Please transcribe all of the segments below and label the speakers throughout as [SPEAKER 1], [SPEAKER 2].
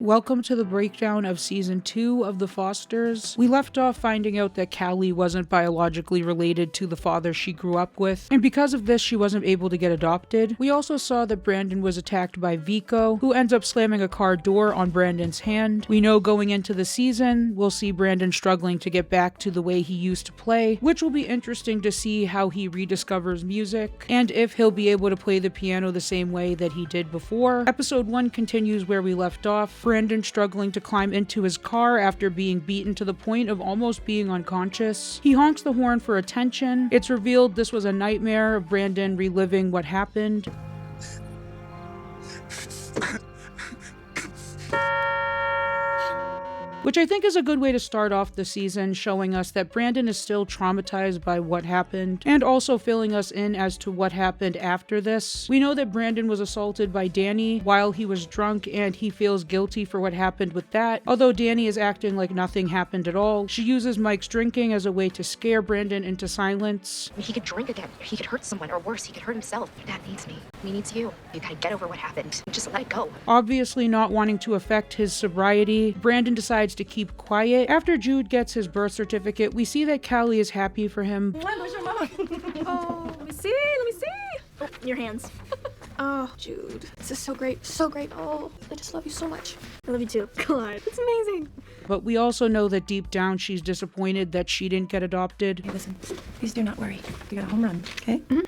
[SPEAKER 1] Welcome to the breakdown of season 2 of The Fosters. We left off finding out that Callie wasn't biologically related to the father she grew up with, and because of this she wasn't able to get adopted. We also saw that Brandon was attacked by Vico, who ends up slamming a car door on Brandon's hand. We know going into the season, we'll see Brandon struggling to get back to the way he used to play, which will be interesting to see how he rediscovers music, and if he'll be able to play the piano the same way that he did before. Episode 1 continues where we left off, Brandon struggling to climb into his car after being beaten to the point of almost being unconscious. He honks the horn for attention. It's revealed this was a nightmare of Brandon reliving what happened. Which I think is a good way to start off the season, showing us that Brandon is still traumatized by what happened, and also filling us in as to what happened after this. We know that Brandon was assaulted by Dani while he was drunk, and he feels guilty for what happened with that, although Dani is acting like nothing happened at all. She uses Mike's drinking as a way to scare Brandon into silence.
[SPEAKER 2] He could drink again. He could hurt someone, or worse, he could hurt himself. Dad needs me. He needs you. You gotta get over what happened. Just let it go.
[SPEAKER 1] Obviously not wanting to affect his sobriety, Brandon decides to keep quiet. After Jude gets his birth certificate, we see that Callie is happy for him.
[SPEAKER 3] Where's your mama? Oh, let me see. Oh, your hands. Oh, Jude, this is so great. So great. Oh, I just love you so much. I love you too. God, it's amazing.
[SPEAKER 1] But we also know that deep down she's disappointed that she didn't get adopted.
[SPEAKER 3] Hey, listen, please do not worry. We got a home run, okay? Mm-hmm.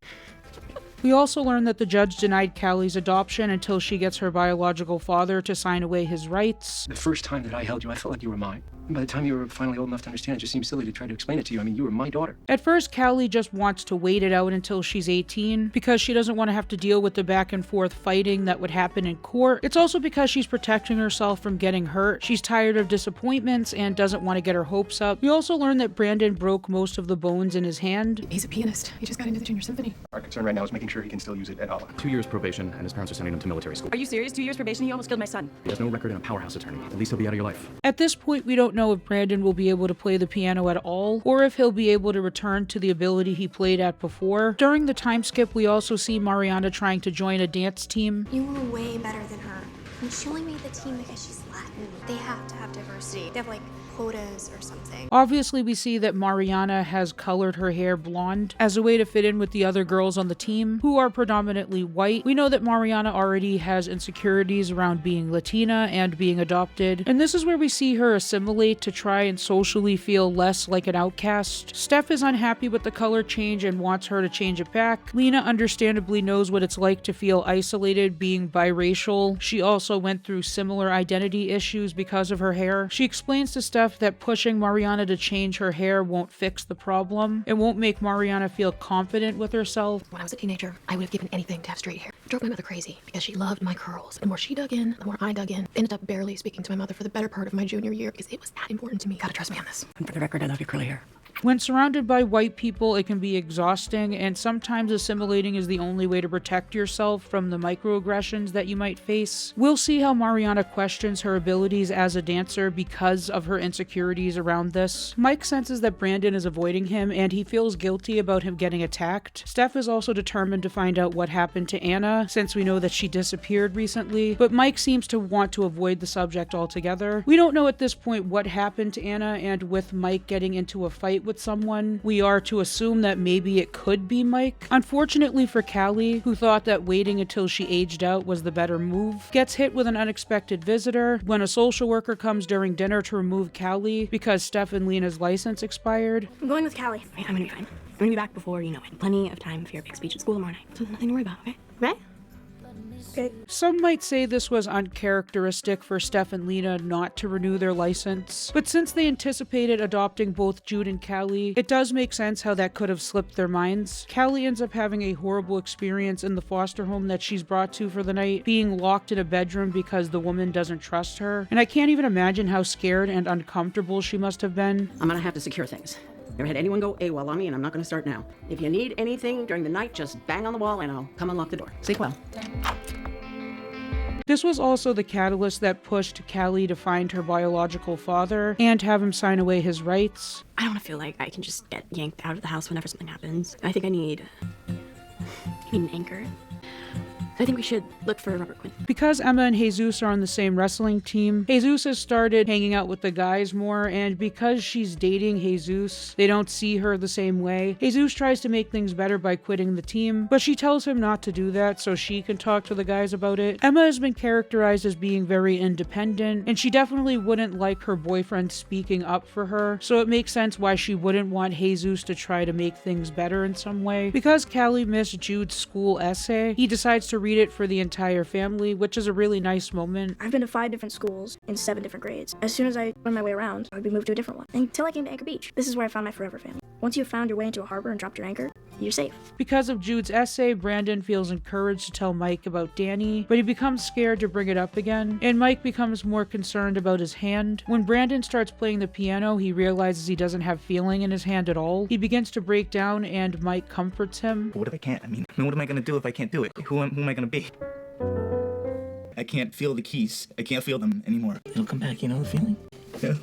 [SPEAKER 1] We also learn that the judge denied Callie's adoption until she gets her biological father to sign away his rights.
[SPEAKER 4] The first time that I held you, I felt like you were mine. And by the time you were finally old enough to understand, it just seemed silly to try to explain it to you. I mean, you were my daughter.
[SPEAKER 1] At first, Callie just wants to wait it out until she's 18 because she doesn't want to have to deal with the back and forth fighting that would happen in court. It's also because she's protecting herself from getting hurt. She's tired of disappointments and doesn't want to get her hopes up. We also learn that Brandon broke most of the bones in his hand.
[SPEAKER 3] He's a pianist. He just got into the junior symphony.
[SPEAKER 4] Our concern right now is making sure he can still use it at all.
[SPEAKER 5] 2 years probation, and his parents are sending him to military school.
[SPEAKER 3] Are you serious? 2 years probation? He almost killed my son.
[SPEAKER 5] He has no record and a powerhouse attorney. At least he'll be out of your life.
[SPEAKER 1] At this point, we don't know if Brandon will be able to play the piano at all, or if he'll be able to return to the ability he played at before. During the time skip, we also see Mariana trying to join a dance team.
[SPEAKER 6] You were way better than her. And she only made the team because she's Latin. They have to have diversity. They have like quotas or something.
[SPEAKER 1] Obviously, we see that Mariana has colored her hair blonde as a way to fit in with the other girls on the team, who are predominantly white. We know that Mariana already has insecurities around being Latina and being adopted, and this is where we see her assimilate to try and socially feel less like an outcast. Stef is unhappy with the color change and wants her to change it back. Lena understandably knows what it's like to feel isolated being biracial. She also went through similar identity issues because of her hair. She explains to Stef that pushing Mariana to change her hair won't fix the problem. It won't make Mariana feel confident with herself.
[SPEAKER 3] When I was a teenager, I would have given anything to have straight hair. It drove my mother crazy because she loved my curls. The more she dug in, the more I dug in. Ended up barely speaking to my mother for the better part of my junior year because it was that important to me. Gotta trust me on this. And for the record, I love your curly hair.
[SPEAKER 1] When surrounded by white people, it can be exhausting, and sometimes assimilating is the only way to protect yourself from the microaggressions that you might face. We'll see how Mariana questions her abilities as a dancer because of her insecurities around this. Mike senses that Brandon is avoiding him, and he feels guilty about him getting attacked. Stef is also determined to find out what happened to Anna, since we know that she disappeared recently, but Mike seems to want to avoid the subject altogether. We don't know at this point what happened to Anna, and with Mike getting into a fight with someone, we are to assume that maybe it could be Mike. Unfortunately for Callie, who thought that waiting until she aged out was the better move, gets hit with an unexpected visitor when a social worker comes during dinner to remove Callie because Stef and Lena's license expired.
[SPEAKER 3] I'm going with Callie. Wait, I'm gonna be fine. I'm gonna be back before you know it. Plenty of time for your big speech at school tomorrow night. So there's nothing to worry about, okay? Okay? Okay.
[SPEAKER 1] Some might say this was uncharacteristic for Stef and Lena not to renew their license, but since they anticipated adopting both Jude and Callie, it does make sense how that could have slipped their minds. Callie ends up having a horrible experience in the foster home that she's brought to for the night, being locked in a bedroom because the woman doesn't trust her, and I can't even imagine how scared and uncomfortable she must have been.
[SPEAKER 7] I'm gonna have to secure things. Never had anyone go AWOL on me, and I'm not gonna start now. If you need anything during the night, just bang on the wall and I'll come unlock the door. Sleep well.
[SPEAKER 1] This was also the catalyst that pushed Callie to find her biological father and have him sign away his rights.
[SPEAKER 3] I don't want to feel like I can just get yanked out of the house whenever something happens. I think I need an anchor. I think we should look for Robert Quinn.
[SPEAKER 1] Because Emma and Jesus are on the same wrestling team, Jesus has started hanging out with the guys more, and because she's dating Jesus, they don't see her the same way. Jesus tries to make things better by quitting the team, but she tells him not to do that so she can talk to the guys about it. Emma has been characterized as being very independent, and she definitely wouldn't like her boyfriend speaking up for her, so it makes sense why she wouldn't want Jesus to try to make things better in some way. Because Callie missed Jude's school essay, he decides to read it for the entire family, which is a really nice moment.
[SPEAKER 8] I've been to 5 different schools in 7 different grades. As soon as I went my way around, I would be moved to a different one, until I came to Anchor Beach. This is where I found my forever family. Once you've found your way into a harbor and dropped your anchor, you're safe.
[SPEAKER 1] Because of Jude's essay, Brandon feels encouraged to tell Mike about Dani, but he becomes scared to bring it up again, and Mike becomes more concerned about his hand. When Brandon starts playing the piano, he realizes he doesn't have feeling in his hand at all. He begins to break down, and Mike comforts him.
[SPEAKER 9] What if I can't? I mean, what am I gonna do if I can't do it? Who am I gonna be? I can't feel the keys. I can't feel them anymore. It'll come back, you know the feeling? Yeah.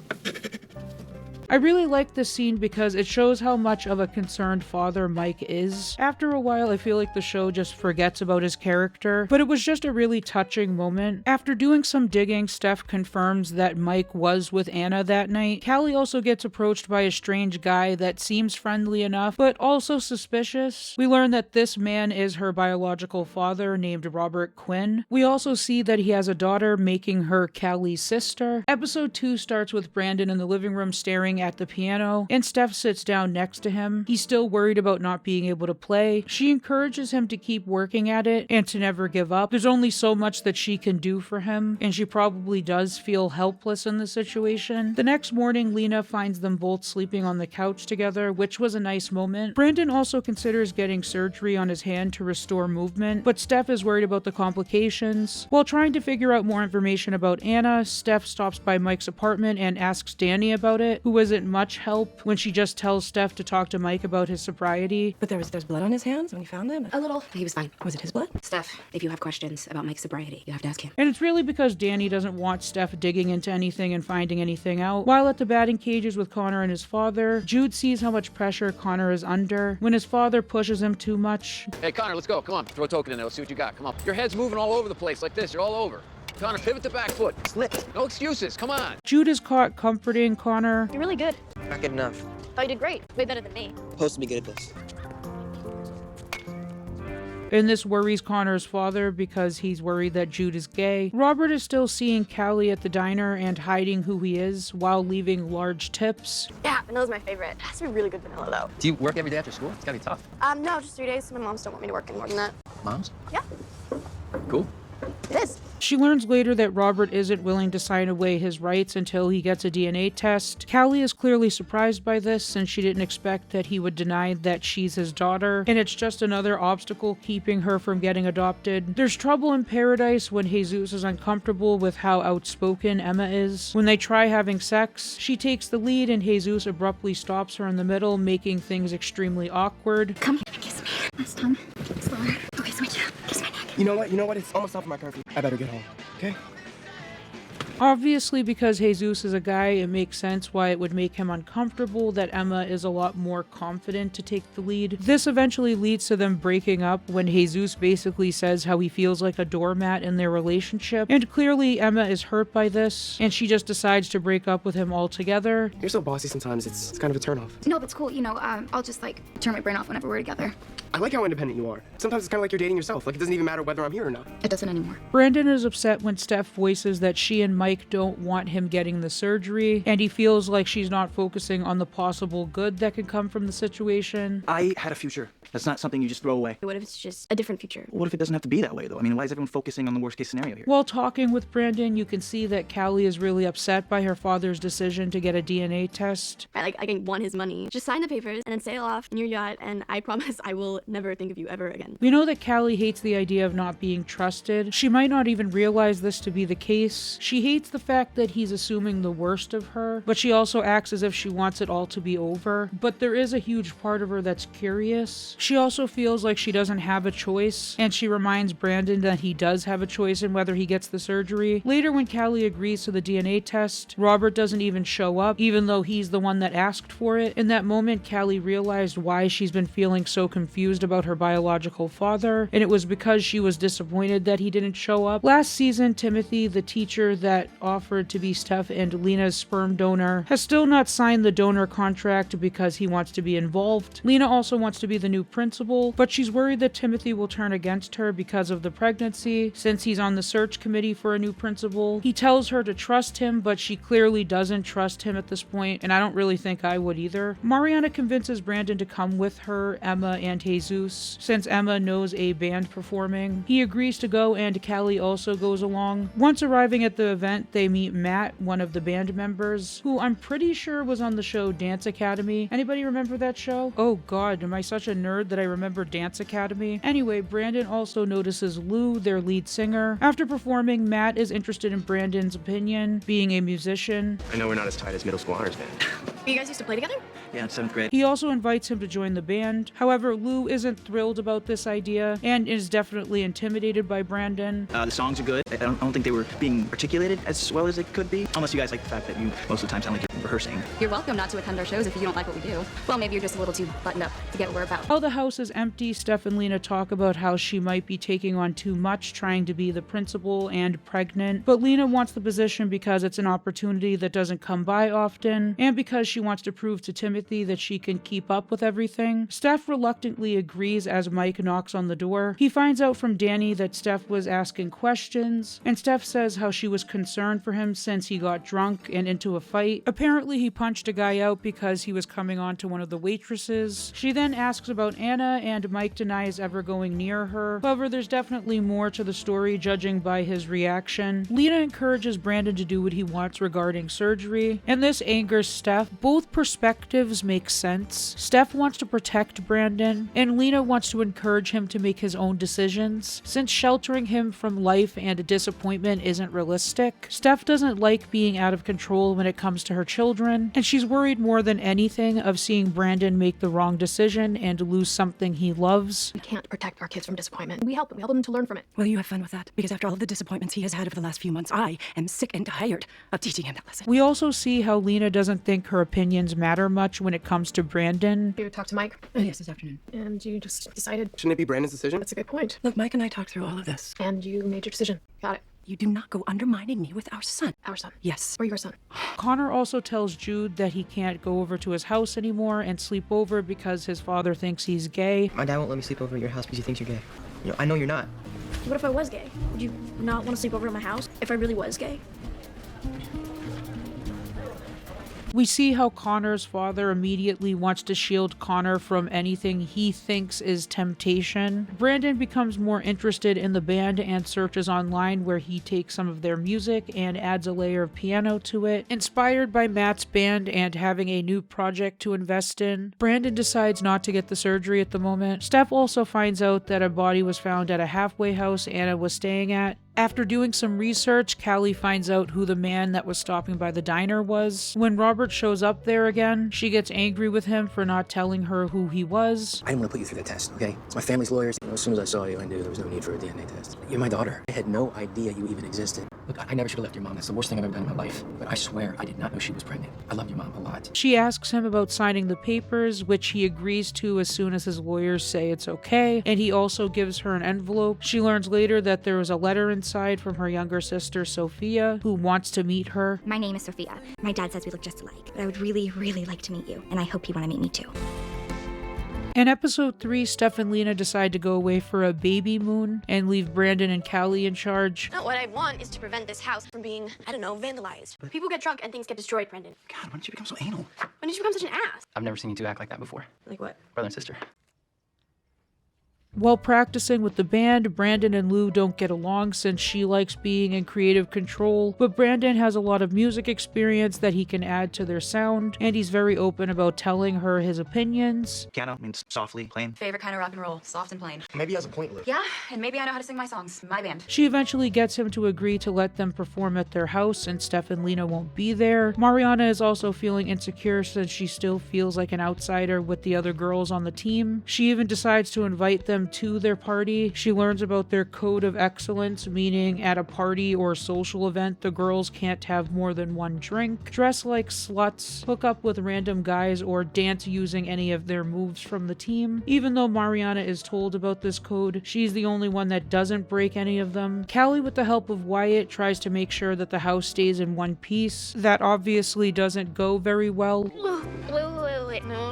[SPEAKER 1] I really like this scene because it shows how much of a concerned father Mike is. After a while, I feel like the show just forgets about his character, but it was just a really touching moment. After doing some digging, Steph confirms that Mike was with Anna that night. Callie also gets approached by a strange guy that seems friendly enough, but also suspicious. We learn that this man is her biological father, named Robert Quinn. We also see that he has a daughter, making her Callie's sister. Episode 2 starts with Brandon in the living room staring at the piano, and Steph sits down next to him. He's still worried about not being able to play. She encourages him to keep working at it and to never give up. There's only so much that she can do for him, and she probably does feel helpless in the situation. The next morning, Lena finds them both sleeping on the couch together, which was a nice moment. Brandon also considers getting surgery on his hand to restore movement, but Steph is worried about the complications. While trying to figure out more information about Anna, Steph stops by Mike's apartment and asks Dani about it, who isn't much help when she just tells Steph to talk to Mike about his sobriety.
[SPEAKER 3] But there's blood on his hands when you found him?
[SPEAKER 2] A little.
[SPEAKER 7] He was fine.
[SPEAKER 3] Was it his blood?
[SPEAKER 2] Steph, if you have questions about Mike's sobriety, you have to ask him.
[SPEAKER 1] And it's really because Dani doesn't want Steph digging into anything and finding anything out. While at the batting cages with Connor and his father, Jude sees how much pressure Connor is under when his father pushes him too much.
[SPEAKER 10] Hey, Connor, let's go. Come on. Throw a token in there. Let's see what you got. Come on. Your head's moving all over the place like this. You're all over. Connor, pivot the back foot. Slip. No excuses. Come on.
[SPEAKER 1] Jude is caught comforting Connor.
[SPEAKER 8] You're really good.
[SPEAKER 11] Not good enough.
[SPEAKER 8] Thought you did great. Way better than me.
[SPEAKER 11] Supposed to be good at this.
[SPEAKER 1] And this worries Connor's father because he's worried that Jude is gay. Robert is still seeing Callie at the diner and hiding who he is while leaving large tips.
[SPEAKER 8] Yeah, vanilla's my favorite. It has to be really good vanilla, though.
[SPEAKER 4] Do you work every day after school? It's gotta be tough.
[SPEAKER 8] No, just 3 days. My moms don't want me to work any more than that.
[SPEAKER 4] Moms?
[SPEAKER 8] Yeah,
[SPEAKER 4] Cool.
[SPEAKER 8] it is.
[SPEAKER 1] She learns later that Robert isn't willing to sign away his rights until he gets a DNA test. Callie is clearly surprised by this since she didn't expect that he would deny that she's his daughter, and it's just another obstacle keeping her from getting adopted. There's trouble in paradise when Jesus is uncomfortable with how outspoken Emma is. When they try having sex, she takes the lead and Jesus abruptly stops her in the middle, making things extremely awkward.
[SPEAKER 6] Come here and kiss me. This time, slower. Okay, switch. Kiss my neck.
[SPEAKER 11] You know what? It's almost off my curfew. I better get home, okay?
[SPEAKER 1] Obviously, because Jesus is a guy, it makes sense why it would make him uncomfortable that Emma is a lot more confident to take the lead. This eventually leads to them breaking up when Jesus basically says how he feels like a doormat in their relationship, and clearly Emma is hurt by this, and she just decides to break up with him altogether.
[SPEAKER 11] You're so bossy sometimes, it's kind of a turnoff.
[SPEAKER 6] No, that's cool. You know, I'll just like turn my brain off whenever we're together.
[SPEAKER 11] I like how independent you are. Sometimes it's kind of like you're dating yourself. Like it doesn't even matter whether I'm here or not.
[SPEAKER 6] It doesn't anymore.
[SPEAKER 1] Brandon is upset when Steph voices that she and Mike don't want him getting the surgery, and he feels like she's not focusing on the possible good that could come from the situation.
[SPEAKER 9] I had a future. That's not something you just throw away.
[SPEAKER 8] What if it's just a different future?
[SPEAKER 9] What if it doesn't have to be that way, though? I mean, why is everyone focusing on the worst case scenario here?
[SPEAKER 1] While talking with Brandon, you can see that Callie is really upset by her father's decision to get a DNA test.
[SPEAKER 8] I want his money. Just sign the papers and then sail off in your yacht, and I promise I will never think of you ever again.
[SPEAKER 1] We know that Callie hates the idea of not being trusted. She might not even realize this to be the case. She hates the fact that he's assuming the worst of her, but she also acts as if she wants it all to be over. But there is a huge part of her that's curious. She also feels like she doesn't have a choice, and she reminds Brandon that he does have a choice in whether he gets the surgery. Later, when Callie agrees to the DNA test, Robert doesn't even show up, even though he's the one that asked for it. In that moment, Callie realized why she's been feeling so confused confused about her biological father, and it was because she was disappointed that he didn't show up. Last season, Timothy, the teacher that offered to be Stef and Lena's sperm donor, has still not signed the donor contract because he wants to be involved. Lena also wants to be the new principal, but she's worried that Timothy will turn against her because of the pregnancy, since he's on the search committee for a new principal. He tells her to trust him, but she clearly doesn't trust him at this point, and I don't really think I would either. Mariana convinces Brandon to come with her, Emma, and Jesus, since Emma knows a band performing. He agrees to go, and Callie also goes along. Once arriving at the event, they meet Matt, one of the band members, who I'm pretty sure was on the show Dance Academy. Anybody remember that show? Oh god, am I such a nerd that I remember Dance Academy? Anyway, Brandon also notices Lou, their lead singer. After performing, Matt is interested in Brandon's opinion, being a musician.
[SPEAKER 11] I know we're not as tight as middle school honors band.
[SPEAKER 3] You guys used to play together?
[SPEAKER 9] Yeah, in 7th grade.
[SPEAKER 1] He also invites him to join the band. However, Lou isn't thrilled about this idea and is definitely intimidated by Brandon.
[SPEAKER 9] The songs are good. I don't think they were being articulated as well as they could be. Unless you guys like the fact that you most of the time sound like you're rehearsing.
[SPEAKER 2] You're welcome not to attend our shows if you don't like what we do. Well, maybe you're just a little too buttoned up to get what we're about.
[SPEAKER 1] While the house is empty, Stef and Lena talk about how she might be taking on too much trying to be the principal and pregnant, but Lena wants the position because it's an opportunity that doesn't come by often, and because she wants to prove to Timothy that she can keep up with everything. Stef reluctantly agrees as Mike knocks on the door. He finds out from Dani that Stef was asking questions, and Stef says how she was concerned for him since he got drunk and into a fight. Apparently he punched a guy out because he was coming on to one of the waitresses. She then asks about Anna, and Mike denies ever going near her. However, there's definitely more to the story judging by his reaction. Lena encourages Brandon to do what he wants regarding surgery, and this angers Stef. Both perspectives make sense. Stef wants to protect Brandon, and Lena wants to encourage him to make his own decisions, since sheltering him from life and disappointment isn't realistic. Stef doesn't like being out of control when it comes to her children, and she's worried more than anything of seeing Brandon make the wrong decision and lose something he loves.
[SPEAKER 3] We can't protect our kids from disappointment. We help him to learn from it.
[SPEAKER 7] Well, you have fun with that, because after all of the disappointments he has had over the last few months, I am sick and tired of teaching him that lesson.
[SPEAKER 1] We also see how Lena doesn't think her opinions matter much when it comes to Brandon.
[SPEAKER 3] You talked to Mike?
[SPEAKER 7] Yes, this afternoon.
[SPEAKER 3] And you just decided?
[SPEAKER 11] Shouldn't it be Brandon's decision?
[SPEAKER 3] That's a good point.
[SPEAKER 7] Look, Mike and I talked through all of this.
[SPEAKER 3] And you made your decision. Got it.
[SPEAKER 7] You do not go undermining me with our son.
[SPEAKER 3] Our son?
[SPEAKER 7] Yes.
[SPEAKER 3] Or your son?
[SPEAKER 1] Connor also tells Jude that he can't go over to his house anymore and sleep over because his father thinks he's gay.
[SPEAKER 11] My dad won't let me sleep over at your house because he thinks you're gay. You know, I know you're not.
[SPEAKER 8] What if I was gay? Would you not want to sleep over at my house if I really was gay?
[SPEAKER 1] We see how Connor's father immediately wants to shield Connor from anything he thinks is temptation. Brandon becomes more interested in the band and searches online where he takes some of their music and adds a layer of piano to it. Inspired by Matt's band and having a new project to invest in, Brandon decides not to get the surgery at the moment. Stef also finds out that a body was found at a halfway house Anna was staying at. After doing some research, Callie finds out who the man that was stopping by the diner was. When Robert shows up there again, she gets angry with him for not telling her who he was.
[SPEAKER 4] I didn't want to put you through that test, okay? It's my family's lawyers. As soon as I saw you, I knew there was no need for a DNA test. You're my daughter. I had no idea you even existed. Look, I never should have left your mom. That's the worst thing I've ever done in my life. But I swear, I did not know she was pregnant. I love your mom a lot.
[SPEAKER 1] She asks him about signing the papers, which he agrees to as soon as his lawyers say it's okay, and he also gives her an envelope. She learns later that there was a letter inside from her younger sister, Sophia, who wants to meet her.
[SPEAKER 6] My name is Sophia. My dad says we look just alike, but I would really, really like to meet you, and I hope you want to meet me too.
[SPEAKER 1] In episode 3, Stef and Lena decide to go away for a baby moon and leave Brandon and Callie in charge.
[SPEAKER 3] No, what I want is to prevent this house from being, I don't know, vandalized. People get drunk and things get destroyed, Brandon.
[SPEAKER 9] God, when did you become so anal?
[SPEAKER 3] When did you become such an ass?
[SPEAKER 4] I've never seen you two act like that before.
[SPEAKER 3] Like what?
[SPEAKER 4] Brother and sister.
[SPEAKER 1] While practicing with the band, Brandon and Lou don't get along since she likes being in creative control, but Brandon has a lot of music experience that he can add to their sound, and he's very open about telling her his opinions.
[SPEAKER 9] Piano means softly, plain.
[SPEAKER 2] Favorite kind of rock and roll, soft and plain.
[SPEAKER 11] Maybe he has a point, Lou.
[SPEAKER 2] Yeah, and maybe I know how to sing my songs. My band.
[SPEAKER 1] She eventually gets him to agree to let them perform at their house, and Stef and Lena won't be there. Mariana is also feeling insecure since she still feels like an outsider with the other girls on the team. She even decides to invite them them to their party. She learns about their code of excellence, meaning at a party or social event, the girls can't have more than one drink, dress like sluts, hook up with random guys, or dance using any of their moves from the team. Even though Mariana is told about this code, she's the only one that doesn't break any of them. Callie, with the help of Wyatt, tries to make sure that the house stays in one piece. That obviously doesn't go very well.
[SPEAKER 6] Wait. No.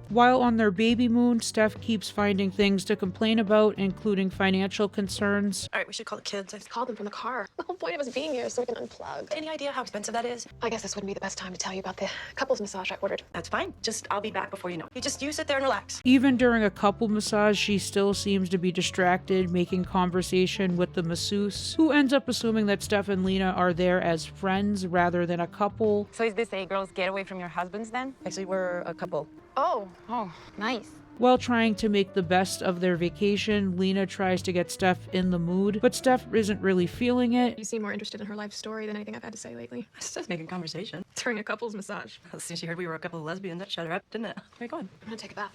[SPEAKER 1] While on their baby moon, Steph keeps finding things to complain about, including financial concerns.
[SPEAKER 3] All right, we should call the kids.
[SPEAKER 2] I just called them from the car. The whole point of us being here is so we can unplug.
[SPEAKER 3] Any idea how expensive that is?
[SPEAKER 2] I guess this wouldn't be the best time to tell you about the couples massage I ordered.
[SPEAKER 3] That's fine. I'll be back before you know. You sit there and relax.
[SPEAKER 1] Even during a couple massage, she still seems to be distracted, making conversation with the masseuse, who ends up assuming that Stef and Lena are there as friends rather than a couple.
[SPEAKER 12] So is this a girl's getaway from your husband's then?
[SPEAKER 3] Actually, we're a couple.
[SPEAKER 12] Oh, nice.
[SPEAKER 1] While trying to make the best of their vacation, Lena tries to get Steph in the mood, but Steph isn't really feeling it.
[SPEAKER 2] You seem more interested in her life story than anything I've had to say lately.
[SPEAKER 3] I was just making conversation.
[SPEAKER 2] During a couples massage.
[SPEAKER 3] Since she heard we were a couple of lesbians, that shut her up, didn't it? Very good.
[SPEAKER 2] I'm gonna take a bath.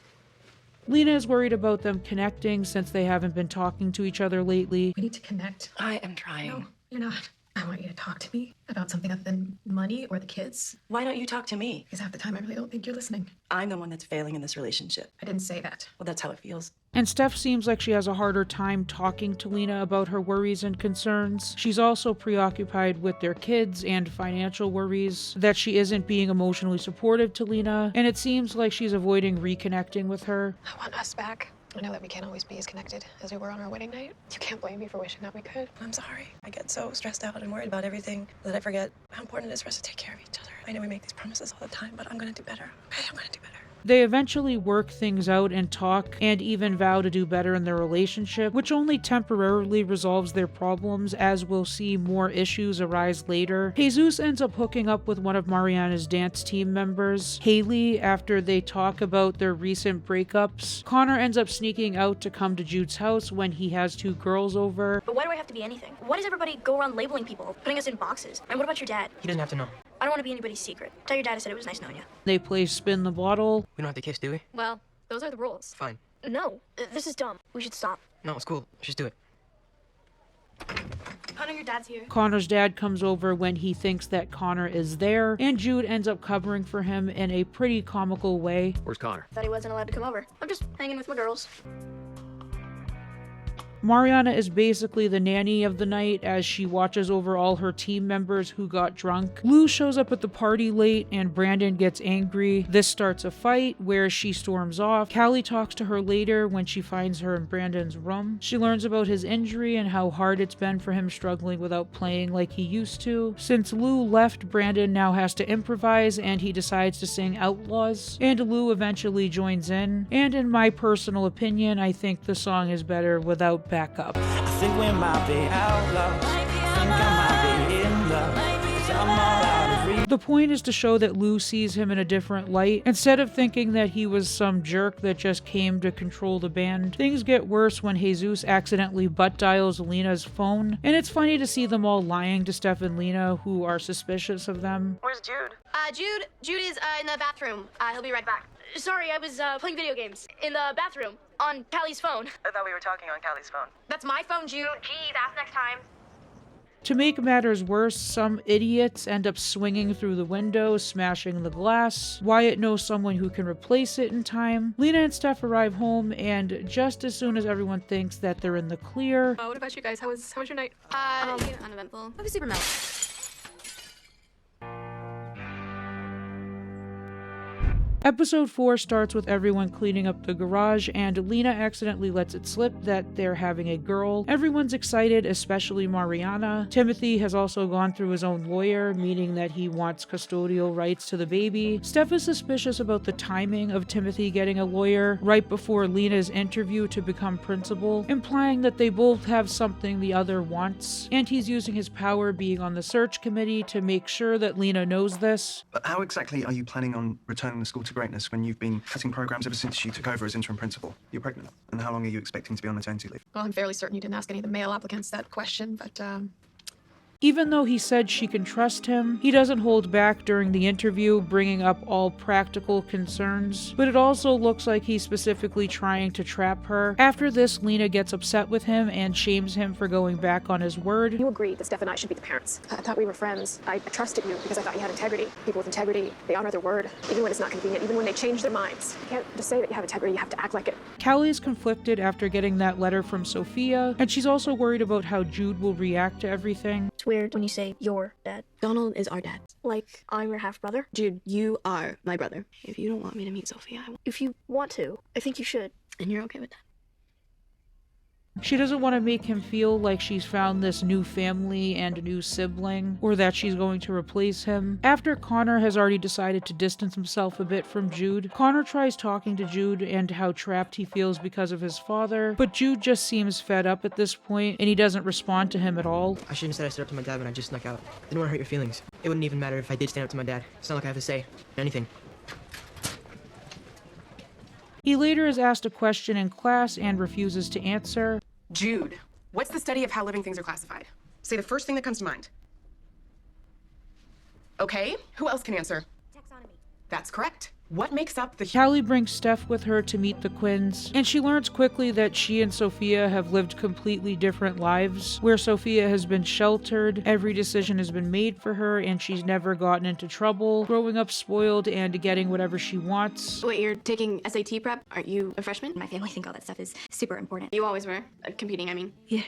[SPEAKER 1] Lena is worried about them connecting since they haven't been talking to each other lately.
[SPEAKER 2] We need to connect.
[SPEAKER 3] I am trying.
[SPEAKER 2] No, you're not. I want you to talk to me about something other than money or the kids.
[SPEAKER 3] Why don't you talk to me?
[SPEAKER 2] Because half the time I really don't think you're listening.
[SPEAKER 3] I'm the one that's failing in this relationship.
[SPEAKER 2] I didn't say that.
[SPEAKER 3] Well, that's how it feels.
[SPEAKER 1] And Steph seems like she has a harder time talking to Lena about her worries and concerns. She's also preoccupied with their kids and financial worries, that she isn't being emotionally supportive to Lena, and it seems like she's avoiding reconnecting with her.
[SPEAKER 2] I want us back. I know that we can't always be as connected as we were on our wedding night. You can't blame me for wishing that we could.
[SPEAKER 3] I'm sorry. I get so stressed out and worried about everything that I forget how important it is for us to take care of each other. I know we make these promises all the time, but I'm gonna do better. Okay, I'm gonna do better.
[SPEAKER 1] They eventually work things out and talk, and even vow to do better in their relationship, which only temporarily resolves their problems, as we'll see more issues arise later. Jesus ends up hooking up with one of Mariana's dance team members, Hayley, after they talk about their recent breakups. Connor ends up sneaking out to come to Jude's house when he has two girls over.
[SPEAKER 8] But why do I have to be anything? Why does everybody go around labeling people, putting us in boxes? And what about your dad?
[SPEAKER 11] He doesn't have to know.
[SPEAKER 8] I don't want to be anybody's secret. Tell your dad I said it was nice knowing you.
[SPEAKER 1] They play Spin the Bottle.
[SPEAKER 11] We don't have to kiss, do we?
[SPEAKER 6] Well, those are the rules.
[SPEAKER 11] Fine.
[SPEAKER 8] No, this is dumb. We should stop.
[SPEAKER 11] No, it's cool. Let's just do it.
[SPEAKER 8] Connor, your dad's here.
[SPEAKER 1] Connor's dad comes over when he thinks that Connor is there, and Jude ends up covering for him in a pretty comical way.
[SPEAKER 10] Where's Connor?
[SPEAKER 8] Thought he wasn't allowed to come over. I'm just hanging with my girls.
[SPEAKER 1] Mariana is basically the nanny of the night as she watches over all her team members who got drunk. Lou shows up at the party late and Brandon gets angry. This starts a fight where she storms off. Callie talks to her later when she finds her in Brandon's room. She learns about his injury and how hard it's been for him struggling without playing like he used to. Since Lou left, Brandon now has to improvise and he decides to sing Outlaws. And Lou eventually joins in. And in my personal opinion, I think the song is better without backup.
[SPEAKER 13] I think we might be outlaws. I think I might be in love. 'Cause I'm all out of reach.
[SPEAKER 1] The point is to show that Lou sees him in a different light. Instead of thinking that he was some jerk that just came to control the band, things get worse when Jesus accidentally butt dials Lena's phone, and it's funny to see them all lying to Stef and Lena, who are suspicious of them.
[SPEAKER 3] Where's Jude?
[SPEAKER 6] Jude is in the bathroom. He'll be right back. Sorry, I was playing video games in the bathroom on Callie's phone.
[SPEAKER 3] I thought we were talking on Callie's phone.
[SPEAKER 6] That's my phone, Jude. Geez, ask next time.
[SPEAKER 1] To make matters worse, some idiots end up swinging through the window, smashing the glass. Wyatt knows someone who can replace it in time. Lena and Steph arrive home, and just as soon as everyone thinks that they're in the clear...
[SPEAKER 2] What about you guys? How was your night?
[SPEAKER 6] Uneventful. Obviously, remote.
[SPEAKER 1] Episode 4 starts with everyone cleaning up the garage, and Lena accidentally lets it slip that they're having a girl. Everyone's excited, especially Mariana. Timothy has also gone through his own lawyer, meaning that he wants custodial rights to the baby. Steph is suspicious about the timing of Timothy getting a lawyer right before Lena's interview to become principal, implying that they both have something the other wants, and he's using his power being on the search committee to make sure that Lena knows this.
[SPEAKER 14] But how exactly are you planning on returning the school to greatness when you've been cutting programs ever since you took over as interim principal? You're pregnant. And how long are you expecting to be on maternity leave?
[SPEAKER 2] Well, I'm fairly certain you didn't ask any of the male applicants that question, but
[SPEAKER 1] Even though he said she can trust him, he doesn't hold back during the interview, bringing up all practical concerns, but it also looks like he's specifically trying to trap her. After this, Lena gets upset with him and shames him for going back on his word.
[SPEAKER 3] You agreed that Stef and I should be the parents. I thought we were friends. I trusted you because I thought you had integrity. People with integrity, they honor their word, even when it's not convenient, even when they change their minds. You can't just say that you have integrity, you have to act like it.
[SPEAKER 1] Callie's conflicted after getting that letter from Sophia, and she's also worried about how Jude will react to everything.
[SPEAKER 8] It's weird when you say your dad.
[SPEAKER 3] Donald is our dad.
[SPEAKER 8] Like, I'm your half-brother?
[SPEAKER 3] Jude, you are my brother. If you don't want me to meet Sophia, I won't.
[SPEAKER 8] If you want to, I think you should.
[SPEAKER 3] And you're okay with that?
[SPEAKER 1] She doesn't want to make him feel like she's found this new family and a new sibling, or that she's going to replace him. After Connor has already decided to distance himself a bit from Jude, Connor tries talking to Jude and how trapped he feels because of his father, but Jude just seems fed up at this point, and he doesn't respond to him at all.
[SPEAKER 11] I shouldn't have said I stood up to my dad when I just snuck out. Didn't want to hurt your feelings. It wouldn't even matter if I did stand up to my dad. It's not like I have to say anything.
[SPEAKER 1] He later is asked a question in class and refuses to answer.
[SPEAKER 15] Jude, what's the study of how living things are classified? Say the first thing that comes to mind. Okay, who else can answer?
[SPEAKER 6] Taxonomy.
[SPEAKER 15] That's correct. What makes up the...
[SPEAKER 1] Callie brings Stef with her to meet the Quinns, and she learns quickly that she and Sophia have lived completely different lives, where Sophia has been sheltered, every decision has been made for her, and she's never gotten into trouble, growing up spoiled and getting whatever she wants.
[SPEAKER 3] Wait, you're taking SAT prep? Aren't you a freshman?
[SPEAKER 2] My family think all that stuff is super important.
[SPEAKER 3] You always were. Competing, I mean.
[SPEAKER 2] Yeah.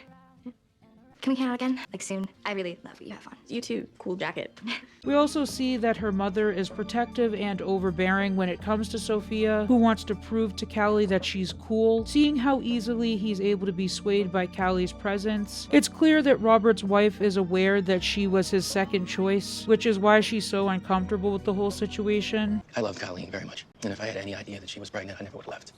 [SPEAKER 2] Can we hang out again? Like soon? I really love you. Have fun.
[SPEAKER 3] You too. Cool jacket.
[SPEAKER 1] We also see that her mother is protective and overbearing when it comes to Sophia, who wants to prove to Callie that she's cool. Seeing how easily he's able to be swayed by Callie's presence, it's clear that Robert's wife is aware that she was his second choice, which is why she's so uncomfortable with the whole situation.
[SPEAKER 4] I love Colleen very much, and if I had any idea that she was pregnant, I never would have left.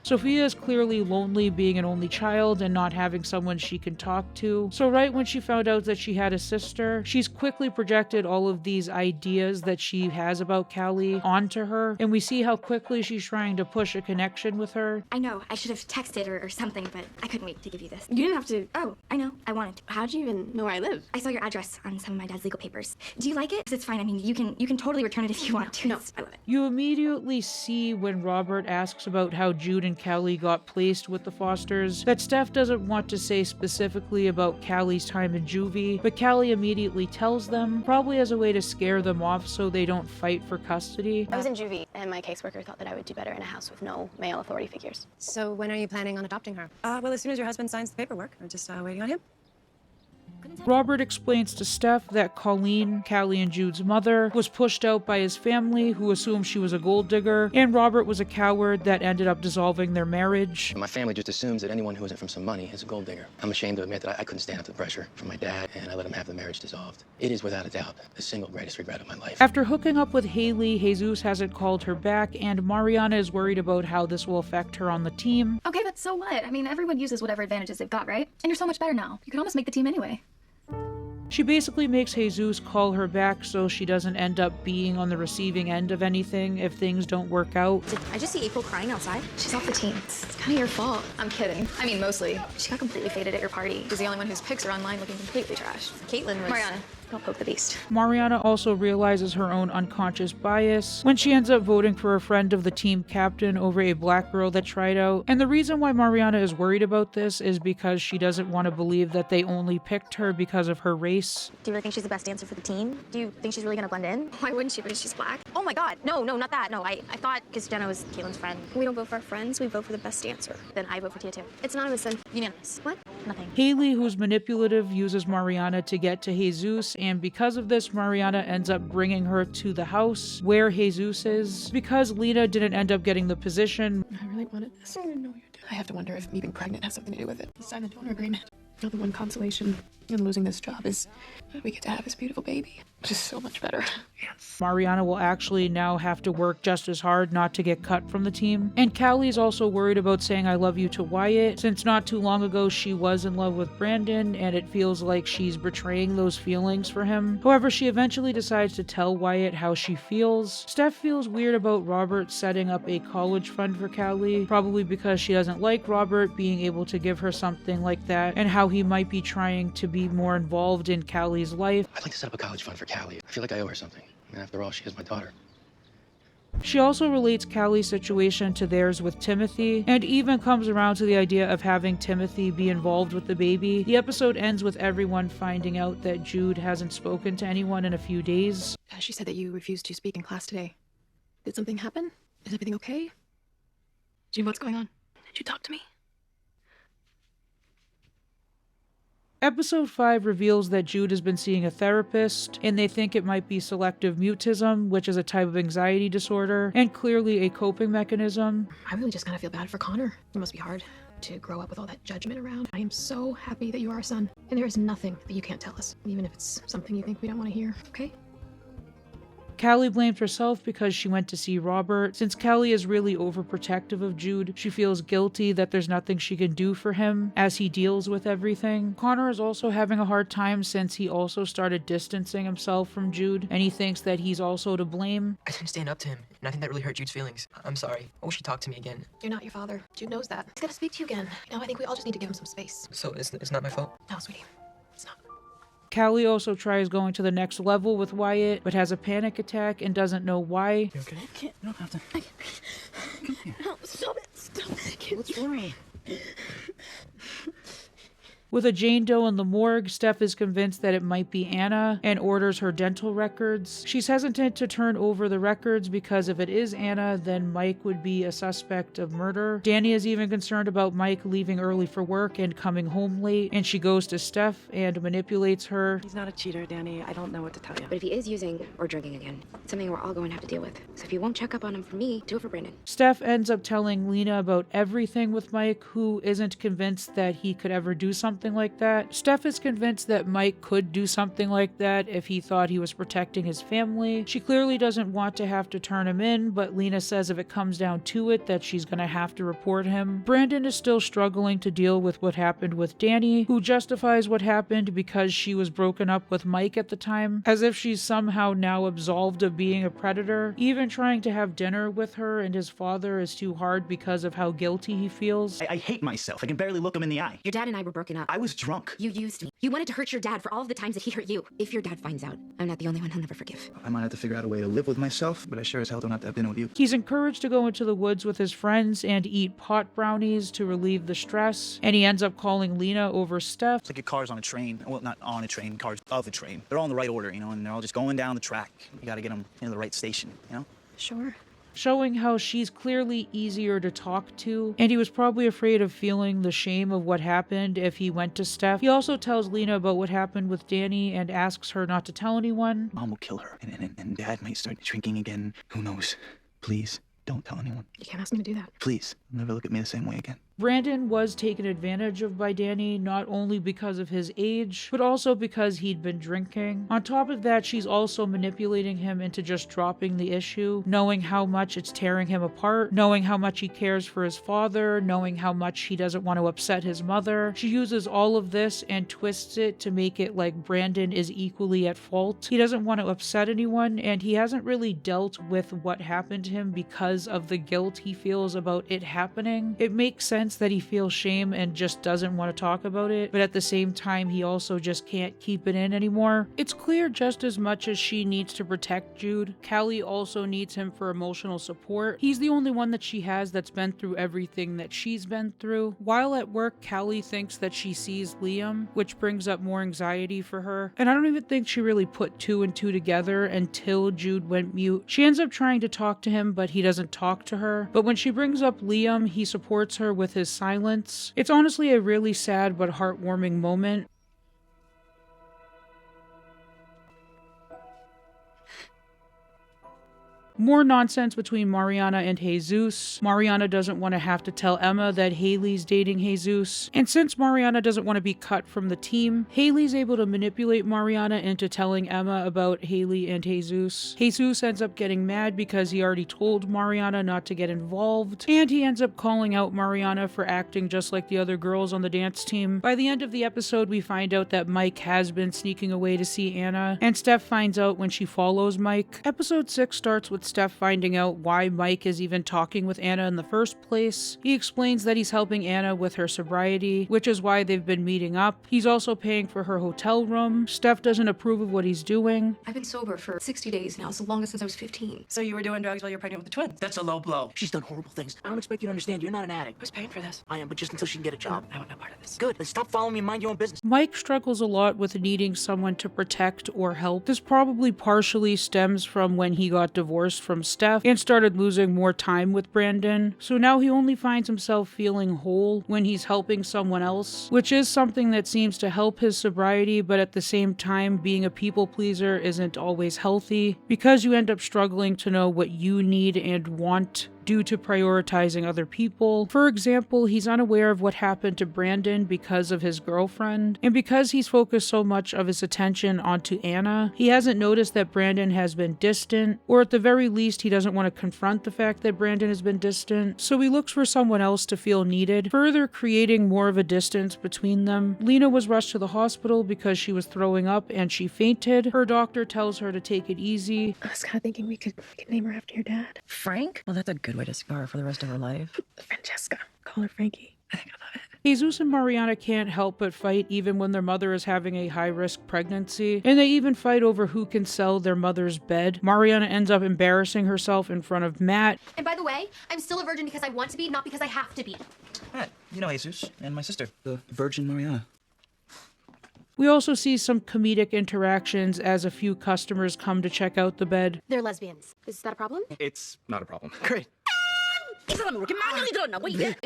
[SPEAKER 1] Sophia is clearly lonely being an only child and not having someone she can talk to. So right when she found out that she had a sister, she's quickly projected all of these ideas that she has about Callie onto her, and we see how quickly she's trying to push a connection with her.
[SPEAKER 2] I know, I should have texted or something, but I couldn't wait to give you this.
[SPEAKER 3] You didn't have to.
[SPEAKER 2] Oh, I know, I wanted to.
[SPEAKER 3] How'd you even know where I live?
[SPEAKER 2] I saw your address on some of my dad's legal papers. Do you like it? 'Cause it's fine, I mean, you can totally return it if you want to.
[SPEAKER 3] No, I love it.
[SPEAKER 1] You immediately see when Robert asks about how Jude and Callie got placed with the Fosters that Stef doesn't want to say specifically about Callie's time in juvie, but Callie immediately tells them, probably as a way to scare them off so they don't fight for custody.
[SPEAKER 3] I was in juvie, and my caseworker thought that I would do better in a house with no male authority figures.
[SPEAKER 12] So when are you planning on adopting her? Well, as soon as your husband signs the paperwork. I'm just waiting on him.
[SPEAKER 1] Robert explains to Stef that Colleen, Callie and Jude's mother, was pushed out by his family, who assumed she was a gold digger, and Robert was a coward that ended up dissolving their marriage.
[SPEAKER 4] My family just assumes that anyone who isn't from some money is a gold digger. I'm ashamed to admit that I couldn't stand up to the pressure from my dad, and I let him have the marriage dissolved. It is without a doubt the single greatest regret of my life.
[SPEAKER 1] After hooking up with Hayley, Jesus hasn't called her back, and Mariana is worried about how this will affect her on the team.
[SPEAKER 16] Okay, but so what? I mean, everyone uses whatever advantages they've got, right? And you're so much better now. You can almost make the team anyway.
[SPEAKER 1] She basically makes Jesus call her back so she doesn't end up being on the receiving end of anything if things don't work out.
[SPEAKER 2] Did I just see April crying outside?
[SPEAKER 3] She's off the team. It's kind of your fault.
[SPEAKER 16] I'm kidding. I mean, mostly.
[SPEAKER 2] She got completely faded at your party.
[SPEAKER 16] She's the only one whose pics are online looking completely trashed.
[SPEAKER 2] Caitlin was...
[SPEAKER 16] Mariana.
[SPEAKER 3] Don't poke the beast.
[SPEAKER 1] Mariana also realizes her own unconscious bias when she ends up voting for a friend of the team captain over a black girl that tried out. And the reason why Mariana is worried about this is because she doesn't want to believe that they only picked her because of her race.
[SPEAKER 2] Do you really think she's the best dancer for the team? Do you think she's really gonna blend in? Why wouldn't she, because she's black? Oh my god, no, not that. No, I thought because Jenna was Caitlin's friend.
[SPEAKER 8] We don't vote for our friends, we vote for the best dancer.
[SPEAKER 2] Then I vote for Tia too.
[SPEAKER 3] It's anonymous then.
[SPEAKER 2] Unanimous. What? Nothing.
[SPEAKER 1] Hayley, who's manipulative, uses Mariana to get to Jesus, and because of this, Mariana ends up bringing her to the house where Jesus is. Because Lena didn't end up getting the position,
[SPEAKER 3] I really wanted this. I didn't know you did. I have to wonder if me being pregnant has something to do with it. You signed the donor agreement. The one consolation in losing this job is that we get to have this beautiful baby. Just so much better. Yes.
[SPEAKER 1] Mariana will actually now have to work just as hard not to get cut from the team. And Callie's also worried about saying I love you to Wyatt, since not too long ago she was in love with Brandon, and it feels like she's betraying those feelings for him. However, she eventually decides to tell Wyatt how she feels. Stef feels weird about Robert setting up a college fund for Callie, probably because she doesn't like Robert being able to give her something like that, and how he might be trying to be more involved in Callie's life.
[SPEAKER 4] I'd like to set up a college fund for Callie. I feel like I owe her something. I mean, after all, she is my daughter.
[SPEAKER 1] She also relates Callie's situation to theirs with Timothy, and even comes around to the idea of having Timothy be involved with the baby. The episode ends with everyone finding out that Jude hasn't spoken to anyone in a few days.
[SPEAKER 3] She said that you refused to speak in class today. Did something happen? Is everything okay? Jude, what's going on? Did you talk to me?
[SPEAKER 1] Episode 5 reveals that Jude has been seeing a therapist, and they think it might be selective mutism, which is a type of anxiety disorder, and clearly a coping mechanism.
[SPEAKER 3] I really just kind of feel bad for Connor. It must be hard to grow up with all that judgment around. I am so happy that you are our son, and there is nothing that you can't tell us, even if it's something you think we don't want to hear, okay?
[SPEAKER 1] Callie blamed herself because she went to see Robert. Since Callie is really overprotective of Jude, she feels guilty that there's nothing she can do for him as he deals with everything. Connor is also having a hard time since he also started distancing himself from Jude, and he thinks that he's also to blame.
[SPEAKER 11] I didn't stand up to him, and I think that really hurt Jude's feelings. I'm sorry. I wish he'd talk to me again.
[SPEAKER 3] You're not your father. Jude knows that. He's gonna speak to you again. I think we all just need to give him some space.
[SPEAKER 11] So it's not my fault?
[SPEAKER 3] No, sweetie. It's not.
[SPEAKER 1] Callie also tries going to the next level with Wyatt, but has a panic attack and doesn't know why.
[SPEAKER 11] You okay?
[SPEAKER 12] I can't. You don't have to.
[SPEAKER 11] Come here.
[SPEAKER 12] No, stop it. Stop it. What's wrong?
[SPEAKER 1] With a Jane Doe in the morgue, Steph is convinced that it might be Anna and orders her dental records. She's hesitant to turn over the records because if it is Anna, then Mike would be a suspect of murder. Dani is even concerned about Mike leaving early for work and coming home late, and she goes to Steph and manipulates her.
[SPEAKER 12] He's not a cheater, Dani. I don't know what to tell you.
[SPEAKER 2] But if he is using or drinking again, it's something we're all going to have to deal with. So if you won't check up on him for me, do it for Brandon.
[SPEAKER 1] Steph ends up telling Lena about everything with Mike, who isn't convinced that he could ever do something like that. Steph is convinced that Mike could do something like that if he thought he was protecting his family. She clearly doesn't want to have to turn him in, but Lena says if it comes down to it that she's gonna have to report him. Brandon is still struggling to deal with what happened with Dani, who justifies what happened because she was broken up with Mike at the time, as if she's somehow now absolved of being a predator. Even trying to have dinner with her and his father is too hard because of how guilty he feels.
[SPEAKER 9] I hate myself. I can barely look him in the eye.
[SPEAKER 2] Your dad and I were broken up.
[SPEAKER 9] I was drunk.
[SPEAKER 2] You used me. You wanted to hurt your dad for all of the times that he hurt you. If your dad finds out, I'm not the only one he'll never forgive.
[SPEAKER 9] I might have to figure out a way to live with myself, but I sure as hell don't have to have dinner with you.
[SPEAKER 1] He's encouraged to go into the woods with his friends and eat pot brownies to relieve the stress, and he ends up calling Lena over Steph.
[SPEAKER 9] It's like your car's on a train. Well, not on a train, cars of a train. They're all in the right order, and they're all just going down the track. You gotta get them into the right station,
[SPEAKER 3] Sure.
[SPEAKER 1] Showing how she's clearly easier to talk to, and he was probably afraid of feeling the shame of what happened if he went to Steph. He also tells Lena about what happened with Dani and asks her not to tell anyone.
[SPEAKER 9] Mom will kill her, and Dad might start drinking again. Who knows? Please, don't tell anyone.
[SPEAKER 3] You can't ask me to do that.
[SPEAKER 9] Please, never look at me the same way again.
[SPEAKER 1] Brandon was taken advantage of by Dani, not only because of his age, but also because he'd been drinking. On top of that, she's also manipulating him into just dropping the issue, knowing how much it's tearing him apart, knowing how much he cares for his father, knowing how much he doesn't want to upset his mother. She uses all of this and twists it to make it like Brandon is equally at fault. He doesn't want to upset anyone, and he hasn't really dealt with what happened to him because of the guilt he feels about it happening. It makes sense that he feels shame and just doesn't want to talk about it, but at the same time he also just can't keep it in anymore. It's clear just as much as she needs to protect Jude, Callie also needs him for emotional support. He's the only one that she has that's been through everything that she's been through. While at work, Callie thinks that she sees Liam, which brings up more anxiety for her, and I don't even think she really put 2 and 2 together until Jude went mute. She ends up trying to talk to him, but he doesn't talk to her. But when she brings up Liam, he supports her with his silence. It's honestly a really sad but heartwarming moment. More nonsense between Mariana and Jesus. Mariana doesn't want to have to tell Emma that Hayley's dating Jesus. And since Mariana doesn't want to be cut from the team, Hayley's able to manipulate Mariana into telling Emma about Hayley and Jesus. Jesus ends up getting mad because he already told Mariana not to get involved, and he ends up calling out Mariana for acting just like the other girls on the dance team. By the end of the episode, we find out that Mike has been sneaking away to see Anna, and Steph finds out when she follows Mike. Episode 6 starts with Stef finding out why Mike is even talking with Anna in the first place. He explains that he's helping Anna with her sobriety, which is why they've been meeting up. He's also paying for her hotel room. Stef doesn't approve of what he's doing.
[SPEAKER 3] I've been sober for 60 days now. It's the longest since I was 15.
[SPEAKER 12] So you were doing drugs while you were pregnant with the twins?
[SPEAKER 4] That's a low blow. She's done horrible things. I don't expect you to understand. You're not an addict.
[SPEAKER 3] Who's paying for this?
[SPEAKER 4] I am, but just until she can get a job. I want no part of this. Good. Then stop following me and mind your own business.
[SPEAKER 1] Mike struggles a lot with needing someone to protect or help. This probably partially stems from when he got divorced from Stef and started losing more time with Brandon. So now he only finds himself feeling whole when he's helping someone else, which is something that seems to help his sobriety, but at the same time, being a people pleaser isn't always healthy because you end up struggling to know what you need and want due to prioritizing other people. For example, he's unaware of what happened to Brandon because of his girlfriend, and because he's focused so much of his attention onto Anna, he hasn't noticed that Brandon has been distant, or at the very least, he doesn't want to confront the fact that Brandon has been distant, so he looks for someone else to feel needed, further creating more of a distance between them. Lena was rushed to the hospital because she was throwing up and she fainted. Her doctor tells her to take it easy.
[SPEAKER 3] I was kind of thinking we could name her after your dad.
[SPEAKER 12] Frank? Well, that's a good way to scar her for the rest of her life.
[SPEAKER 3] Francesca. Call her Frankie. I think I love it.
[SPEAKER 1] Jesus and Mariana can't help but fight even when their mother is having a high-risk pregnancy, and they even fight over who can sell their mother's bed. Mariana ends up embarrassing herself in front of Matt.
[SPEAKER 2] And by the way, I'm still a virgin because I want to be, not because I have to be.
[SPEAKER 9] Matt, you know Jesus and my sister, the Virgin Mariana.
[SPEAKER 1] We also see some comedic interactions as a few customers come to check out the bed.
[SPEAKER 2] They're lesbians. Is that a problem?
[SPEAKER 5] It's not a problem.
[SPEAKER 9] Great.
[SPEAKER 3] It's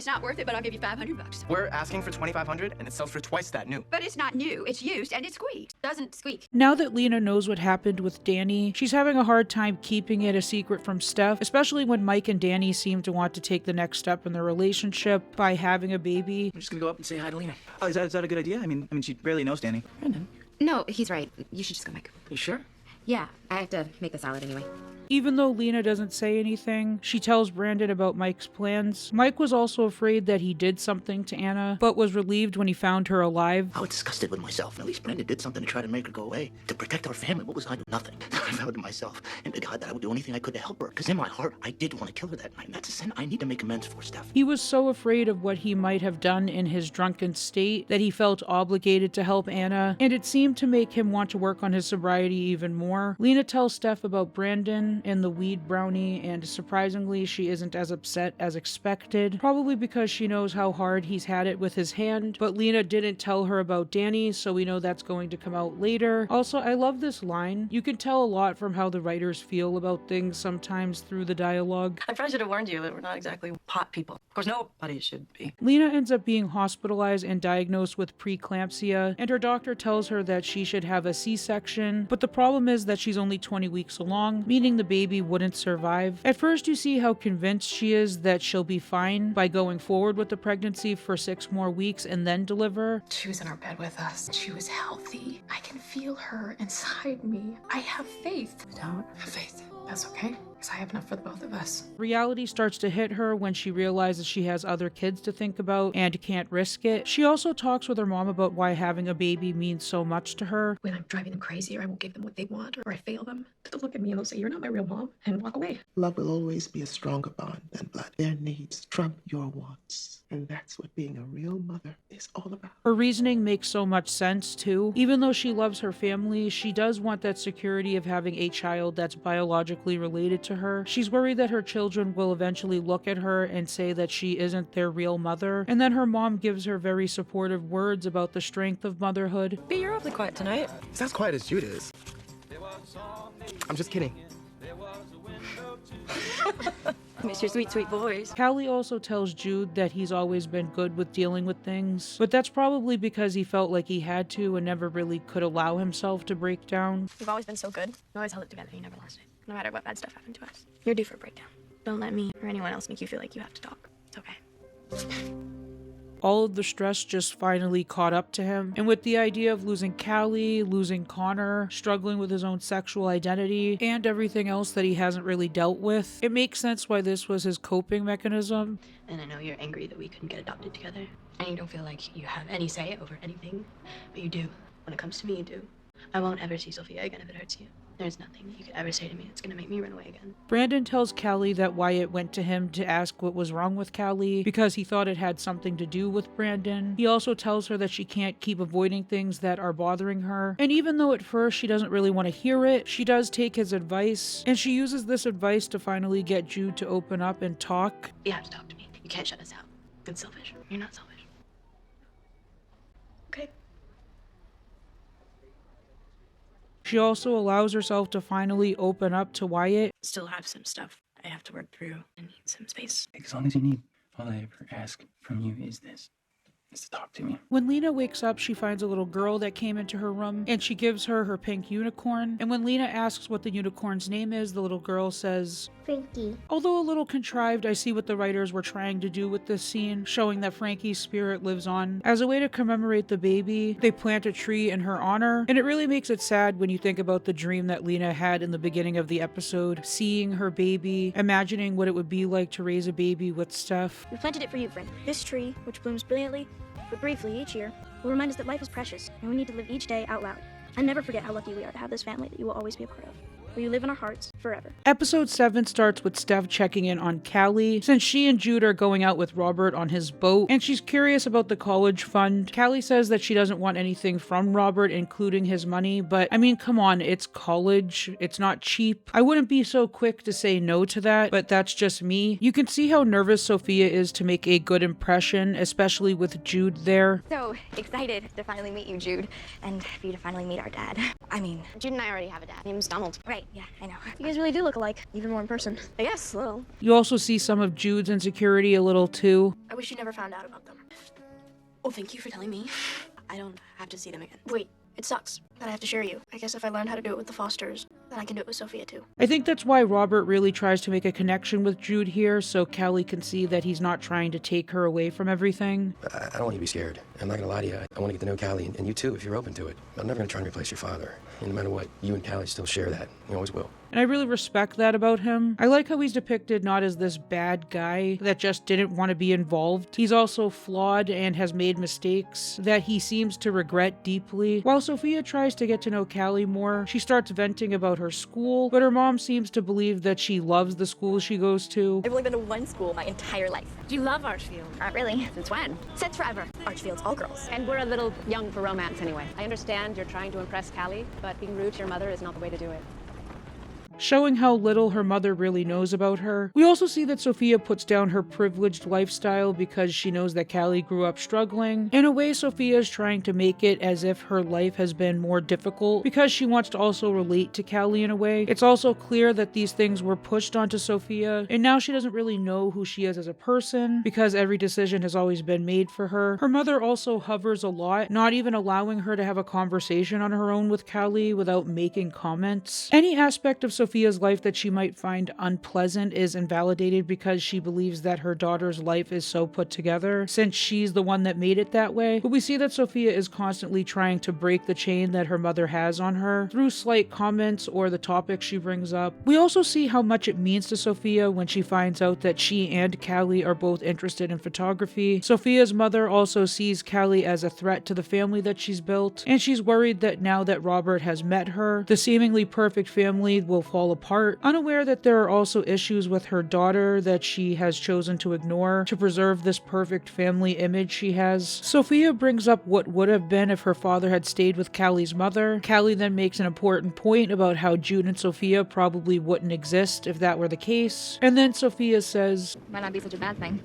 [SPEAKER 3] not worth it, but I'll give you $500.
[SPEAKER 11] We're asking for $2,500 and it sells for twice that new.
[SPEAKER 3] But it's not new. It's used and it squeaks.
[SPEAKER 2] Doesn't squeak.
[SPEAKER 1] Now that Lena knows what happened with Dani, she's having a hard time keeping it a secret from Stef, especially when Mike and Dani seem to want to take the next step in their relationship by having a baby.
[SPEAKER 4] I'm just gonna go up and say hi to Lena.
[SPEAKER 9] Oh, is that a good idea? I mean, she barely knows Dani.
[SPEAKER 4] Brandon.
[SPEAKER 12] No, he's right. You should just go, Mike.
[SPEAKER 4] You sure?
[SPEAKER 12] Yeah, I have to make the salad anyway.
[SPEAKER 1] Even though Lena doesn't say anything, she tells Brandon about Mike's plans. Mike was also afraid that he did something to Anna, but was relieved when he found her alive.
[SPEAKER 4] I was disgusted with myself. At least Brandon did something to try to make her go away. To protect our family. What was I? Nothing. I vowed to myself and to God that I would do anything I could to help her. Because in my heart, I did want to kill her that night. And that's a sin I need to make amends for, Steph.
[SPEAKER 1] He was so afraid of what he might have done in his drunken state that he felt obligated to help Anna, and it seemed to make him want to work on his sobriety even more. Lena tells Steph about Brandon and the weed brownie, and surprisingly, she isn't as upset as expected, probably because she knows how hard he's had it with his hand, but Lena didn't tell her about Dani, so we know that's going to come out later. Also, I love this line. You can tell a lot from how the writers feel about things sometimes through the dialogue.
[SPEAKER 12] I probably should have warned you that we're not exactly pot people. Of course, nobody should be.
[SPEAKER 1] Lena ends up being hospitalized and diagnosed with preeclampsia, and her doctor tells her that she should have a C-section, but the problem is that she's only 20 weeks along, meaning the baby wouldn't survive. At first, you see how convinced she is that she'll be fine by going forward with the pregnancy for 6 more weeks and then deliver.
[SPEAKER 3] She was in our bed with us. She was healthy. I can feel her inside me. I have faith. I don't have faith. That's okay, because I have enough for the both of us.
[SPEAKER 1] Reality starts to hit her when she realizes she has other kids to think about and can't risk it. She also talks with her mom about why having a baby means so much to her.
[SPEAKER 3] When I'm driving them crazy or I won't give them what they want or I fail them, they'll look at me and they'll say, "You're not my real mom," and walk away.
[SPEAKER 17] Love will always be a stronger bond than blood. Their needs trump your wants. And that's what being a real mother is all about.
[SPEAKER 1] Her reasoning makes so much sense too. Even though she loves her family, she does want that security of having a child that's biologically related to her. She's worried that her children will eventually look at her and say that she isn't their real mother, and then her mom gives her very supportive words about the strength of motherhood.
[SPEAKER 12] B, you're awfully quiet tonight.
[SPEAKER 11] It's not as quiet as Jude is. I'm just kidding.
[SPEAKER 12] Miss your sweet, sweet voice.
[SPEAKER 1] Callie also tells Jude that he's always been good with dealing with things, but that's probably because he felt like he had to and never really could allow himself to break down.
[SPEAKER 8] We've always been so good. We always held it together. You never lost it. No matter what bad stuff happened to us. You're due for a breakdown. Don't let me or anyone else make you feel like you have to talk. It's okay.
[SPEAKER 1] All of the stress just finally caught up to him, and with the idea of losing Callie, losing Connor, struggling with his own sexual identity, and everything else that he hasn't really dealt with, it makes sense why this was his coping mechanism.
[SPEAKER 3] And I know you're angry that we couldn't get adopted together. And you don't feel like you have any say over anything. But you do. When it comes to me, you do. I won't ever see Sophia again if it hurts you. There's nothing you could ever say to me that's gonna make me run away again.
[SPEAKER 1] Brandon tells Callie that Wyatt went to him to ask what was wrong with Callie because he thought it had something to do with Brandon. He also tells her that she can't keep avoiding things that are bothering her. And even though at first she doesn't really want to hear it, she does take his advice. And she uses this advice to finally get Jude to open up and talk.
[SPEAKER 3] You have to talk to me. You can't shut us out. It's selfish. You're not selfish. Okay.
[SPEAKER 1] She also allows herself to finally open up to Wyatt.
[SPEAKER 3] Still have some stuff I have to work through and need some space.
[SPEAKER 18] As long as you need. All I ever ask from you is this. Is to talk to me.
[SPEAKER 1] When Lena wakes up, she finds a little girl that came into her room, and she gives her her pink unicorn. And when Lena asks what the unicorn's name is, the little girl says,
[SPEAKER 19] Frankie.
[SPEAKER 1] Although a little contrived, I see what the writers were trying to do with this scene, showing that Frankie's spirit lives on. As a way to commemorate the baby, they plant a tree in her honor, and it really makes it sad when you think about the dream that Lena had in the beginning of the episode, seeing her baby, imagining what it would be like to raise a baby with Stef.
[SPEAKER 8] We planted it for you, friend. This tree, which blooms brilliantly, but briefly each year, will remind us that life is precious, and we need to live each day out loud. And never forget how lucky we are to have this family that you will always be a part of. Will you live in our hearts forever?
[SPEAKER 1] Episode 7 starts with Stef checking in on Callie, since she and Jude are going out with Robert on his boat, and she's curious about the college fund. Callie says that she doesn't want anything from Robert, including his money, but I mean, come on, it's college. It's not cheap. I wouldn't be so quick to say no to that, but that's just me. You can see how nervous Sophia is to make a good impression, especially with Jude there.
[SPEAKER 2] So excited to finally meet you, Jude, and for you to finally meet our dad. I mean, Jude and I already have a dad. Name's Donald. Right, yeah, I know.
[SPEAKER 8] You guys really do look alike, even more in person.
[SPEAKER 2] I guess, a little.
[SPEAKER 1] You also see some of Jude's insecurity a little too.
[SPEAKER 8] I wish you never found out about them.
[SPEAKER 3] Oh, thank you for telling me. I don't have to see them again.
[SPEAKER 8] Wait, it sucks that I have to share you. I guess if I learned how to do it with the Fosters, then I can do it with Sophia too.
[SPEAKER 1] I think that's why Robert really tries to make a connection with Jude here, so Callie can see that he's not trying to take her away from everything.
[SPEAKER 4] I don't want you to be scared. I'm not gonna lie to you. I want to get to know Callie, and you too, if you're open to it. I'm never gonna try and replace your father. And no matter what, you and Callie still share that. You always will.
[SPEAKER 1] And I really respect that about him. I like how he's depicted not as this bad guy that just didn't want to be involved. He's also flawed and has made mistakes that he seems to regret deeply. While Sophia tries to get to know Callie more, she starts venting about her school, but her mom seems to believe that she loves the school she goes to.
[SPEAKER 2] I've only been to one school my entire life.
[SPEAKER 12] Do you love Archfield?
[SPEAKER 2] Not really.
[SPEAKER 12] Since when?
[SPEAKER 2] Since forever. Archfield's all girls.
[SPEAKER 12] And we're a little young for romance anyway. I understand you're trying to impress Callie, but being rude to your mother is not the way to do it.
[SPEAKER 1] Showing how little her mother really knows about her. We also see that Sophia puts down her privileged lifestyle because she knows that Callie grew up struggling. In a way, Sophia is trying to make it as if her life has been more difficult because she wants to also relate to Callie in a way. It's also clear that these things were pushed onto Sophia, and now she doesn't really know who she is as a person because every decision has always been made for her. Her mother also hovers a lot, not even allowing her to have a conversation on her own with Callie without making comments. Any aspect of Sophia's life that she might find unpleasant is invalidated because she believes that her daughter's life is so put together, since she's the one that made it that way. But we see that Sophia is constantly trying to break the chain that her mother has on her through slight comments or the topics she brings up. We also see how much it means to Sophia when she finds out that she and Callie are both interested in photography. Sophia's mother also sees Callie as a threat to the family that she's built, and she's worried that now that Robert has met her, the seemingly perfect family will fall apart, unaware that there are also issues with her daughter that she has chosen to ignore to preserve this perfect family image she has. Sophia brings up what would have been if her father had stayed with Callie's mother. Callie then makes an important point about how Jude and Sophia probably wouldn't exist if that were the case. And then Sophia says,
[SPEAKER 2] Might not be such a bad thing.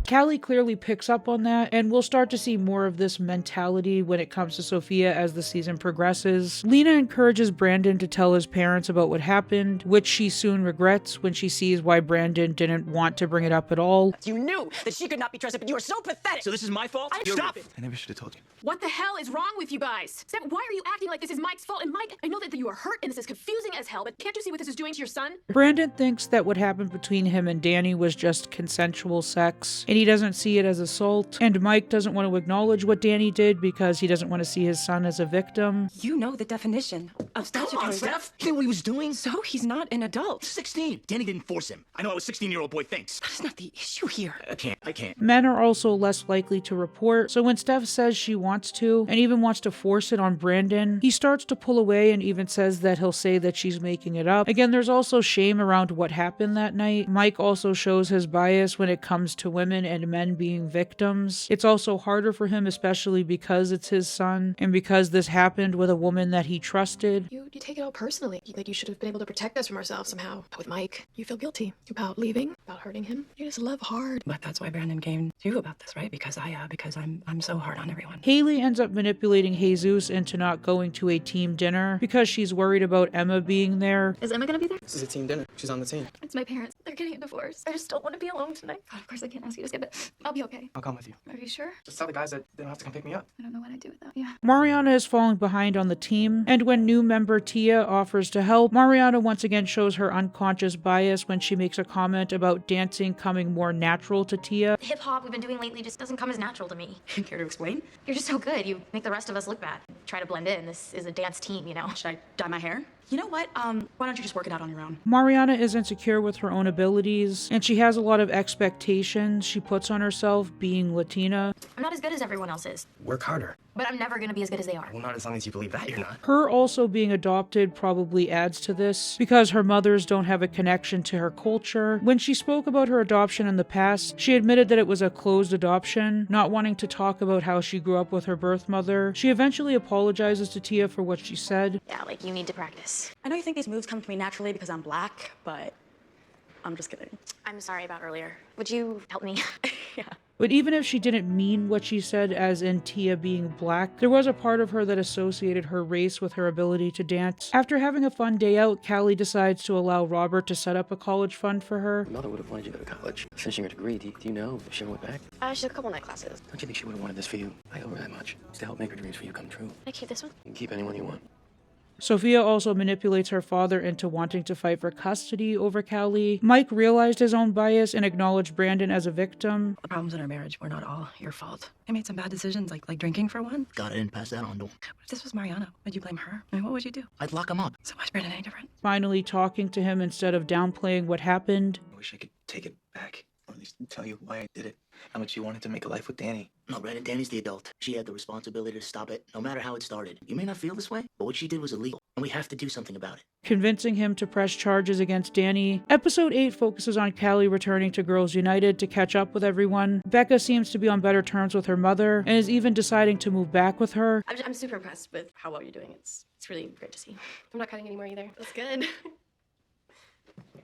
[SPEAKER 1] Callie clearly picks up on that, and we'll start to see more of this mentality when it comes to Sophia as the season progresses. Lena encourages Brandon to tell his parents about what happened, which she soon regrets when she sees why Brandon didn't want to bring it up at all.
[SPEAKER 7] You knew that she could not be trusted, but you are so pathetic.
[SPEAKER 9] So this is my fault?
[SPEAKER 7] Stop it!
[SPEAKER 14] I never should have told you.
[SPEAKER 15] What the hell is wrong with you guys? Stef, why are you acting like this is Mike's fault? And Mike, I know that you are hurt and this is confusing as hell, but can't you see what this is doing to your son?
[SPEAKER 1] Brandon thinks that what happened between him and Dani was just consensual sex, and he doesn't see it as assault. And Mike doesn't want to acknowledge what Dani did because he doesn't want to see his son as a victim.
[SPEAKER 19] You know the definition of statutory.
[SPEAKER 9] Come on, Steph! You know what he was doing?
[SPEAKER 19] So he's not an adult.
[SPEAKER 9] 16. Dani didn't force him. I know how a 16-year-old boy thinks.
[SPEAKER 19] That's not the issue here.
[SPEAKER 9] I can't.
[SPEAKER 1] Men are also less likely to report, so when Steph says she wants to, and even wants to force it on Brandon, he starts to pull away and even says that he'll say that she's making it up. Again, there's also shame around what happened that night. Mike also shows his bias when it comes to women and men being victims. It's also harder for him, especially because it's his son, and because this happened with a woman that he trusted.
[SPEAKER 3] You take it all personally. Like you should have been able to protect us from ourselves somehow. But with Mike, you feel guilty about leaving, about hurting him. You just love hard.
[SPEAKER 7] But that's why Brandon came to you about this, right? Because I'm so hard on everyone.
[SPEAKER 1] Hayley ends up manipulating Jesus into not going to a team dinner because she's worried about Emma being there.
[SPEAKER 2] Is Emma gonna be there?
[SPEAKER 14] This is a team dinner. She's on the team.
[SPEAKER 16] It's my parents. They're getting a divorce. I just don't want to be alone tonight. God, of course I can't ask you to skip it. I'll be okay.
[SPEAKER 14] I'll come with you.
[SPEAKER 16] Are you sure?
[SPEAKER 14] Just tell the guys that they don't have to come pick me up.
[SPEAKER 16] I don't know what I'd do without you.
[SPEAKER 1] Mariana is falling behind on the team, and when new member Tia offers to help, Mariana once again shows her unconscious bias when she makes a comment about dancing coming more natural to Tia.
[SPEAKER 2] The hip-hop we've been doing lately just doesn't come as natural to me.
[SPEAKER 6] Care to explain?
[SPEAKER 2] You're just so good. You make the rest of us look bad. Try to blend in. This is a dance team, you know?
[SPEAKER 6] Should I dye my hair? You know what? Why don't you just work it out on your own?
[SPEAKER 1] Mariana is insecure with her own abilities, and she has a lot of expectations she puts on herself being Latina.
[SPEAKER 2] I'm not as good as everyone else is,
[SPEAKER 4] Work harder.
[SPEAKER 2] but I'm never gonna be as good as they are.
[SPEAKER 4] Well, not as long as you believe that you're not.
[SPEAKER 1] Her also being adopted probably adds to this, because her mothers don't have a connection to her culture. When she spoke about her adoption in the past, she admitted that it was a closed adoption, not wanting to talk about how she grew up with her birth mother. She eventually apologizes to Tia for what she said.
[SPEAKER 2] Yeah, like you need to practice.
[SPEAKER 6] I know you think these moves come to me naturally because I'm black, but I'm just kidding.
[SPEAKER 2] I'm sorry about earlier. Would you help me?
[SPEAKER 6] Yeah.
[SPEAKER 1] But even if she didn't mean what she said, as in Tia being black, there was a part of her that associated her race with her ability to dance. After having a fun day out, Callie decides to allow Robert to set up a college fund for her.
[SPEAKER 4] Your mother would have wanted you to go to college. Finishing her degree, do you know if she ever went back?
[SPEAKER 2] She took a couple night classes.
[SPEAKER 4] Don't you think she would have wanted this for you? I owe her that much. It's to help make her dreams for you come true.
[SPEAKER 2] Can I keep this one?
[SPEAKER 4] You can keep anyone you want.
[SPEAKER 1] Sophia also manipulates her father into wanting to fight for custody over Callie. Mike realized his own bias and acknowledged Brandon as a victim.
[SPEAKER 7] The problems in our marriage were not all your fault. I made some bad decisions, like drinking for one.
[SPEAKER 9] God, I didn't pass that on to him.
[SPEAKER 7] What if this was Mariana? Would you blame her? I mean, what would you do?
[SPEAKER 9] I'd lock him up.
[SPEAKER 7] So why is Brandon any different?
[SPEAKER 1] Finally talking to him instead of downplaying what happened.
[SPEAKER 9] I wish I could take it back, or at least tell you why I did it. How much you wanted to make a life with Dani.
[SPEAKER 20] No, Brandon, Dani's the adult. She had the responsibility to stop it, no matter how it started. You may not feel this way, but what she did was illegal, and we have to do something about it.
[SPEAKER 1] Convincing him to press charges against Dani. Episode 8 focuses on Callie returning to Girls United to catch up with everyone. Becca seems to be on better terms with her mother, and is even deciding to move back with her.
[SPEAKER 6] I'm super impressed with how well you're doing. It's really great to see.
[SPEAKER 16] I'm not cutting anymore either.
[SPEAKER 6] That's good.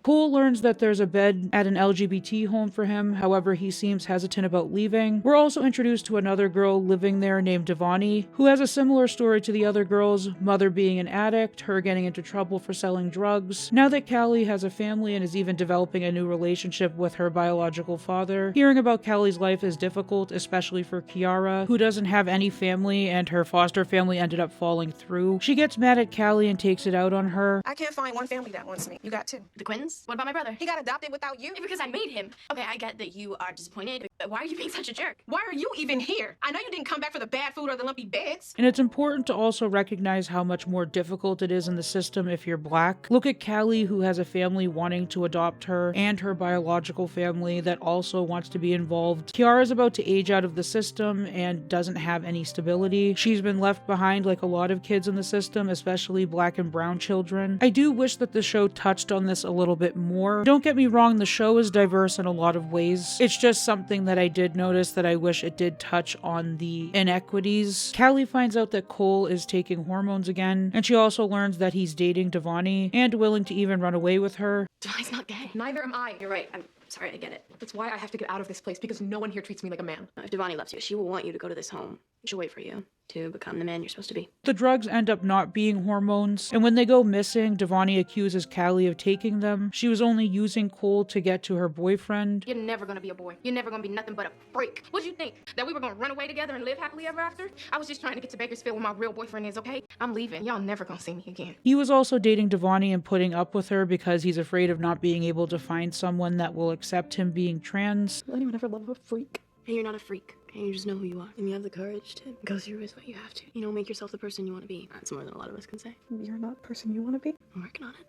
[SPEAKER 1] Cole learns that there's a bed at an LGBT home for him, however he seems hesitant about leaving. We're also introduced to another girl living there named Dani, who has a similar story to the other girls, mother being an addict, her getting into trouble for selling drugs. Now that Callie has a family and is even developing a new relationship with her biological father, hearing about Callie's life is difficult, especially for Kiara, who doesn't have any family and her foster family ended up falling through. She gets mad at Callie and takes it out on her.
[SPEAKER 21] I can't find one family that wants me. You got two.
[SPEAKER 6] The Quins? What about my brother?
[SPEAKER 21] He got adopted without you.
[SPEAKER 6] Because I made him. Okay, I get that you are disappointed, but why are you being such a jerk?
[SPEAKER 21] Why are you even here? I know you didn't come back for the bad food or the lumpy beds.
[SPEAKER 1] And it's important to also recognize how much more difficult it is in the system if you're black. Look at Callie, who has a family wanting to adopt her, and her biological family that also wants to be involved. Kiara's about to age out of the system and doesn't have any stability. She's been left behind like a lot of kids in the system, especially black and brown children. I do wish that the show touched on this a little bit more. Don't get me wrong, the show is diverse in a lot of ways. It's just something that I did notice that I wish it did touch on the inequities. Callie finds out that Cole is taking hormones again, and she also learns that he's dating Dani and willing to even run away with her.
[SPEAKER 6] Dani's not gay.
[SPEAKER 8] Neither am I.
[SPEAKER 6] You're right. I'm sorry, I get it.
[SPEAKER 8] That's why I have to get out of this place, because no one here treats me like a man.
[SPEAKER 6] If Dani loves you, she will want you to go to this home. She'll wait for you.
[SPEAKER 8] to become the man you're supposed to be.
[SPEAKER 1] The drugs end up not being hormones, and when they go missing, Dani accuses Callie of taking them. She was only using Cole to get to her boyfriend.
[SPEAKER 21] You're never gonna be a boy. You're never gonna be nothing but a freak. What'd you think? That we were gonna run away together and live happily ever after? I was just trying to get to Bakersfield where my real boyfriend is, okay? I'm leaving. Y'all never gonna see me again.
[SPEAKER 1] He was also dating Dani and putting up with her because he's afraid of not being able to find someone that will accept him being trans.
[SPEAKER 8] Will anyone ever love a freak? And you're not a freak. And you just know who you are. And you have the courage to go through with what you have to. You know, make yourself the person you want to be. That's more than a lot of us can say. You're not the person you want to be. I'm working on it.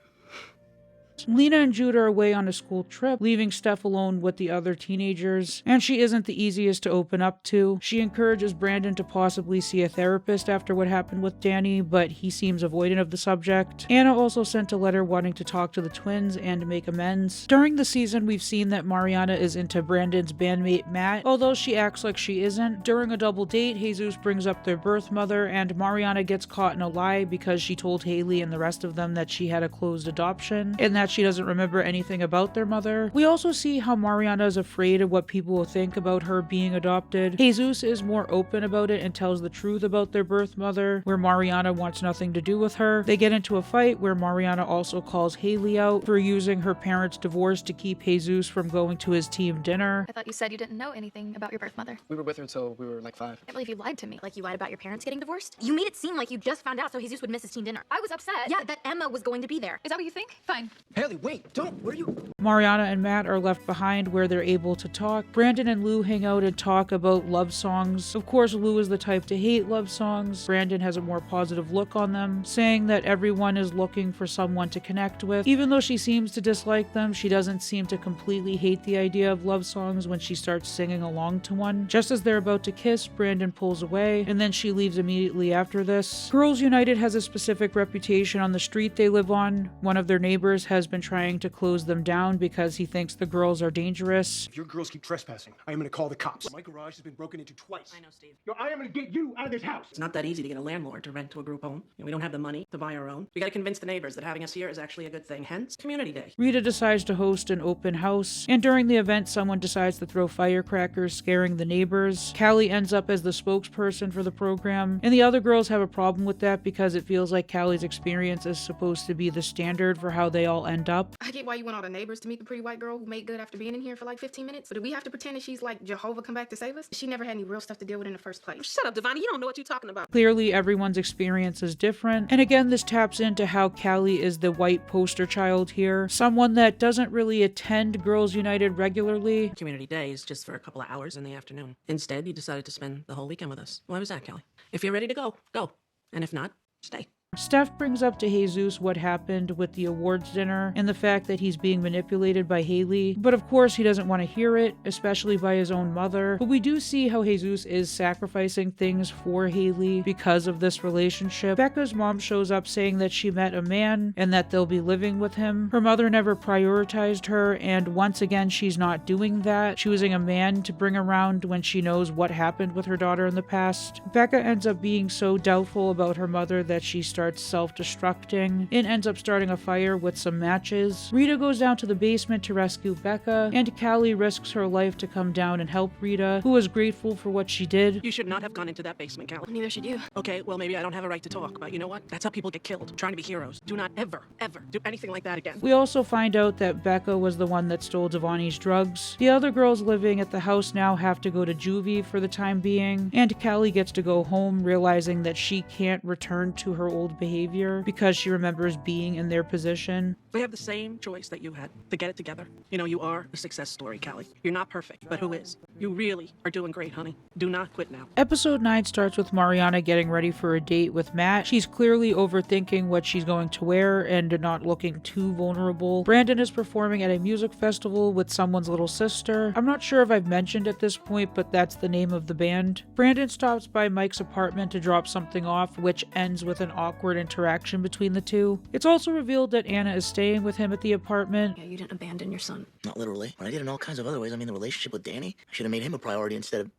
[SPEAKER 1] Lena and Jude are away on a school trip, leaving Stef alone with the other teenagers, and she isn't the easiest to open up to. She encourages Brandon to possibly see a therapist after what happened with Dani, but he seems avoidant of the subject. Anna also sent a letter wanting to talk to the twins and make amends. During the season, we've seen that Mariana is into Brandon's bandmate Matt, although she acts like she isn't. During a double date, Jesus brings up their birth mother, and Mariana gets caught in a lie because she told Hayley and the rest of them that she had a closed adoption, and that she doesn't remember anything about their mother. We also see how Mariana is afraid of what people will think about her being adopted. Jesus is more open about it and tells the truth about their birth mother, where Mariana wants nothing to do with her. They get into a fight where Mariana also calls Hayley out for using her parents' divorce to keep Jesus from going to his team dinner.
[SPEAKER 16] I thought you said you didn't know anything about your birth mother.
[SPEAKER 14] We were with her until we were like 5.
[SPEAKER 16] I can't believe you lied to me.
[SPEAKER 2] Like you lied about your parents getting divorced? You made it seem like you just found out so Jesus would miss his team dinner.
[SPEAKER 16] I was upset.
[SPEAKER 2] Yeah, that Emma was going to be there.
[SPEAKER 16] Is that what you think? Fine.
[SPEAKER 14] Haley, wait, don't. What are you?
[SPEAKER 1] Mariana and Matt are left behind where they're able to talk. Brandon and Lou hang out and talk about love songs. Of course, Lou is the type to hate love songs. Brandon has a more positive look on them, saying that everyone is looking for someone to connect with. Even though she seems to dislike them, she doesn't seem to completely hate the idea of love songs when she starts singing along to one. Just as they're about to kiss, Brandon pulls away, and then she leaves immediately after this. Girls United has a specific reputation on the street they live on. One of their neighbors has been trying to close them down because he thinks the girls are dangerous.
[SPEAKER 10] If your girls keep trespassing, I am going to call the cops. My garage has been broken into twice.
[SPEAKER 7] I know, Steve.
[SPEAKER 10] Yo, I am going to get you out of this house.
[SPEAKER 7] It's not that easy to get a landlord to rent to a group home. We don't have the money to buy our own. We gotta convince the neighbors that having us here is actually a good thing. Hence, Community Day.
[SPEAKER 1] Rita decides to host an open house, and during the event, someone decides to throw firecrackers, scaring the neighbors. Callie ends up as the spokesperson for the program, and the other girls have a problem with that because it feels like Callie's experience is supposed to be the standard for how they all end up.
[SPEAKER 21] I get why you want all the neighbors to meet the pretty white girl who made good after being in here for like 15 minutes, but do we have to pretend that she's like Jehovah come back to save us? She never had any real stuff to deal with in the first place. Shut up, Dani. You don't know what you're talking about.
[SPEAKER 1] Clearly, everyone's experience is different, and again, this taps into how Callie is the white poster child here, someone that doesn't really attend Girls United regularly.
[SPEAKER 7] Community Day is just for a couple of hours in the afternoon. Instead, you decided to spend the whole weekend with us. Why was that, Callie? If you're ready to go, go. And if not, stay.
[SPEAKER 1] Stef brings up to Jesus what happened with the awards dinner and the fact that he's being manipulated by Hayley, but of course he doesn't want to hear it, especially by his own mother. But we do see how Jesus is sacrificing things for Hayley because of this relationship. Becca's mom shows up saying that she met a man and that they'll be living with him. Her mother never prioritized her, and once again she's not doing that, choosing a man to bring around when she knows what happened with her daughter in the past. Becca ends up being so doubtful about her mother that she starts self-destructing and ends up starting a fire with some matches. Rita goes down to the basement to rescue Becca, and Callie risks her life to come down and help Rita, who is grateful for what she did.
[SPEAKER 7] You should not have gone into that basement, Callie.
[SPEAKER 8] Neither should you.
[SPEAKER 7] Okay, well, maybe I don't have a right to talk, but you know what? That's how people get killed, trying to be heroes. Do not ever, ever do anything like that again.
[SPEAKER 1] We also find out that Becca was the one that stole Dani's drugs. The other girls living at the house now have to go to juvie for the time being, and Callie gets to go home realizing that she can't return to her old behavior because she remembers being in their position.
[SPEAKER 7] We have the same choice that you had to get it together. You know, you are a success story, Callie. You're not perfect, but who is? You really are doing great, honey. Do not quit now.
[SPEAKER 1] Episode 9 starts with Mariana getting ready for a date with Matt. She's clearly overthinking what she's going to wear and not looking too vulnerable. Brandon is performing at a music festival with someone's little sister. I'm not sure if I've mentioned at this point, but that's the name of the band. Brandon stops by Mike's apartment to drop something off, which ends with an awkward interaction between the two. It's also revealed that Anna is staying with him at the apartment.
[SPEAKER 8] Yeah, you didn't abandon your son.
[SPEAKER 20] Not literally, but I did in all kinds of other ways. I mean, the relationship with Dani, I should have made him a priority instead of...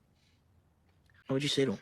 [SPEAKER 20] What would you say to him?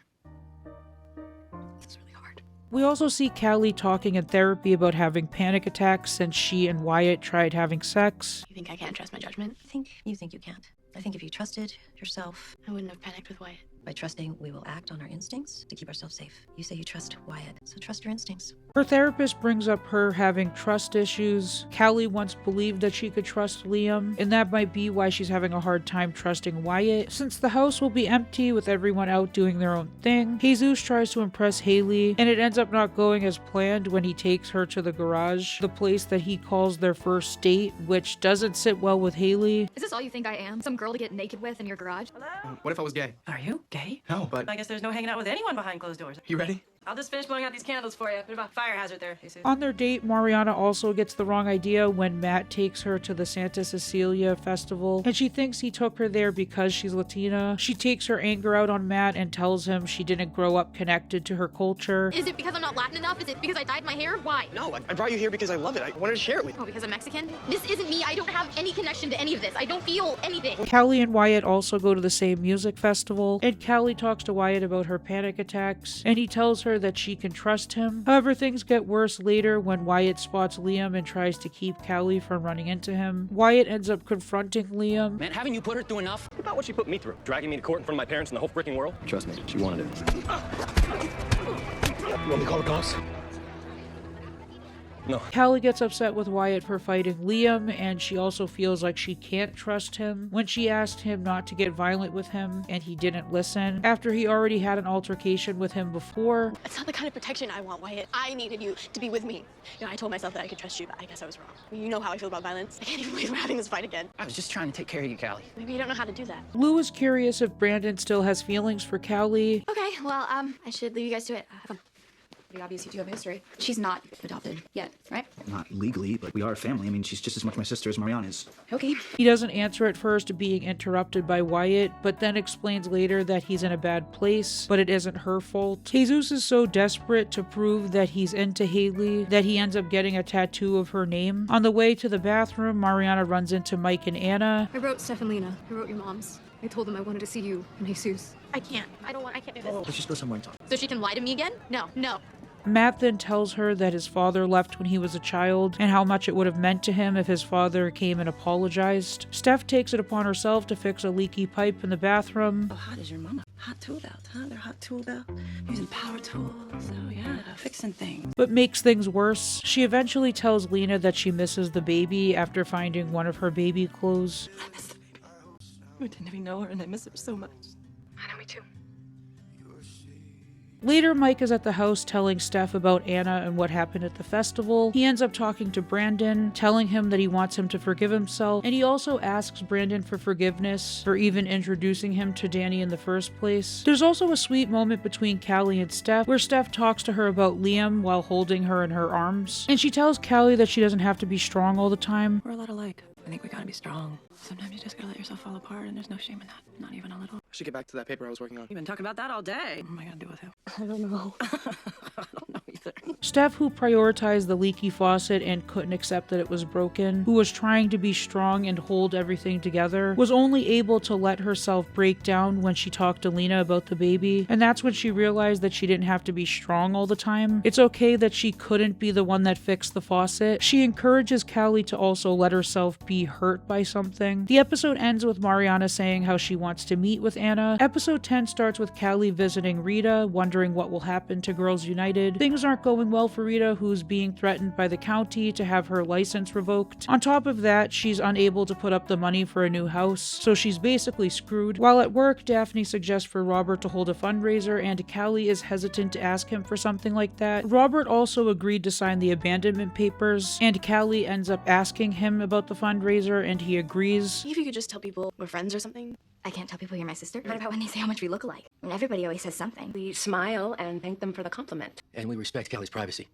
[SPEAKER 8] It's really hard.
[SPEAKER 1] We also see Callie talking in therapy about having panic attacks since she and Wyatt tried having sex.
[SPEAKER 8] You think I can't trust my judgment?
[SPEAKER 22] I think you can't. I think if you trusted yourself...
[SPEAKER 8] I wouldn't have panicked with Wyatt.
[SPEAKER 13] By trusting, we will act on our instincts to keep ourselves safe. You say you trust Wyatt, so trust your instincts.
[SPEAKER 1] Her therapist brings up her having trust issues. Callie once believed that she could trust Liam, and that might be why she's having a hard time trusting Wyatt. Since the house will be empty with everyone out doing their own thing, Jesus tries to impress Hayley, and it ends up not going as planned when he takes her to the garage, the place that he calls their first date, which doesn't sit well with Hayley.
[SPEAKER 16] Is this all you think I am? Some girl to get naked with in your garage?
[SPEAKER 11] Hello?
[SPEAKER 14] What if I was gay?
[SPEAKER 11] Are you gay?
[SPEAKER 14] No, but...
[SPEAKER 11] I guess there's no hanging out with anyone behind closed doors.
[SPEAKER 14] You ready?
[SPEAKER 11] I'll just finish blowing out these candles for you. Bit of a fire hazard there, Jesus.
[SPEAKER 1] On their date, Mariana also gets the wrong idea when Matt takes her to the Santa Cecilia festival, and she thinks he took her there because she's Latina. She takes her anger out on Matt and tells him she didn't grow up connected to her culture.
[SPEAKER 21] Is it because I'm not Latin enough? Is it because I dyed my hair? Why?
[SPEAKER 14] No, I brought you here because I love it. I wanted to share it with you.
[SPEAKER 21] Oh, because I'm Mexican? This isn't me. I don't have any connection to any of this. I don't feel anything.
[SPEAKER 1] Callie and Wyatt also go to the same music festival, and Callie talks to Wyatt about her panic attacks, and he tells her that she can trust him. However, things get worse later when Wyatt spots Liam and tries to keep Callie from running into him. Wyatt ends up confronting Liam.
[SPEAKER 4] Man, haven't you put her through enough?
[SPEAKER 22] Think about what she put me through. Dragging me to court in front of my parents and the whole freaking world.
[SPEAKER 4] Trust me, she wanted it.
[SPEAKER 22] You want me to call the cops? No.
[SPEAKER 1] Callie gets upset with Wyatt for fighting Liam, and she also feels like she can't trust him when she asked him not to get violent with him, and he didn't listen, after he already had an altercation with him before.
[SPEAKER 23] It's not the kind of protection I want, Wyatt. I needed you to be with me. You know, I told myself that I could trust you, but I guess I was wrong. You know how I feel about violence. I can't even believe we're having this fight again.
[SPEAKER 4] I was just trying to take care of you, Callie.
[SPEAKER 23] Maybe you don't know how to do that.
[SPEAKER 1] Lou is curious if Brandon still has feelings for Callie.
[SPEAKER 6] Okay, well, I should leave you guys to it. Have fun. Pretty obvious you two have a history. She's not adopted yet, right?
[SPEAKER 9] Not legally, but we are a family. I mean, she's just as much my sister as Mariana is.
[SPEAKER 6] Okay.
[SPEAKER 1] He doesn't answer at first, being interrupted by Wyatt, but then explains later that he's in a bad place, but it isn't her fault. Jesus is so desperate to prove that he's into Hayley that he ends up getting a tattoo of her name. On the way to the bathroom, Mariana runs into Mike and Anna.
[SPEAKER 16] I wrote Stef and Lena. I wrote your mom's. I told them I wanted to see you and Jesus.
[SPEAKER 21] I can't. I can't do this.
[SPEAKER 4] Let's just go somewhere and talk.
[SPEAKER 21] So she can lie to me again? No, no.
[SPEAKER 1] Matt then tells her that his father left when he was a child and how much it would have meant to him if his father came and apologized. Steph takes it upon herself to fix a leaky pipe in the bathroom.
[SPEAKER 11] How hot is your mama? Hot tool belt, huh? They're hot tool belt. Using power tools. So yeah, fixing things.
[SPEAKER 1] But makes things worse. She eventually tells Lena that she misses the baby after finding one of her baby clothes.
[SPEAKER 11] I miss the baby. We didn't even know her and I miss her so much.
[SPEAKER 16] I know, me too.
[SPEAKER 1] Later, Mike is at the house telling Steph about Anna and what happened at the festival. He ends up talking to Brandon, telling him that he wants him to forgive himself, and he also asks Brandon for forgiveness for even introducing him to Dani in the first place. There's also a sweet moment between Callie and Steph, where Steph talks to her about Liam while holding her in her arms, and she tells Callie that she doesn't have to be strong all the time.
[SPEAKER 11] We're a lot alike. I think we gotta be strong. Sometimes you just gotta let yourself fall apart, and there's no shame in that. Not even a little.
[SPEAKER 14] I should get back to that paper I was working on.
[SPEAKER 11] You've been talking about that all day. What am I gonna do with him?
[SPEAKER 23] I don't know.
[SPEAKER 11] I don't know either.
[SPEAKER 1] Steph, who prioritized the leaky faucet and couldn't accept that it was broken, who was trying to be strong and hold everything together, was only able to let herself break down when she talked to Lena about the baby, and that's when she realized that she didn't have to be strong all the time. It's okay that she couldn't be the one that fixed the faucet. She encourages Callie to also let herself be hurt by something. The episode ends with Mariana saying how she wants to meet with Anna. Episode 10 starts with Callie visiting Rita, wondering what will happen to Girls United. Things aren't going well for Rita, who's being threatened by the county to have her license revoked. On top of that, she's unable to put up the money for a new house, so she's basically screwed. While at work, Daphne suggests for Robert to hold a fundraiser, and Callie is hesitant to ask him for something like that. Robert also agreed to sign the abandonment papers, and Callie ends up asking him about the fundraiser, and he agrees.
[SPEAKER 23] If you could just tell people we're friends or something.
[SPEAKER 6] I can't tell people you're my sister. What about when they say how much we look alike? I mean, everybody always says something.
[SPEAKER 12] We smile and thank them for the compliment.
[SPEAKER 4] And we respect Callie's privacy.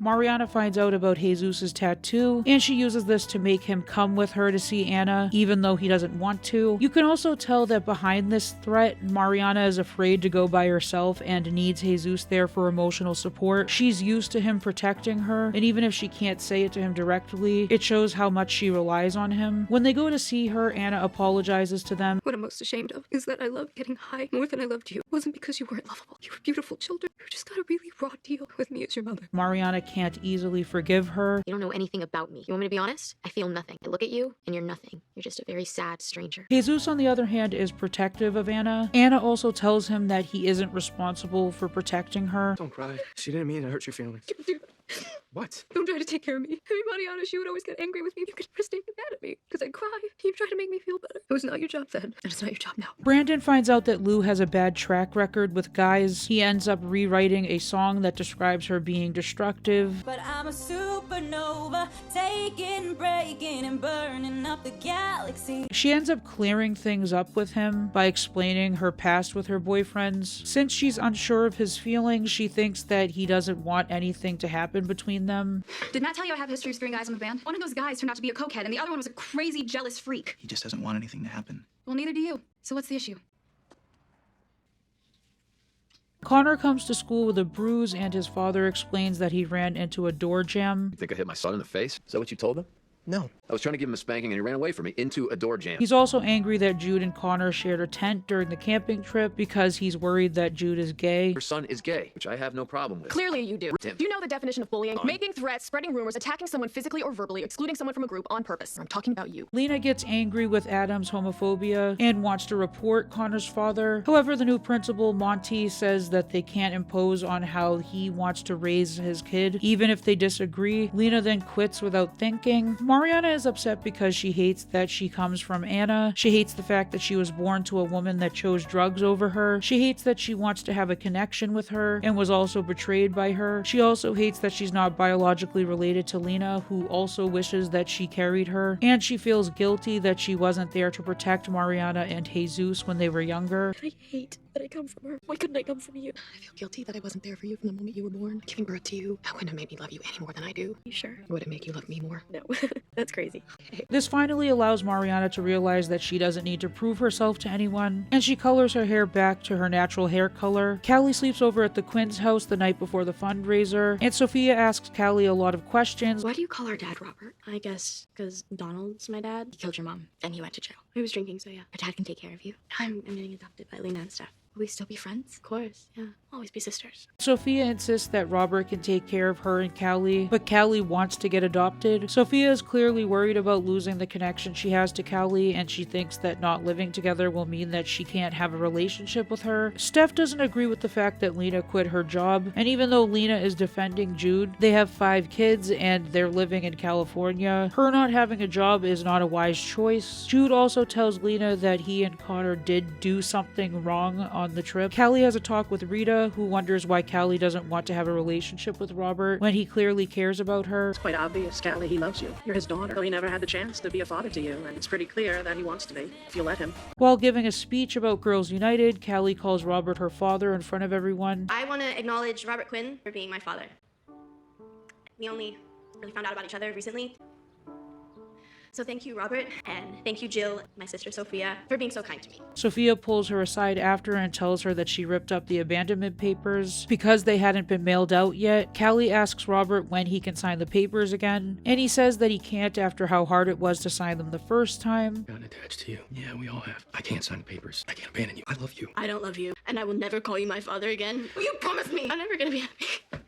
[SPEAKER 1] Mariana finds out about Jesus' tattoo, and she uses this to make him come with her to see Anna, even though he doesn't want to. You can also tell that behind this threat, Mariana is afraid to go by herself and needs Jesus there for emotional support. She's used to him protecting her, and even if she can't say it to him directly, it shows how much she relies on him. When they go to see her, Anna apologizes to them.
[SPEAKER 16] What I'm most ashamed of is that I loved getting high more than I loved you. It wasn't because you weren't lovable. You were beautiful children. You just got a really raw deal with me as your mother.
[SPEAKER 1] Mariana can't easily forgive her.
[SPEAKER 2] You don't know anything about me. You want me to be honest? I feel nothing. I look at you, and you're nothing. You're just a very sad stranger.
[SPEAKER 1] Jesus, on the other hand, is protective of Anna. Anna also tells him that he isn't responsible for protecting her.
[SPEAKER 14] Don't cry. She didn't mean to hurt your feelings. What?
[SPEAKER 5] Don't try to take care of me. I mean, Mariana, she would always get angry with me. You could never stay mad at me because I'd cry. You try to make me feel better. It was not your job then, and it's not your job now.
[SPEAKER 1] Brandon finds out that Lou has a bad track record with guys. He ends up rewriting a song that describes her being destructive.
[SPEAKER 17] But I'm a supernova, taking, breaking, and burning up the galaxy.
[SPEAKER 1] She ends up clearing things up with him by explaining her past with her boyfriends. Since she's unsure of his feelings, she thinks that he doesn't want anything to happen between them.
[SPEAKER 16] Did Matt tell you I have a history of screwing guys in the band? One of those guys turned out to be a cokehead, and the other one was a crazy, jealous freak.
[SPEAKER 9] He just doesn't want anything to happen.
[SPEAKER 16] Well, neither do you. So what's the issue?
[SPEAKER 1] Connor comes to school with a bruise, and his father explains that he ran into a door jam.
[SPEAKER 18] You think I hit my son in the face? Is that what you told him?
[SPEAKER 14] No.
[SPEAKER 18] I was trying to give him a spanking and he ran away from me into a door jam.
[SPEAKER 1] He's also angry that Jude and Connor shared a tent during the camping trip because he's worried that Jude is gay.
[SPEAKER 18] Your son is gay, which I have no problem with.
[SPEAKER 15] Clearly you do.
[SPEAKER 18] Tim.
[SPEAKER 15] Do you know the definition of bullying? Making threats, spreading rumors, attacking someone physically or verbally, excluding someone from a group on purpose. I'm talking about you.
[SPEAKER 1] Lena gets angry with Adam's homophobia and wants to report Connor's father. However, the new principal, Monte, says that they can't impose on how he wants to raise his kid, even if they disagree. Lena then quits without thinking. Mariana is upset because she hates that she comes from Anna. She hates the fact that she was born to a woman that chose drugs over her. She hates that she wants to have a connection with her and was also betrayed by her. She also hates that she's not biologically related to Lena, who also wishes that she carried her. And she feels guilty that she wasn't there to protect Mariana and Jesus when they were younger.
[SPEAKER 6] I hate that I come from her. Why couldn't I come from you? I feel guilty that I wasn't there for you from the moment you were born. Giving birth to you, that wouldn't have made me love you any more than I do. You sure? Would it make you love me more? No. That's crazy.
[SPEAKER 1] This finally allows Mariana to realize that she doesn't need to prove herself to anyone, and she colors her hair back to her natural hair color. Callie sleeps over at the Quinn's house the night before the fundraiser, and Sophia asks Callie a lot of questions.
[SPEAKER 6] Why do you call our dad Robert?
[SPEAKER 23] I guess because Donald's my dad.
[SPEAKER 6] He killed your mom, and he went to jail.
[SPEAKER 23] He was drinking, so yeah.
[SPEAKER 6] Your dad can take care of you.
[SPEAKER 23] I'm getting adopted by Lena and Stef.
[SPEAKER 6] Will we still be friends?
[SPEAKER 23] Of course, yeah. Always be sisters.
[SPEAKER 1] Sophia insists that Robert can take care of her and Callie, but Callie wants to get adopted. Sophia is clearly worried about losing the connection she has to Callie, and she thinks that not living together will mean that she can't have a relationship with her. Stef doesn't agree with the fact that Lena quit her job, and even though Lena is defending Jude, they have 5 kids and they're living in California. Her not having a job is not a wise choice. Jude also tells Lena that he and Connor did do something wrong on the trip. Callie has a talk with Rita, who wonders why Callie doesn't want to have a relationship with Robert when he clearly cares about her.
[SPEAKER 7] It's quite obvious, Callie, he loves you. You're his daughter, though he never had the chance to be a father to you, and it's pretty clear that he wants to be, if you let him.
[SPEAKER 1] While giving a speech about Girls United, Callie calls Robert her father in front of everyone.
[SPEAKER 23] I want to acknowledge Robert Quinn for being my father. We only really found out about each other recently. So thank you, Robert, and thank you, Jill, my sister Sophia, for being so kind to me.
[SPEAKER 1] Sophia pulls her aside after and tells her that she ripped up the abandonment papers because they hadn't been mailed out yet. Callie asks Robert when he can sign the papers again, and he says that he can't after how hard it was to sign them the first time.
[SPEAKER 4] Gotten attached to you. Yeah, we all have. I can't sign the papers. I can't abandon you. I love you.
[SPEAKER 23] I don't love you, and I will never call you my father again. Will you promise me? I'm never gonna be happy.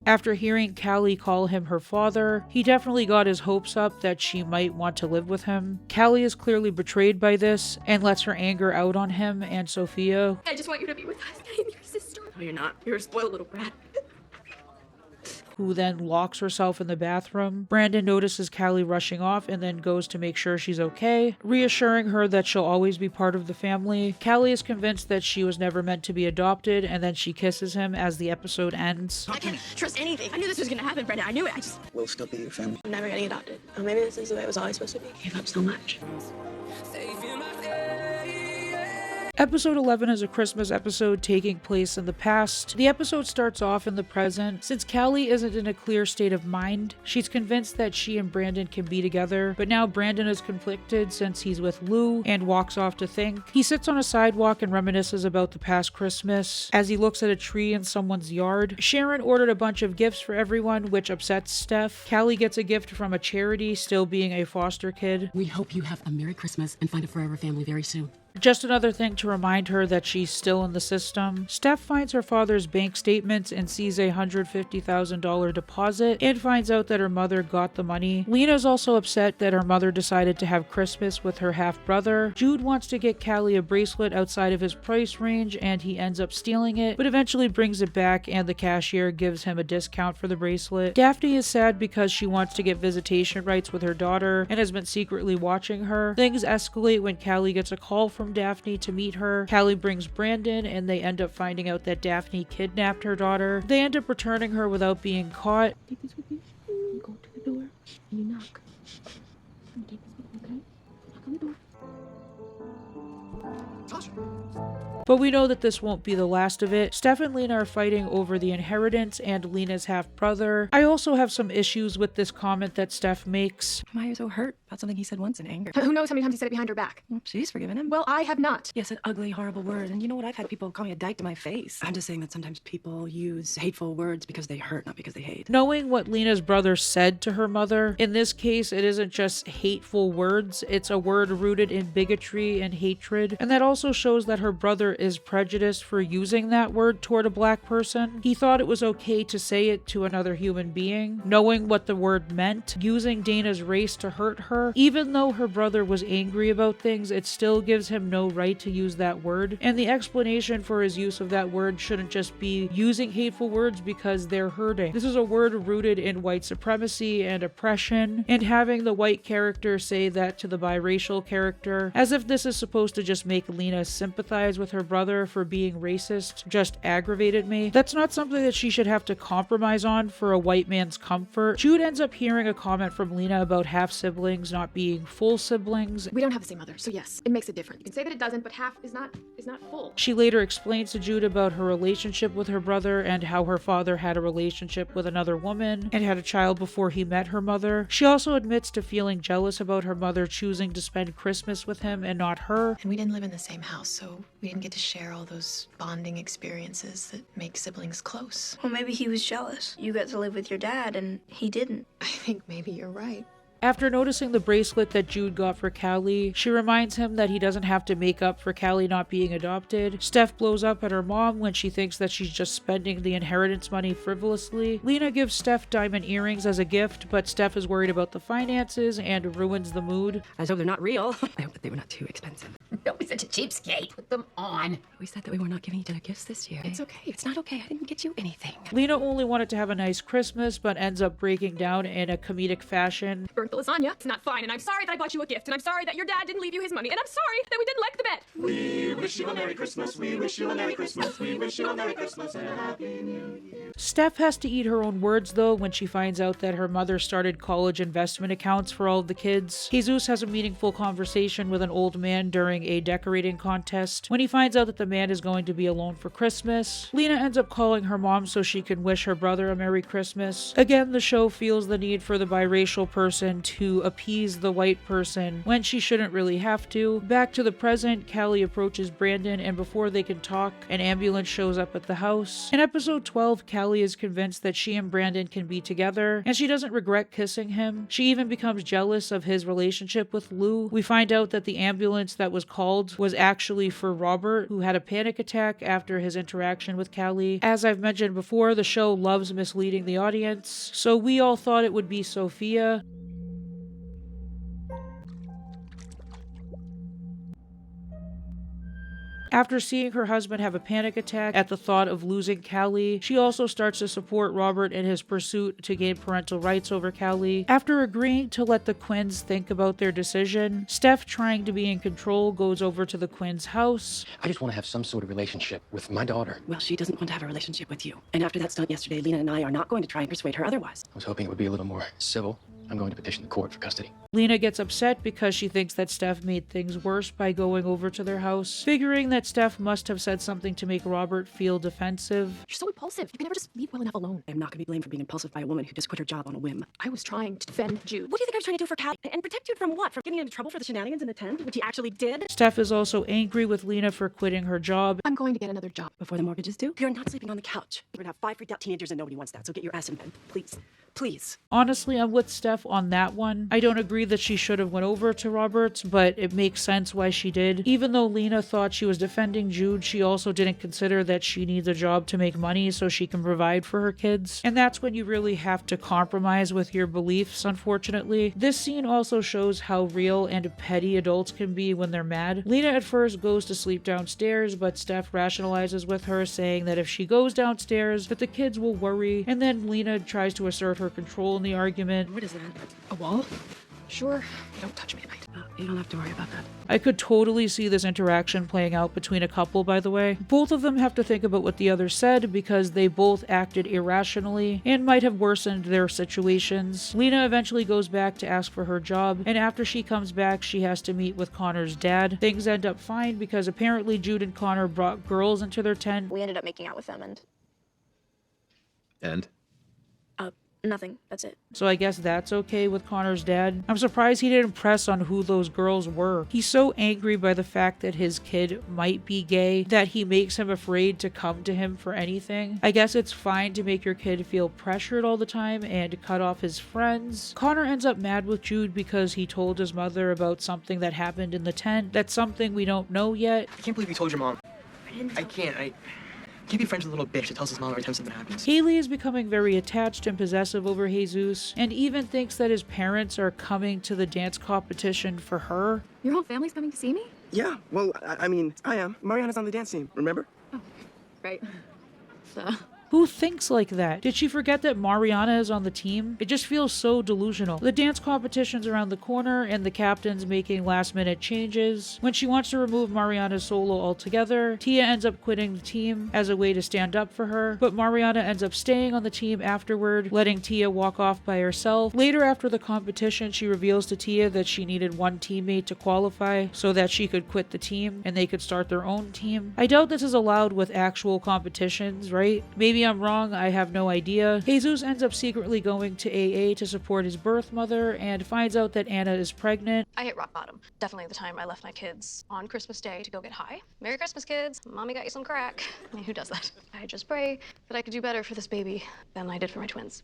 [SPEAKER 1] After hearing Callie call him her father, he definitely got his hopes up that she might want to live with him. Callie is clearly betrayed by this and lets her anger out on him and Sophia.
[SPEAKER 23] I just want you to be with us. I'm your sister. No, you're not. You're a spoiled little brat.
[SPEAKER 1] Who then locks herself in the bathroom. Brandon notices Callie rushing off and then goes to make sure she's okay, reassuring her that she'll always be part of the family. Callie is convinced that she was never meant to be adopted, and then she kisses him as the episode ends.
[SPEAKER 23] I can't trust anything. I knew this was gonna happen, Brandon. I knew it.
[SPEAKER 14] We'll still be your family.
[SPEAKER 23] I'm never getting adopted. Or maybe this is the way it was always supposed to be. I gave up so much.
[SPEAKER 1] Episode 11 is a Christmas episode taking place in the past. The episode starts off in the present. Since Callie isn't in a clear state of mind, she's convinced that she and Brandon can be together, but now Brandon is conflicted since he's with Lou and walks off to think. He sits on a sidewalk and reminisces about the past Christmas as he looks at a tree in someone's yard. Sharon ordered a bunch of gifts for everyone, which upsets Stef. Callie gets a gift from a charity, still being a foster kid.
[SPEAKER 24] We hope you have a Merry Christmas and find a forever family very soon.
[SPEAKER 1] Just another thing to remind her that she's still in the system. Stef finds her father's bank statements and sees a $150,000 deposit and finds out that her mother got the money. Lena's also upset that her mother decided to have Christmas with her half-brother. Jude wants to get Callie a bracelet outside of his price range and he ends up stealing it, but eventually brings it back and the cashier gives him a discount for the bracelet. Daphne is sad because she wants to get visitation rights with her daughter and has been secretly watching her. Things escalate when Callie gets a call from Daphne to meet her. Callie brings Brandon and they end up finding out that Daphne kidnapped her daughter. They end up returning her without being caught.
[SPEAKER 6] Take this with you. You go to the door and you knock. And take this with you, okay? Knock on the door.
[SPEAKER 1] But we know that this won't be the last of it. Stef and Lena are fighting over the inheritance and Lena's half-brother. I also have some issues with this comment that Stef makes.
[SPEAKER 6] Why are you so hurt about something he said once in anger?
[SPEAKER 15] Who knows how many times he said it behind her back?
[SPEAKER 6] Well, she's forgiven him.
[SPEAKER 15] Well, I have not.
[SPEAKER 6] Yes, an ugly, horrible word. And you know what? I've had people call me a dyke to my face. I'm just saying that sometimes people use hateful words because they hurt, not because they hate.
[SPEAKER 1] Knowing what Lena's brother said to her mother, in this case, it isn't just hateful words, it's a word rooted in bigotry and hatred. And that also shows that her brother is prejudiced for using that word toward a black person. He thought it was okay to say it to another human being, knowing what the word meant, using Dana's race to hurt her. Even though her brother was angry about things, it still gives him no right to use that word. And the explanation for his use of that word shouldn't just be using hateful words because they're hurting. This is a word rooted in white supremacy and oppression, and having the white character say that to the biracial character, as if this is supposed to just make Lena sympathize with her brother for being racist, just aggravated me. That's not something that she should have to compromise on for a white man's comfort. Jude ends up hearing a comment from Lena about half-siblings not being full siblings.
[SPEAKER 15] We don't have the same mother, so yes, it makes a difference. You can say that it doesn't, but half is not full.
[SPEAKER 1] She later explains to Jude about her relationship with her brother and how her father had a relationship with another woman and had a child before he met her mother. She also admits to feeling jealous about her mother choosing to spend Christmas with him and not her.
[SPEAKER 6] And we didn't live in the same house, so we didn't get to share all those bonding experiences that make siblings close.
[SPEAKER 8] Well, maybe he was jealous. You got to live with your dad and he didn't.
[SPEAKER 6] I think maybe you're right.
[SPEAKER 1] After noticing the bracelet that Jude got for Callie, she reminds him that he doesn't have to make up for Callie not being adopted. Stef blows up at her mom when she thinks that she's just spending the inheritance money frivolously. Lena gives Stef diamond earrings as a gift, but Stef is worried about the finances and ruins the mood.
[SPEAKER 6] I hope they're not real. I hope that they were not too expensive.
[SPEAKER 21] Don't be such a cheapskate. Put them on.
[SPEAKER 6] We said that we were not giving each other gifts this year.
[SPEAKER 15] It's okay.
[SPEAKER 6] It's not okay. I didn't get you anything.
[SPEAKER 1] Lena only wanted to have a nice Christmas, but ends up breaking down in a comedic fashion.
[SPEAKER 15] Burnt the lasagna. It's not fine, and I'm sorry that I bought you a gift, and I'm sorry that your dad didn't leave you his money, and I'm sorry that we didn't like the bet.
[SPEAKER 3] We wish you a Merry Christmas. We wish you a Merry Christmas. We wish you a Merry Christmas and a Happy New Year.
[SPEAKER 1] Stef has to eat her own words though when she finds out that her mother started college investment accounts for all of the kids. Jesus has a meaningful conversation with an old man during a decorating contest. When he finds out that the man is going to be alone for Christmas, Lena ends up calling her mom so she can wish her brother a Merry Christmas. Again, the show feels the need for the biracial person to appease the white person when she shouldn't really have to. Back to the present, Callie approaches Brandon, and before they can talk, an ambulance shows up at the house. In episode 12, Callie is convinced that she and Brandon can be together, and she doesn't regret kissing him. She even becomes jealous of his relationship with Lou. We find out that the ambulance that was called was actually for Robert, who had a panic attack after his interaction with Callie. As I've mentioned before, the show loves misleading the audience, so we all thought it would be Sophia. After seeing her husband have a panic attack at the thought of losing Callie, she also starts to support Robert in his pursuit to gain parental rights over Callie. After agreeing to let the Quinns think about their decision, Stef, trying to be in control, goes over to the Quinns' house.
[SPEAKER 4] I just want to have some sort of relationship with my daughter.
[SPEAKER 6] Well, she doesn't want to have a relationship with you. And after that stunt yesterday, Lena and I are not going to try and persuade her otherwise.
[SPEAKER 4] I was hoping it would be a little more civil. I'm going to petition the court for custody.
[SPEAKER 1] Lena gets upset because she thinks that Stef made things worse by going over to their house, figuring that Stef must have said something to make Robert feel defensive.
[SPEAKER 15] You're so impulsive. You can never just leave well enough alone.
[SPEAKER 6] I'm not going to be blamed for being impulsive by a woman who just quit her job on a whim.
[SPEAKER 15] I was trying to defend Jude.
[SPEAKER 6] What do you think I was trying to do for Callie? And protect Jude from what? From getting into trouble for the shenanigans in the tent, which he actually did?
[SPEAKER 1] Stef is also angry with Lena for quitting her job.
[SPEAKER 15] I'm going to get another job.
[SPEAKER 6] Before the mortgage is due? You're not sleeping on the couch. You're going to have 5 freaked out teenagers and nobody wants that, so get your ass in bed. Please. Please.
[SPEAKER 1] Honestly, I'm with Steph on that one. I don't agree that she should have went over to Roberts, but it makes sense why she did. Even though Lena thought she was defending Jude, she also didn't consider that she needs a job to make money so she can provide for her kids. And that's when you really have to compromise with your beliefs, unfortunately. This scene also shows how real and petty adults can be when they're mad. Lena at first goes to sleep downstairs, but Steph rationalizes with her, saying that if she goes downstairs, that the kids will worry, and then Lena tries to assert her control in the argument.
[SPEAKER 6] What is that? A wall? Sure. Don't touch me tonight. You don't have to worry about that.
[SPEAKER 1] I could totally see this interaction playing out between a couple, by the way. Both of them have to think about what the other said because they both acted irrationally and might have worsened their situations. Lena eventually goes back to ask for her job, and after she comes back, she has to meet with Connor's dad. Things end up fine because apparently Jude and Connor brought girls into their tent.
[SPEAKER 2] We ended up making out with them
[SPEAKER 18] And?
[SPEAKER 2] nothing. That's it.
[SPEAKER 1] So I guess that's okay with Connor's dad. I'm surprised he didn't press on who those girls were. He's so angry by the fact that his kid might be gay that he makes him afraid to come to him for anything. I guess it's fine to make your kid feel pressured all the time and cut off his friends. Connor ends up mad with Jude because he told his mother about something that happened in the tent. That's something we don't know yet.
[SPEAKER 11] I can't believe you told your mom. I can't be friends with a little bitch that tells his mom every time something happens.
[SPEAKER 1] Hayley is becoming very attached and possessive over Jesus, and even thinks that his parents are coming to the dance competition for her.
[SPEAKER 16] Your whole family's coming to see me?
[SPEAKER 6] Yeah, well, I mean, I am. Mariana's on the dance team, remember?
[SPEAKER 16] Right. So...
[SPEAKER 1] Who thinks like that? Did she forget that Mariana is on the team? It just feels so delusional. The dance competition's around the corner and the captain's making last minute changes. When she wants to remove Mariana's solo altogether, Tia ends up quitting the team as a way to stand up for her, but Mariana ends up staying on the team afterward, letting Tia walk off by herself. Later after the competition, she reveals to Tia that she needed one teammate to qualify so that she could quit the team and they could start their own team. I doubt this is allowed with actual competitions, right? Maybe I'm wrong, I have no idea. Jesus ends up secretly going to AA to support his birth mother and finds out that Anna is pregnant.
[SPEAKER 23] I hit rock bottom. Definitely the time I left my kids on Christmas Day to go get high. Merry Christmas, kids. Mommy got you some crack. I mean, who does that? I just pray that I could do better for this baby than I did for my twins.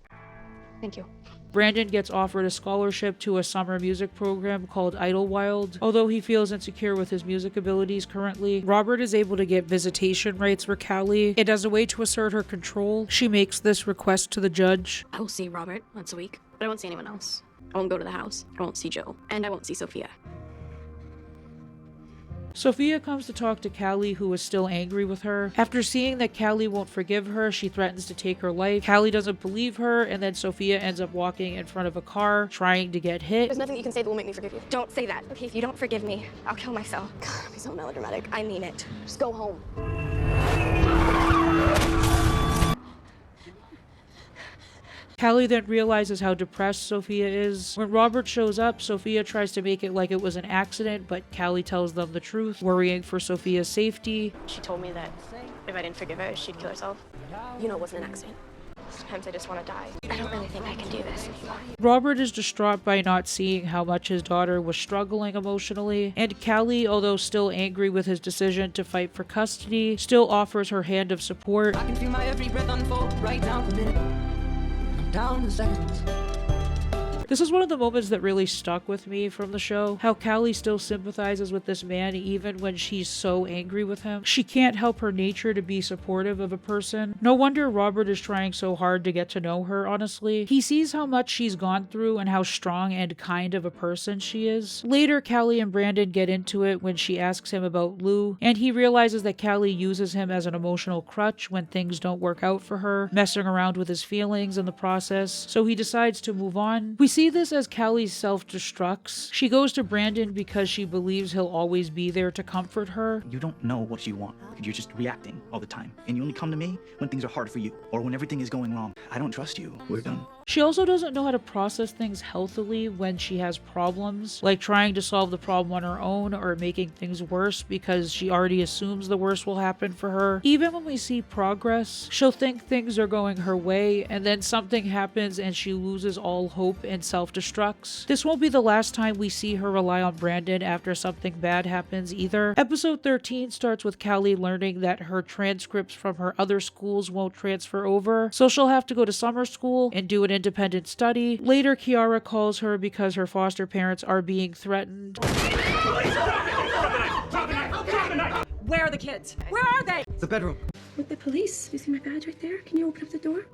[SPEAKER 23] Thank you.
[SPEAKER 1] Brandon gets offered a scholarship to a summer music program called Idlewild. Although he feels insecure with his music abilities currently, Robert is able to get visitation rights for Callie, and as a way to assert her control, she makes this request to the judge.
[SPEAKER 23] I will see Robert once a week, but I won't see anyone else. I won't go to the house. I won't see Jill. And I won't see Sophia.
[SPEAKER 1] Sophia comes to talk to Callie, who is still angry with her. After seeing that Callie won't forgive her, she threatens to take her life. Callie doesn't believe her, and then Sophia ends up walking in front of a car, trying to get hit.
[SPEAKER 23] There's nothing that you can say that will make me forgive you. Don't say that. Okay, if you don't forgive me, I'll kill myself. God, I'll be so melodramatic. I mean it. Just go home.
[SPEAKER 1] Callie then realizes how depressed Sophia is. When Robert shows up, Sophia tries to make it like it was an accident, but Callie tells them the truth, worrying for Sophia's safety.
[SPEAKER 23] She told me that if I didn't forgive her, she'd kill herself. You know it wasn't an accident. Sometimes I just want to die. I don't really think I can do this anymore.
[SPEAKER 1] Robert is distraught by not seeing how much his daughter was struggling emotionally, and Callie, although still angry with his decision to fight for custody, still offers her hand of support.
[SPEAKER 10] I can feel my every breath unfold right down the minute. I'm down to seconds.
[SPEAKER 1] This is one of the moments that really stuck with me from the show. How Callie still sympathizes with this man even when she's so angry with him. She can't help her nature to be supportive of a person. No wonder Robert is trying so hard to get to know her, honestly. He sees how much she's gone through and how strong and kind of a person she is. Later, Callie and Brandon get into it when she asks him about Lou, and he realizes that Callie uses him as an emotional crutch when things don't work out for her, messing around with his feelings in the process, so he decides to move on. We see this as Callie self-destructs. She goes to Brandon because she believes he'll always be there to comfort her.
[SPEAKER 9] You don't know what you want. You're just reacting all the time. And you only come to me when things are hard for you or when everything is going wrong. I don't trust you. We're done.
[SPEAKER 1] She also doesn't know how to process things healthily when she has problems, like trying to solve the problem on her own or making things worse because she already assumes the worst will happen for her. Even when we see progress, she'll think things are going her way and then something happens and she loses all hope and self-destructs. This won't be the last time we see her rely on Brandon after something bad happens either. Episode 13 starts with Callie learning that her transcripts from her other schools won't transfer over, so she'll have to go to summer school and do an independent study. Later, Kiara calls her because her foster parents are being threatened.
[SPEAKER 5] Where are the kids? Where are they?
[SPEAKER 11] The bedroom.
[SPEAKER 6] With the police. You see my badge right there? Can you open up the door?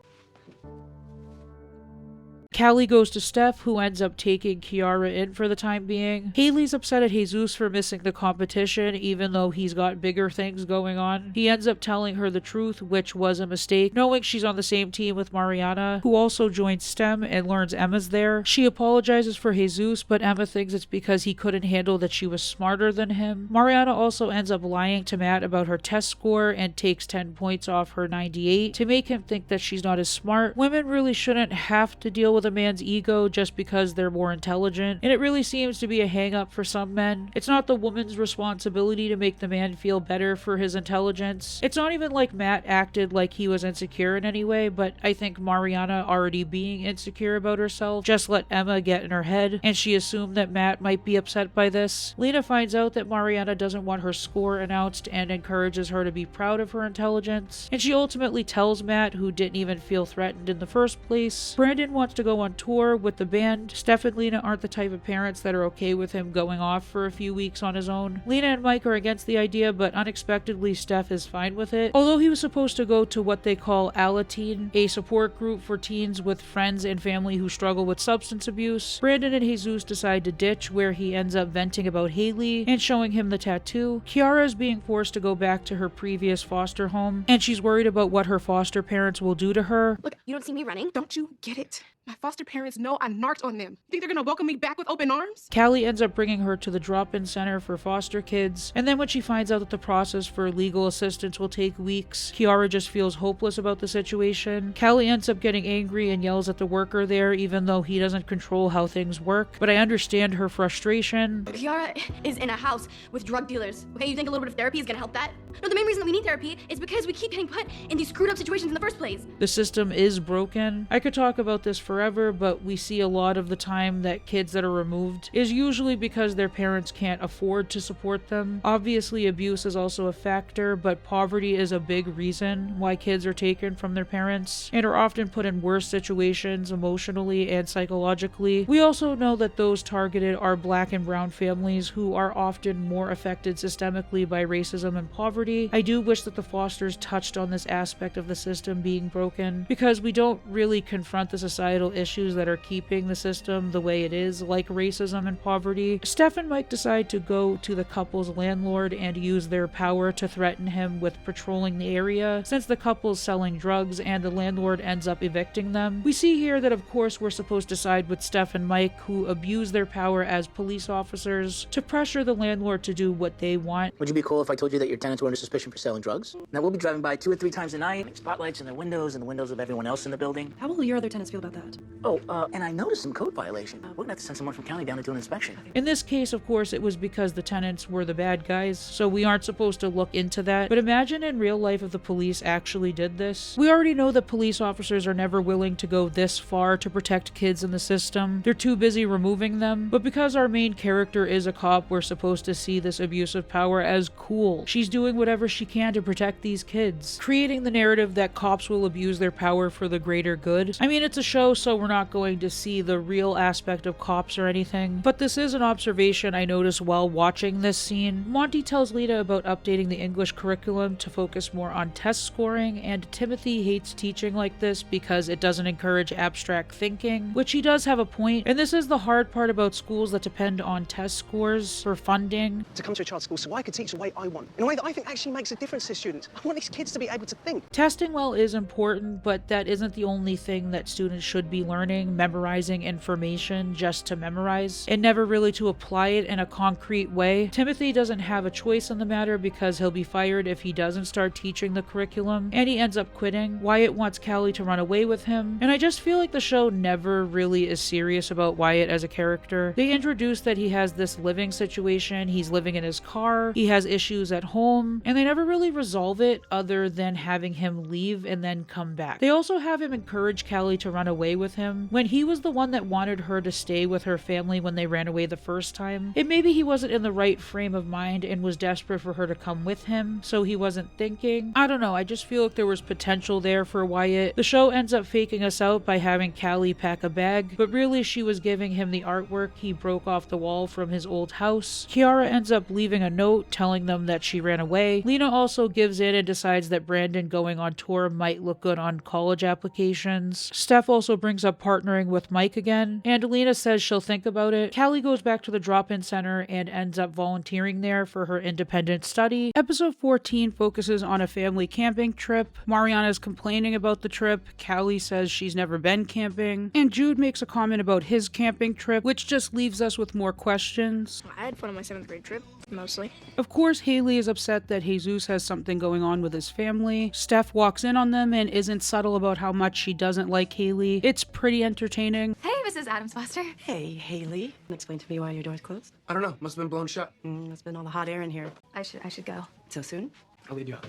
[SPEAKER 1] Callie goes to Stef, who ends up taking Kiara in for the time being. Hayley's upset at Jesus for missing the competition, even though he's got bigger things going on. He ends up telling her the truth, which was a mistake, knowing she's on the same team with Mariana, who also joins STEM and learns Emma's there. She apologizes for Jesus, but Emma thinks it's because he couldn't handle that she was smarter than him. Mariana also ends up lying to Matt about her test score and takes 10 points off her 98 to make him think that she's not as smart. Women really shouldn't have to deal with a man's ego just because they're more intelligent, and it really seems to be a hang-up for some men. It's not the woman's responsibility to make the man feel better for his intelligence. It's not even like Matt acted like he was insecure in any way, but I think Mariana, already being insecure about herself, just let Emma get in her head, and she assumed that Matt might be upset by this. Lena finds out that Mariana doesn't want her score announced and encourages her to be proud of her intelligence, and she ultimately tells Matt, who didn't even feel threatened in the first place. Brandon wants to go on tour with the band. Stef and Lena aren't the type of parents that are okay with him going off for a few weeks on his own. Lena and Mike are against the idea, but unexpectedly Stef is fine with it. Although he was supposed to go to what they call Alateen, a support group for teens with friends and family who struggle with substance abuse, Brandon and Jesus decide to ditch, where he ends up venting about Hayley and showing him the tattoo. Kiara is being forced to go back to her previous foster home, and she's worried about what her foster parents will do to her.
[SPEAKER 21] Look, you don't see me running?
[SPEAKER 15] Don't you get it? My foster parents know I narked on them. Think they're gonna welcome me back with open arms?
[SPEAKER 1] Callie ends up bringing her to the drop-in center for foster kids, and then when she finds out that the process for legal assistance will take weeks, Kiara just feels hopeless about the situation. Callie ends up getting angry and yells at the worker there, even though he doesn't control how things work, but I understand her frustration.
[SPEAKER 2] Kiara is in a house with drug dealers. Okay, you think a little bit of therapy is gonna help that? No, the main reason that we need therapy is because we keep getting put in these screwed up situations in the first place.
[SPEAKER 1] The system is broken. I could talk about this forever, but we see a lot of the time that kids that are removed is usually because their parents can't afford to support them. Obviously, abuse is also a factor, but poverty is a big reason why kids are taken from their parents and are often put in worse situations emotionally and psychologically. We also know that those targeted are Black and brown families, who are often more affected systemically by racism and poverty. I do wish that the Fosters touched on this aspect of the system being broken, because we don't really confront the societal issues that are keeping the system the way it is, like racism and poverty. Stef and Mike decide to go to the couple's landlord and use their power to threaten him with patrolling the area, since the couple's selling drugs and the landlord ends up evicting them. We see here that of course we're supposed to side with Stef and Mike, who abuse their power as police officers to pressure the landlord to do what they want.
[SPEAKER 4] Would you be cool if I told you that your tenants were under suspicion for selling drugs? Now we'll be driving by 2 or 3 times a night, spotlights in their windows and the windows of everyone else in the building.
[SPEAKER 6] How will your other tenants feel about that?
[SPEAKER 4] Oh, and I noticed some code violation. We're gonna have to send someone from county down to do an inspection.
[SPEAKER 1] In this case, of course, it was because the tenants were the bad guys, so we aren't supposed to look into that. But imagine in real life if the police actually did this. We already know that police officers are never willing to go this far to protect kids in the system. They're too busy removing them. But because our main character is a cop, we're supposed to see this abuse of power as cool. She's doing whatever she can to protect these kids, creating the narrative that cops will abuse their power for the greater good. I mean, it's a show, so we're not going to see the real aspect of cops or anything, but this is an observation I noticed while watching this scene. Monte tells Lena about updating the English curriculum to focus more on test scoring, and Timothy hates teaching like this because it doesn't encourage abstract thinking, which he does have a point, and this is the hard part about schools that depend on test scores for funding.
[SPEAKER 13] To come to a charter school so I could teach the way I want, in a way that I think actually makes a difference to students. I want these kids to be able to think.
[SPEAKER 1] Testing well is important, but that isn't the only thing that students should be learning, memorizing information just to memorize, and never really to apply it in a concrete way. Timothy doesn't have a choice in the matter because he'll be fired if he doesn't start teaching the curriculum, and he ends up quitting. Wyatt wants Callie to run away with him, and I just feel like the show never really is serious about Wyatt as a character. They introduce that he has this living situation, he's living in his car, he has issues at home, and they never really resolve it other than having him leave and then come back. They also have him encourage Callie to run away with with him, when he was the one that wanted her to stay with her family when they ran away the first time. And maybe he wasn't in the right frame of mind and was desperate for her to come with him, so he wasn't thinking. I don't know, I just feel like there was potential there for Wyatt. The show ends up faking us out by having Callie pack a bag, but really she was giving him the artwork he broke off the wall from his old house. Kiara ends up leaving a note telling them that she ran away. Lena also gives in and decides that Brandon going on tour might look good on college applications. Steph also brings up partnering with Mike again, and Lena says she'll think about it. Callie goes back to the drop-in center and ends up volunteering there for her independent study. Episode 14 focuses on a family camping trip. Mariana is complaining about the trip. Callie says she's never been camping, and Jude makes a comment about his camping trip, which just leaves us with more questions.
[SPEAKER 8] I had fun on my 7th grade trip, mostly.
[SPEAKER 1] Of course, Hayley is upset that Jesus has something going on with his family. Steph walks in on them and isn't subtle about how much she doesn't like Hayley. It's pretty entertaining.
[SPEAKER 16] Hey, Mrs. Adams Foster.
[SPEAKER 19] Hey, Hayley. Explain to me why your door's closed.
[SPEAKER 20] I don't know. Must have been blown shut.
[SPEAKER 19] It's been all the hot air in here.
[SPEAKER 16] I should go.
[SPEAKER 19] So soon?
[SPEAKER 20] I'll lead you out.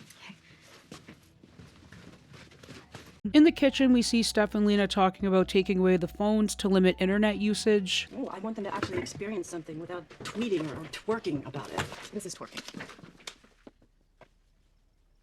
[SPEAKER 1] In the kitchen, we see Stef and Lena talking about taking away the phones to limit internet usage.
[SPEAKER 19] Oh, I want them to actually experience something without tweeting or twerking about it. This is twerking.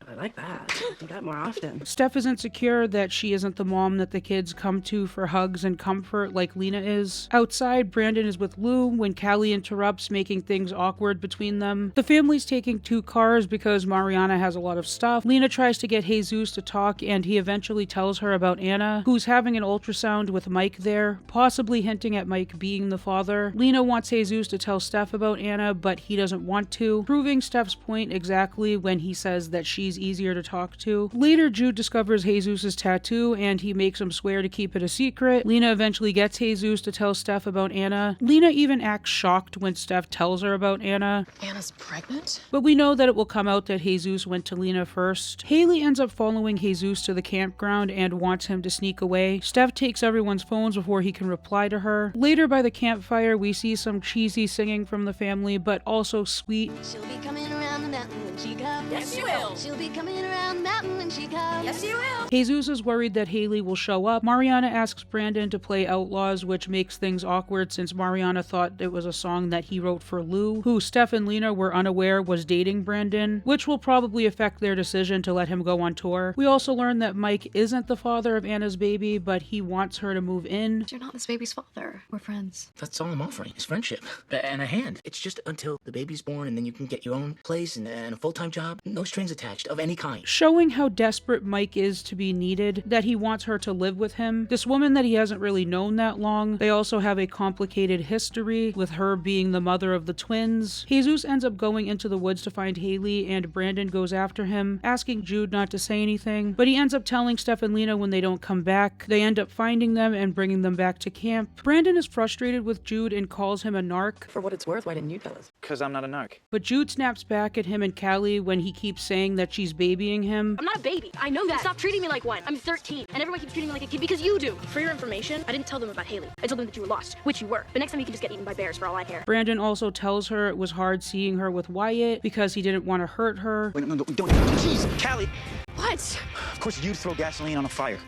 [SPEAKER 19] I like that. Do that more often.
[SPEAKER 1] Steph is insecure that she isn't the mom that the kids come to for hugs and comfort like Lena is. Outside, Brandon is with Lou when Callie interrupts, making things awkward between them. The family's taking 2 cars because Mariana has a lot of stuff. Lena tries to get Jesus to talk, and he eventually tells her about Anna, who's having an ultrasound with Mike there, possibly hinting at Mike being the father. Lena wants Jesus to tell Steph about Anna, but he doesn't want to, proving Steph's point exactly when he says that she's easier to talk to. Later, Jude discovers Jesus' tattoo and he makes him swear to keep it a secret. Lena eventually gets Jesus to tell Steph about Anna. Lena even acts shocked when Steph tells her about Anna.
[SPEAKER 6] Anna's pregnant?
[SPEAKER 1] But we know that it will come out that Jesus went to Lena first. Hayley ends up following Jesus to the campground and wants him to sneak away. Steph takes everyone's phones before he can reply to her. Later by the campfire, we see some cheesy singing from the family, but also sweet.
[SPEAKER 23] She'll be coming around the mountain when she comes.
[SPEAKER 15] Yes, she will.
[SPEAKER 23] She'll be coming around the mountain when she comes.
[SPEAKER 15] Yes, you will.
[SPEAKER 1] Jesus is worried that Hayley will show up. Mariana asks Brandon to play Outlaws, which makes things awkward since Mariana thought it was a song that he wrote for Lou, who Steph and Lena were unaware was dating Brandon, which will probably affect their decision to let him go on tour. We also learn that Mike isn't the father of Anna's baby, but he wants her to move in.
[SPEAKER 6] You're not this baby's father. We're friends.
[SPEAKER 4] That's all I'm offering, is friendship. And a hand. It's just until the baby's born and then you can get your own place and a full-time job. No strings attached of any kind.
[SPEAKER 1] Showing how desperate Mike is to be needed, that he wants her to live with him. This woman that he hasn't really known that long. They also have a complicated history, with her being the mother of the twins. Jesus ends up going into the woods to find Hayley, and Brandon goes after him, asking Jude not to say anything, but he ends up telling Stef and Lena when they don't come back. They end up finding them and bringing them back to camp. Brandon is frustrated with Jude and calls him a narc.
[SPEAKER 19] For what it's worth, why didn't you tell us?
[SPEAKER 9] Because I'm not a narc.
[SPEAKER 1] But Jude snaps back at him and Callie when he keeps saying that she's babying him.
[SPEAKER 8] I'm not a baby. I know that. Stop treating me like one. I'm 13, and everyone keeps treating me like a kid because you do. For your information, I didn't tell them about Hayley. I told them that you were lost, which you were. But next time you can just get eaten by bears for all I care.
[SPEAKER 1] Brandon also tells her it was hard seeing her with Wyatt because he didn't want to hurt her.
[SPEAKER 9] Wait, no, don't. Jeez, Callie.
[SPEAKER 8] What?
[SPEAKER 9] Of course you'd throw gasoline on a fire.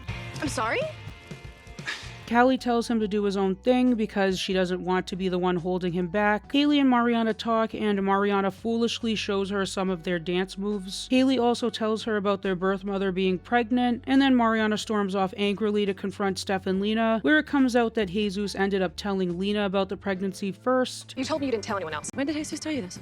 [SPEAKER 8] I'm sorry?
[SPEAKER 1] Callie tells him to do his own thing because she doesn't want to be the one holding him back. Hayley and Mariana talk, and Mariana foolishly shows her some of their dance moves. Hayley also tells her about their birth mother being pregnant, and then Mariana storms off angrily to confront Stef and Lena, where it comes out that Jesus ended up telling Lena about the pregnancy first.
[SPEAKER 6] You told me you didn't tell anyone else.
[SPEAKER 19] When did Jesus tell you this?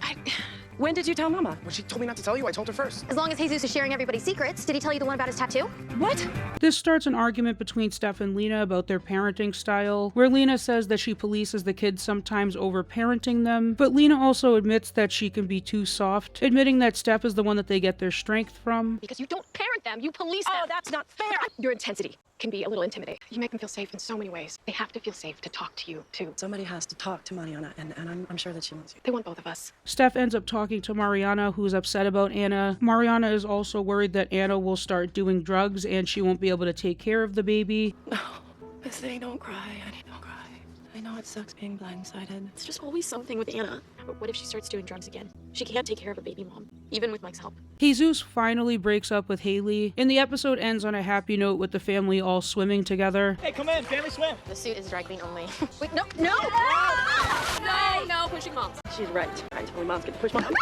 [SPEAKER 19] When did you tell Mama?
[SPEAKER 13] When she told me not to tell you, I told her first.
[SPEAKER 2] As long as Jesus is sharing everybody's secrets, did he tell you the one about his tattoo?
[SPEAKER 19] What?
[SPEAKER 1] This starts an argument between Stef and Lena about their parenting style, where Lena says that she polices the kids sometimes over parenting them, but Lena also admits that she can be too soft, admitting that Stef is the one that they get their strength from.
[SPEAKER 6] Because you don't parent them, you police them.
[SPEAKER 19] Oh, that's not fair.
[SPEAKER 6] Your intensity can be a little intimidating. You make them feel safe in so many ways. They have to feel safe to talk to you, too.
[SPEAKER 19] Somebody has to talk to Mariana, and I'm sure that she wants you.
[SPEAKER 6] They want both of us.
[SPEAKER 1] Stef ends up talking to Mariana, who's upset about Anna. Mariana is also worried that Anna will start doing drugs and she won't be able to take care of the baby.
[SPEAKER 19] No, Miss Lady, don't cry, honey, don't cry. I know it sucks being blindsided.
[SPEAKER 6] It's just always something with Anna. But what if she starts doing drugs again? She can't take care of a baby mom.
[SPEAKER 5] even with Mike's help.
[SPEAKER 1] Jesus finally breaks up with Hayley, and the episode ends on a happy note with the family all swimming together.
[SPEAKER 20] Hey, come in, family swim.
[SPEAKER 5] The suit is dry clean only.
[SPEAKER 15] Wait, no, no! No, pushing moms.
[SPEAKER 5] She's right. I totally moms get to push moms.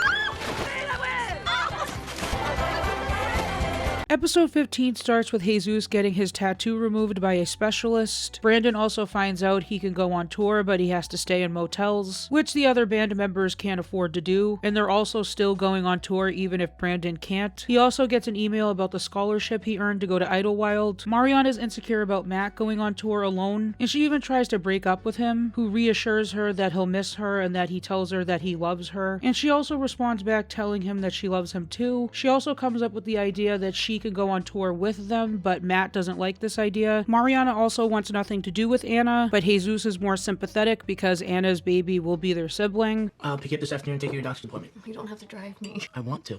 [SPEAKER 1] Episode 15 starts with Jesus getting his tattoo removed by a specialist. Brandon also finds out he can go on tour, but he has to stay in motels, which the other band members can't afford to do, and they're also still going on tour even if Brandon can't. He also gets an email about the scholarship he earned to go to Idlewild. Mariana's insecure about Matt going on tour alone, and she even tries to break up with him, who reassures her that he'll miss her and that he tells her that he loves her, and she also responds back telling him that she loves him too. She also comes up with the idea that she can go on tour with them, but Matt doesn't like this idea. Mariana also wants nothing to do with Anna, but Jesus is more sympathetic because Anna's baby will be their sibling.
[SPEAKER 20] I'll pick you up this afternoon and take you to your doctor's appointment.
[SPEAKER 5] You don't have to drive me.
[SPEAKER 20] I want to.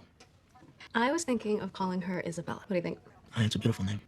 [SPEAKER 5] I was thinking of calling her Isabella. What do you think?
[SPEAKER 20] It's a beautiful name.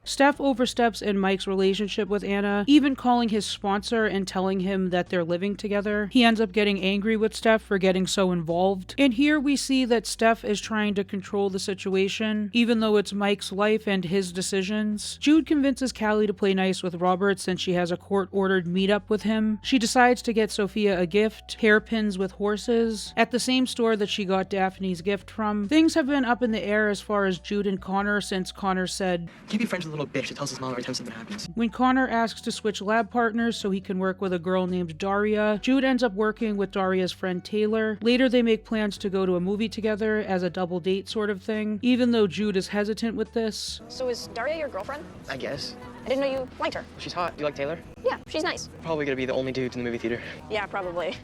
[SPEAKER 1] Stef oversteps in Mike's relationship with Anna, even calling his sponsor and telling him that they're living together. He ends up getting angry with Stef for getting so involved. And here we see that Stef is trying to control the situation, even though it's Mike's life and his decisions. Jude convinces Callie to play nice with Robert since she has a court-ordered meetup with him. She decides to get Sophia a gift, hairpins with horses, at the same store that she got Daphne's gift from. Things have been up in the air as far as Jude and Connor since Connor said,
[SPEAKER 11] "Can't be friends with a little bitch that tells his mom every time something happens."
[SPEAKER 1] When Connor asks to switch lab partners so he can work with a girl named Daria, Jude ends up working with Daria's friend Taylor. Later they make plans to go to a movie together as a double date sort of thing, even though Jude is hesitant with this.
[SPEAKER 6] So is Daria your girlfriend?
[SPEAKER 11] I guess.
[SPEAKER 6] I didn't know you liked her.
[SPEAKER 11] She's hot. Do you like Taylor?
[SPEAKER 6] Yeah, she's nice.
[SPEAKER 11] Probably gonna be the only dude in the movie theater.
[SPEAKER 6] Yeah, probably.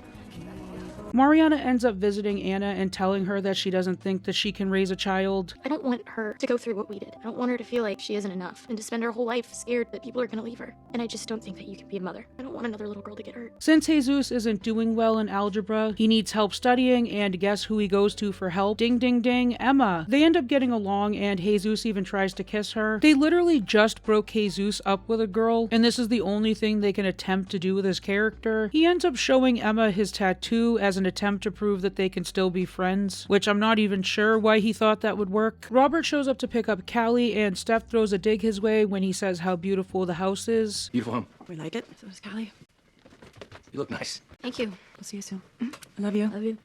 [SPEAKER 1] Mariana ends up visiting Anna and telling her that she doesn't think that she can raise a child.
[SPEAKER 8] I don't want her to go through what we did. I don't want her to feel like she isn't enough and to spend her whole life scared that people are going to leave her. And I just don't think that you can be a mother. I don't want another little girl to get hurt.
[SPEAKER 1] Since Jesus isn't doing well in algebra, he needs help studying, and guess who he goes to for help? Ding ding ding, Emma. They end up getting along, and Jesus even tries to kiss her. They literally just broke Jesus up with a girl, and this is the only thing they can attempt to do with his character. He ends up showing Emma his tattoo as an attempt to prove that they can still be friends, which I'm not even sure why he thought that would work. Robert shows up to pick up Callie, and Stef throws a dig his way when he says how beautiful the house is.
[SPEAKER 4] Beautiful home.
[SPEAKER 5] We like it. So does Callie.
[SPEAKER 4] You look nice.
[SPEAKER 8] Thank you.
[SPEAKER 5] We'll see you soon. I love you.
[SPEAKER 8] Love you.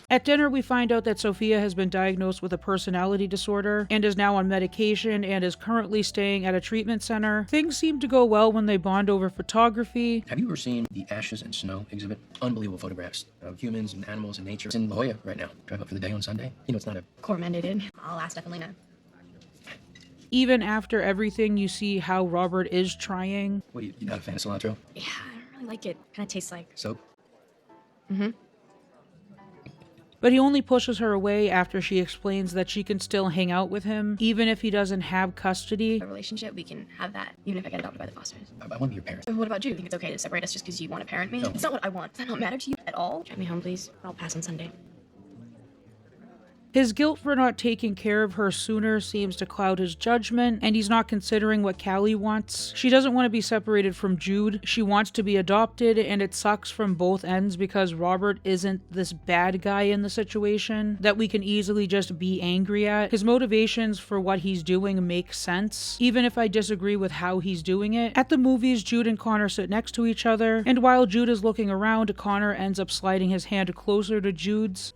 [SPEAKER 1] At dinner, we find out that Sophia has been diagnosed with a personality disorder and is now on medication and is currently staying at a treatment center. Things seem to go well when they bond over photography.
[SPEAKER 4] Have you ever seen the Ashes and Snow exhibit? Unbelievable photographs of humans and animals and nature. It's in La Jolla right now. Drive up for the day on Sunday. You know, it's not a
[SPEAKER 2] Core mandated. I'll ask Stef and Lena.
[SPEAKER 1] Even after everything, you see how Robert is trying.
[SPEAKER 4] What, you not a fan of cilantro?
[SPEAKER 2] Yeah, I don't really like it. Kind of tastes like
[SPEAKER 4] Soap?
[SPEAKER 2] Mm-hmm.
[SPEAKER 1] But he only pushes her away after she explains that she can still hang out with him, even if he doesn't have custody.
[SPEAKER 2] A relationship, we can have that, even if I get adopted by the fosters.
[SPEAKER 4] I want to be your parent.
[SPEAKER 2] So what about you? Think it's okay to separate us just because you want to parent me?
[SPEAKER 4] No.
[SPEAKER 2] It's not what I want. Does that not matter to you at all? Drive me home, please. I'll pass on Sunday.
[SPEAKER 1] His guilt for not taking care of her sooner seems to cloud his judgment, and he's not considering what Callie wants. She doesn't want to be separated from Jude. She wants to be adopted, and it sucks from both ends because Robert isn't this bad guy in the situation that we can easily just be angry at. His motivations for what he's doing make sense, even if I disagree with how he's doing it. At the movies, Jude and Connor sit next to each other, and while Jude is looking around, Connor ends up sliding his hand closer to Jude's.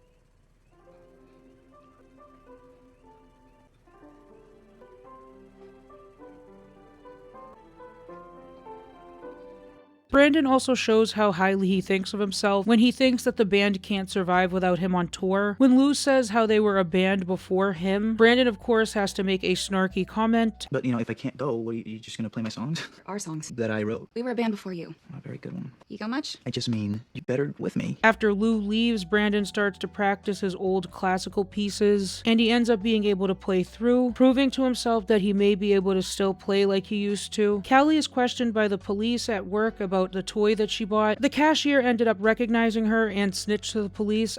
[SPEAKER 1] Brandon also shows how highly he thinks of himself when he thinks that the band can't survive without him on tour. When Lou says how they were a band before him, Brandon of course has to make a snarky comment.
[SPEAKER 9] But you know, if I can't go, what are you just gonna play my songs?
[SPEAKER 16] Our songs.
[SPEAKER 9] That I wrote.
[SPEAKER 16] We were a band before you.
[SPEAKER 9] A very good one.
[SPEAKER 16] You go much?
[SPEAKER 9] I just mean, you better with me.
[SPEAKER 1] After Lou leaves, Brandon starts to practice his old classical pieces, and he ends up being able to play through, proving to himself that he may be able to still play like he used to. Callie is questioned by the police at work about about the toy that she bought. The cashier ended up recognizing her and snitched to the police.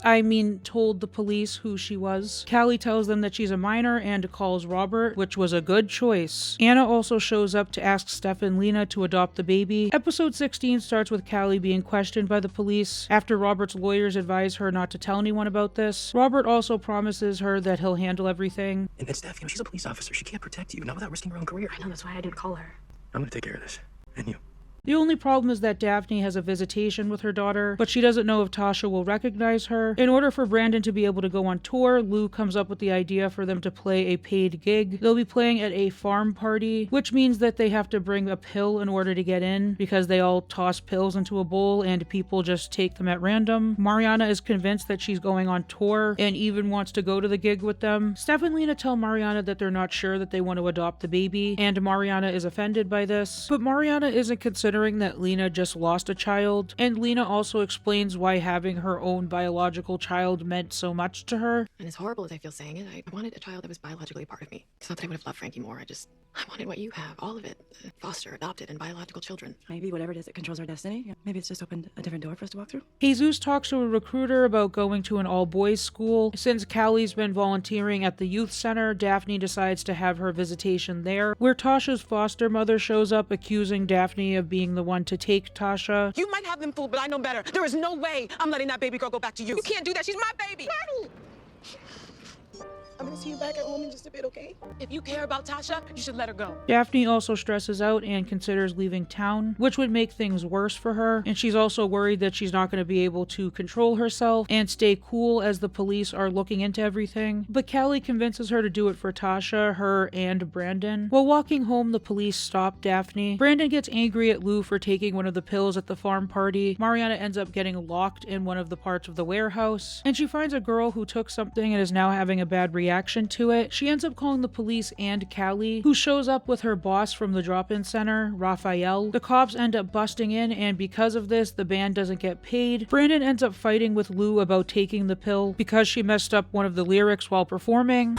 [SPEAKER 1] Told the police who she was. Callie tells them that she's a minor and calls Robert, which was a good choice. Anna also shows up to ask Stef and Lena to adopt the baby. Episode 16 starts with Callie being questioned by the police after Robert's lawyers advise her not to tell anyone about this. Robert also promises her that he'll handle everything.
[SPEAKER 4] And Steph, she's a police officer. She can't protect you, not without risking her own career.
[SPEAKER 19] I know, that's why I didn't call her.
[SPEAKER 4] I'm gonna take care of this. And you.
[SPEAKER 1] The only problem is that Daphne has a visitation with her daughter, but she doesn't know if Tasha will recognize her. In order for Brandon to be able to go on tour, Lou comes up with the idea for them to play a paid gig. They'll be playing at a farm party, which means that they have to bring a pill in order to get in, because they all toss pills into a bowl and people just take them at random. Mariana is convinced that she's going on tour and even wants to go to the gig with them. Stef and Lena tell Mariana that they're not sure that they want to adopt the baby, and Mariana is offended by this. But Mariana isn't considering that Lena just lost a child, and Lena also explains why having her own biological child meant so much to her.
[SPEAKER 6] And as horrible as I feel saying it, I wanted a child that was biologically a part of me. It's not that I would have loved Frankie more, I wanted what you have, all of it. Foster, adopted, and biological children.
[SPEAKER 19] Maybe whatever it is that controls our destiny, maybe it's just opened a different door for us to walk through.
[SPEAKER 1] Jesus talks to a recruiter about going to an all-boys school. Since Callie's been volunteering at the youth center, Daphne decides to have her visitation there, where Tasha's foster mother shows up accusing Daphne of being the one to take Tasha.
[SPEAKER 10] You might have been fooled, but I know better. There is no way I'm letting that baby girl go back to you. You can't do that. She's my baby. Daddy! I'm gonna see you back at home in just a bit, okay? If you care about Tasha, you should let her go.
[SPEAKER 1] Daphne also stresses out and considers leaving town, which would make things worse for her, and she's also worried that she's not going to be able to control herself and stay cool as the police are looking into everything. But Callie convinces her to do it for Tasha, her, and Brandon. While walking home, the police stop Daphne. Brandon gets angry at Lou for taking one of the pills at the farm party. Mariana ends up getting locked in one of the parts of the warehouse, and she finds a girl who took something and is now having a bad reaction to it. She ends up calling the police and Callie, who shows up with her boss from the drop-in center, Raphael. The cops end up busting in, and because of this, the band doesn't get paid. Brandon ends up fighting with Lou about taking the pill because she messed up one of the lyrics while performing.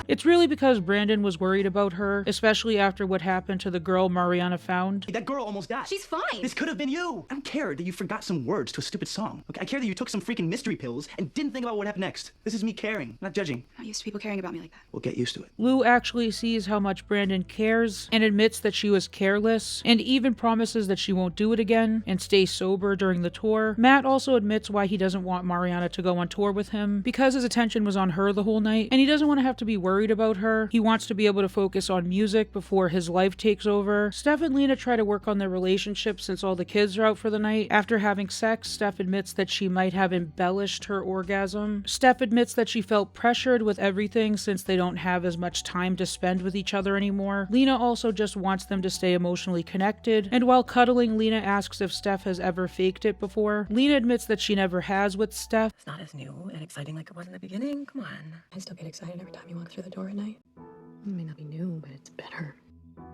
[SPEAKER 1] It's really because Brandon was worried about her, especially after what happened to the girl Mariana found.
[SPEAKER 20] That girl almost died.
[SPEAKER 21] She's fine.
[SPEAKER 20] This could have been you. I don't care that you forgot some words to a stupid song. Okay, I care that you took some freaking mystery pills and didn't think about what happened next. This is me caring, not judging.
[SPEAKER 19] I'm not used to people caring about me like that.
[SPEAKER 20] We'll get used to it.
[SPEAKER 1] Lou actually sees how much Brandon cares and admits that she was careless, and even promises that she won't do it again and stay sober during the tour. Matt also admits why he doesn't want Mariana to go on tour with him, because his attention was on her the whole night, and he doesn't want to have to be worried about her. He wants to be able to focus on music before his life takes over. Stef and Lena try to work on their relationship since all the kids are out for the night. After having sex, Stef admits that she might have embellished her orgasm. Stef admits that she felt pressured with everything since they don't have as much time to spend with each other anymore. Lena also just wants them to stay emotionally connected, and while cuddling, Lena asks if Stef has ever faked it before. Lena admits that she never has with Stef.
[SPEAKER 6] It's not as new and exciting like it was in the beginning. Come on. I still get excited every time you walk through the door at night. It may not be new, but it's better.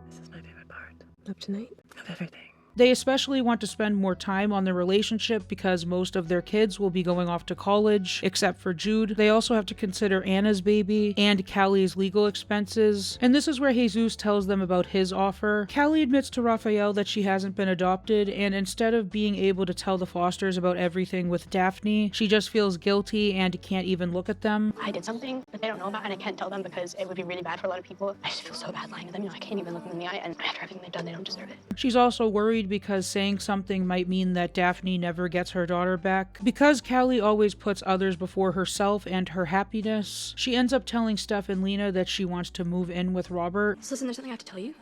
[SPEAKER 6] This is my favorite part. Of tonight? Of everything.
[SPEAKER 1] They especially want to spend more time on their relationship because most of their kids will be going off to college, except for Jude. They also have to consider Anna's baby and Callie's legal expenses. And this is where Jesus tells them about his offer. Callie admits to Raphael that she hasn't been adopted, and instead of being able to tell the Fosters about everything with Daphne, she just feels guilty and can't even look at them.
[SPEAKER 23] I did something that they don't know about, and I can't tell them because it would be really bad for a lot of people. I just feel so bad lying to them. I can't even look them in the eye, and after everything they've done, they don't deserve it.
[SPEAKER 1] She's also worried because saying something might mean that Daphne never gets her daughter back. Because Callie always puts others before herself and her happiness, she ends up telling Stef and Lena that she wants to move in with Robert.
[SPEAKER 2] So listen, there's something I have to tell you.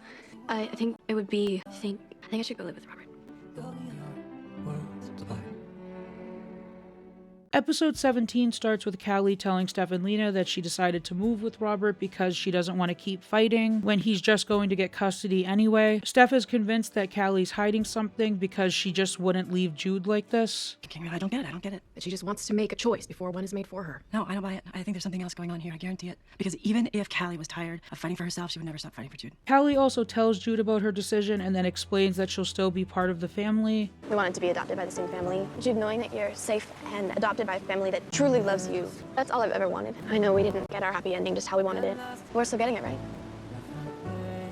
[SPEAKER 2] I think it would be, I think I should go live with Robert.
[SPEAKER 1] Episode 17 starts with Callie telling Stef and Lena that she decided to move with Robert because she doesn't want to keep fighting when he's just going to get custody anyway. Stef is convinced that Callie's hiding something because she just wouldn't leave Jude like this.
[SPEAKER 19] I don't get it.
[SPEAKER 6] That she just wants to make a choice before one is made for her.
[SPEAKER 19] No, I don't buy it. I think there's something else going on here. I guarantee it. Because even if Callie was tired of fighting for herself, she would never stop fighting for Jude.
[SPEAKER 1] Callie also tells Jude about her decision and then explains that she'll still be part of the family.
[SPEAKER 23] We wanted to be adopted by the same family. Jude, knowing that you're safe and adopted
[SPEAKER 2] accepted by a family that truly loves you. That's all I've ever wanted. I know we didn't get our happy ending just how we wanted it, but we're still getting it, right?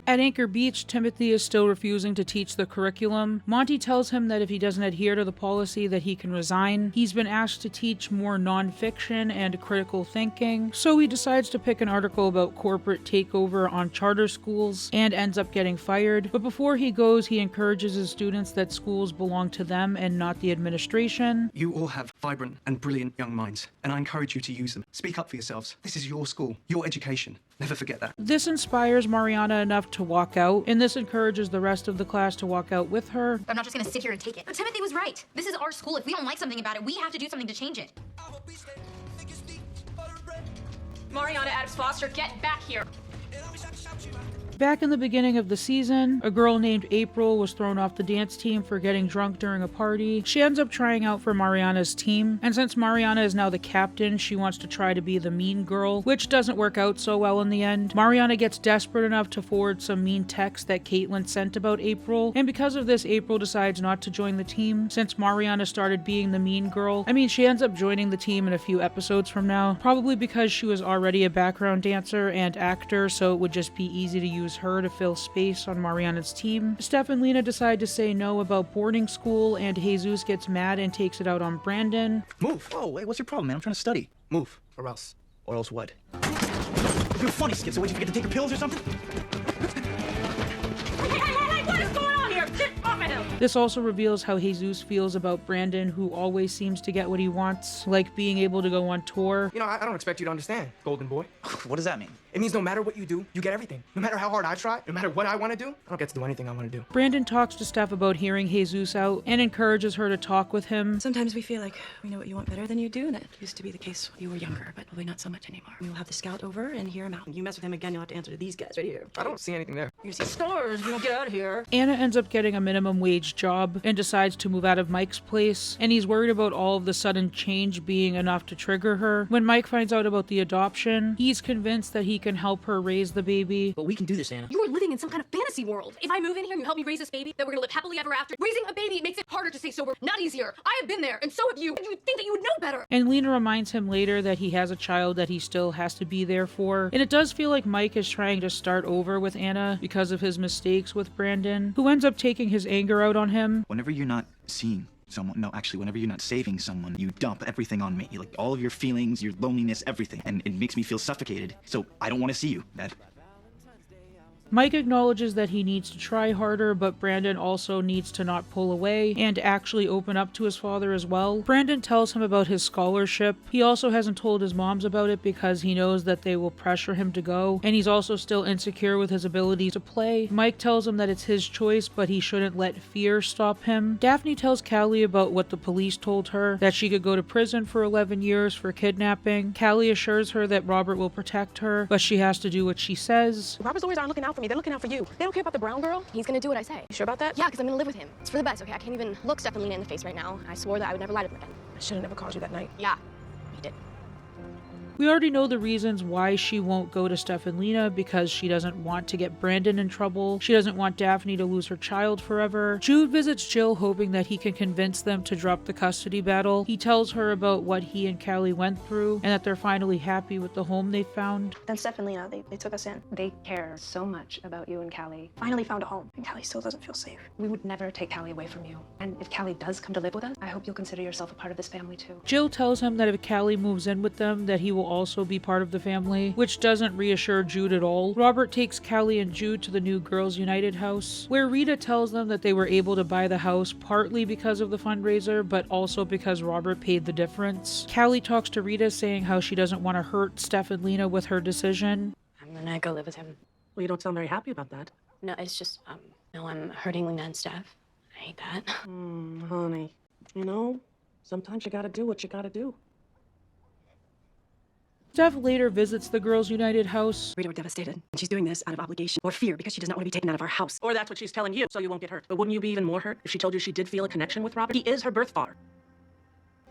[SPEAKER 1] At Anchor Beach, Timothy is still refusing to teach the curriculum. Monte tells him that if he doesn't adhere to the policy that he can resign. He's been asked to teach more nonfiction and critical thinking, so he decides to pick an article about corporate takeover on charter schools and ends up getting fired. But before he goes, he encourages his students that schools belong to them and not the administration.
[SPEAKER 14] You all have vibrant and brilliant young minds, and I encourage you to use them. Speak up for yourselves. This is your school, your education. Never forget that.
[SPEAKER 1] This inspires Mariana enough to walk out, and this encourages the rest of the class to walk out with her.
[SPEAKER 12] I'm not just gonna sit here and take it. But Timothy was right. This is our school. If we don't like something about it, we have to do something to change it.
[SPEAKER 15] Mariana Adams Foster, get back here.
[SPEAKER 1] Back in the beginning of the season, a girl named April was thrown off the dance team for getting drunk during a party. She ends up trying out for Mariana's team, and since Mariana is now the captain, she wants to try to be the mean girl, which doesn't work out so well in the end. Mariana gets desperate enough to forward some mean text that Caitlin sent about April, and because of this, April decides not to join the team, since Mariana started being the mean girl. I mean, she ends up joining the team in a few episodes from now, probably because she was already a background dancer and actor, so it would just be easy to use her to fill space on Mariana's team. Stef and Lena decide to say no about boarding school, and Jesus gets mad and takes it out on Brandon.
[SPEAKER 20] Move. Oh, wait, what's your problem, man? I'm trying to study. Move, or else. Or else what? You're funny, Skip, so what, you forget to take your pills or something?
[SPEAKER 15] Hey, what is going on here? Get off of him!
[SPEAKER 1] This also reveals how Jesus feels about Brandon, who always seems to get what he wants, like being able to go on tour.
[SPEAKER 11] You know, I don't expect you to understand, golden boy.
[SPEAKER 20] What does that mean?
[SPEAKER 11] It means no matter what you do, you get everything. No matter how hard I try, no matter what I want to do, I don't get to do anything I want to do.
[SPEAKER 1] Brandon talks to Steph about hearing Jesus out and encourages her to talk with him.
[SPEAKER 19] Sometimes we feel like we know what you want better than you do, and that used to be the case when you were younger, but probably not so much anymore. We'll have the scout over and hear him out. You mess with him again, you'll have to answer to these guys right here.
[SPEAKER 11] I don't see anything there.
[SPEAKER 19] You're gonna see stars if you don't get out of here.
[SPEAKER 1] Anna ends up getting a minimum wage job and decides to move out of Mike's place, and he's worried about all of the sudden change being enough to trigger her. When Mike finds out about the adoption, he's convinced that he can help her raise the baby.
[SPEAKER 4] But we can do this, Anna.
[SPEAKER 15] You are living in some kind of fantasy world. If I move in here and you help me raise this baby, then we're gonna live happily ever after. Raising a baby makes it harder to stay sober, not easier. I have been there, and so have you. And you would think that you would know better.
[SPEAKER 1] And Lena reminds him later that he has a child that he still has to be there for. And it does feel like Mike is trying to start over with Anna because of his mistakes with Brandon, who ends up taking his anger out on him.
[SPEAKER 9] Whenever you're not seeing someone, no, actually, whenever you're not saving someone, you dump everything on me. Like, all of your feelings, your loneliness, everything. And it makes me feel suffocated. So I don't want to see you, Dad.
[SPEAKER 1] Mike acknowledges that he needs to try harder, but Brandon also needs to not pull away and actually open up to his father as well. Brandon tells him about his scholarship. He also hasn't told his moms about it because he knows that they will pressure him to go, and he's also still insecure with his ability to play. Mike tells him that it's his choice, but he shouldn't let fear stop him. Daphne tells Callie about what the police told her, that she could go to prison for 11 years for kidnapping. Callie assures her that Robert will protect her, but she has to do what she says.
[SPEAKER 10] Robert's lawyers aren't looking out for me. They're looking out for you. They don't care about the brown girl.
[SPEAKER 2] He's gonna do what I say.
[SPEAKER 10] You sure about that?
[SPEAKER 2] Yeah, because I'm gonna live with him. It's for the best, okay? I can't even look Stef and Lena in the face right now. I swore that I would never lie to them again.
[SPEAKER 10] I should have never called you that night.
[SPEAKER 2] Yeah, you did.
[SPEAKER 1] We already know the reasons why she won't go to Stef and Lena, because she doesn't want to get Brandon in trouble. She doesn't want Daphne to lose her child forever. Jude visits Jill hoping that he can convince them to drop the custody battle. He tells her about what he and Callie went through and that they're finally happy with the home they found.
[SPEAKER 2] Then Stef and Lena, they took us in.
[SPEAKER 6] They care so much about you and Callie.
[SPEAKER 2] Finally found a home, and Callie still doesn't feel safe.
[SPEAKER 6] We would never take Callie away from you. And if Callie does come to live with us, I hope you'll consider yourself a part of this family too.
[SPEAKER 1] Jill tells him that if Callie moves in with them, that he will also be part of the family, which doesn't reassure Jude at all. Robert takes Callie and Jude to the new Girls United house, where Rita tells them that they were able to buy the house partly because of the fundraiser, but also because Robert paid the difference. Callie talks to Rita saying how she doesn't want to hurt Stef and Lena with her decision.
[SPEAKER 2] I'm gonna go live with him.
[SPEAKER 7] Well, you don't sound very happy about that.
[SPEAKER 2] No, it's just, no, I'm hurting Lena and Stef. I hate that.
[SPEAKER 7] Honey, you know, sometimes you gotta do what you gotta do.
[SPEAKER 1] Steph later visits the Girls United house.
[SPEAKER 19] Rita, we're devastated. She's doing this out of obligation or fear because she does not want to be taken out of our house.
[SPEAKER 7] Or that's what she's telling you, so you won't get hurt. But wouldn't you be even more hurt if she told you she did feel a connection with Robert? He is her birth father.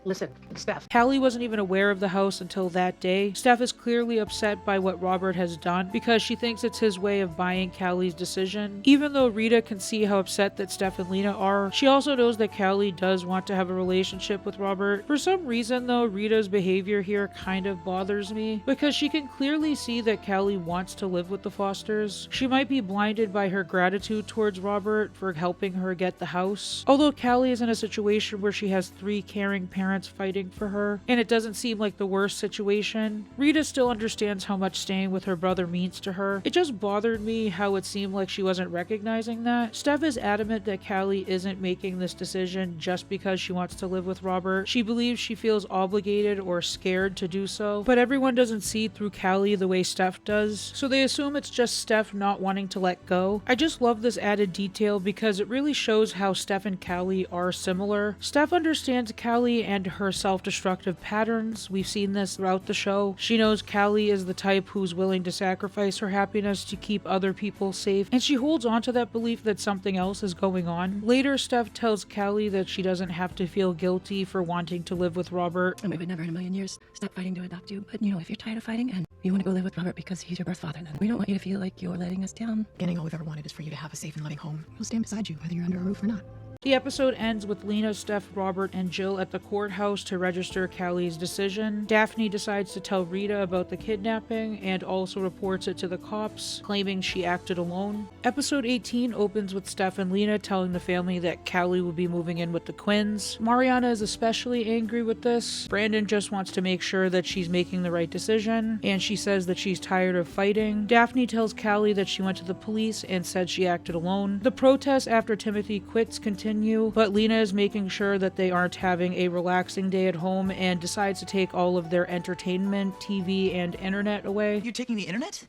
[SPEAKER 10] Listen, Steph.
[SPEAKER 1] Callie wasn't even aware of the house until that day. Steph is clearly upset by what Robert has done because she thinks it's his way of buying Callie's decision. Even though Rita can see how upset that Steph and Lena are, she also knows that Callie does want to have a relationship with Robert. For some reason though, Rita's behavior here kind of bothers me because she can clearly see that Callie wants to live with the Fosters. She might be blinded by her gratitude towards Robert for helping her get the house. Although Callie is in a situation where she has 3 caring parents fighting for her, and it doesn't seem like the worst situation, Rita still understands how much staying with her brother means to her. It just bothered me how it seemed like she wasn't recognizing that. Steph is adamant that Callie isn't making this decision just because she wants to live with Robert. She believes she feels obligated or scared to do so, but everyone doesn't see through Callie the way Steph does, so they assume it's just Steph not wanting to let go. I just love this added detail because it really shows how Steph and Callie are similar. Steph understands Callie and her self-destructive patterns. We've seen this throughout the show. She knows Callie is the type who's willing to sacrifice her happiness to keep other people safe, and she holds on to that belief that something else is going on. Later, Steph tells Callie that she doesn't have to feel guilty for wanting to live with Robert.
[SPEAKER 19] And we would never in a million years stop fighting to adopt you. But, if you're tired of fighting and you want to go live with Robert because he's your birth father, then we don't want you to feel like you're letting us down.
[SPEAKER 6] Getting all we've ever wanted is for you to have a safe and loving home. We'll stand beside you, whether you're under a roof or not.
[SPEAKER 1] The episode ends with Lena, Steph, Robert, and Jill at the courthouse to register Callie's decision. Daphne decides to tell Rita about the kidnapping and also reports it to the cops, claiming she acted alone. Episode 18 opens with Steph and Lena telling the family that Callie will be moving in with the Quinns. Mariana is especially angry with this. Brandon just wants to make sure that she's making the right decision, and she says that she's tired of fighting. Daphne tells Callie that she went to the police and said she acted alone. The protests after Timothy quits continue, but Lena is making sure that they aren't having a relaxing day at home and decides to take all of their entertainment, TV, and internet away.
[SPEAKER 9] You're taking the internet?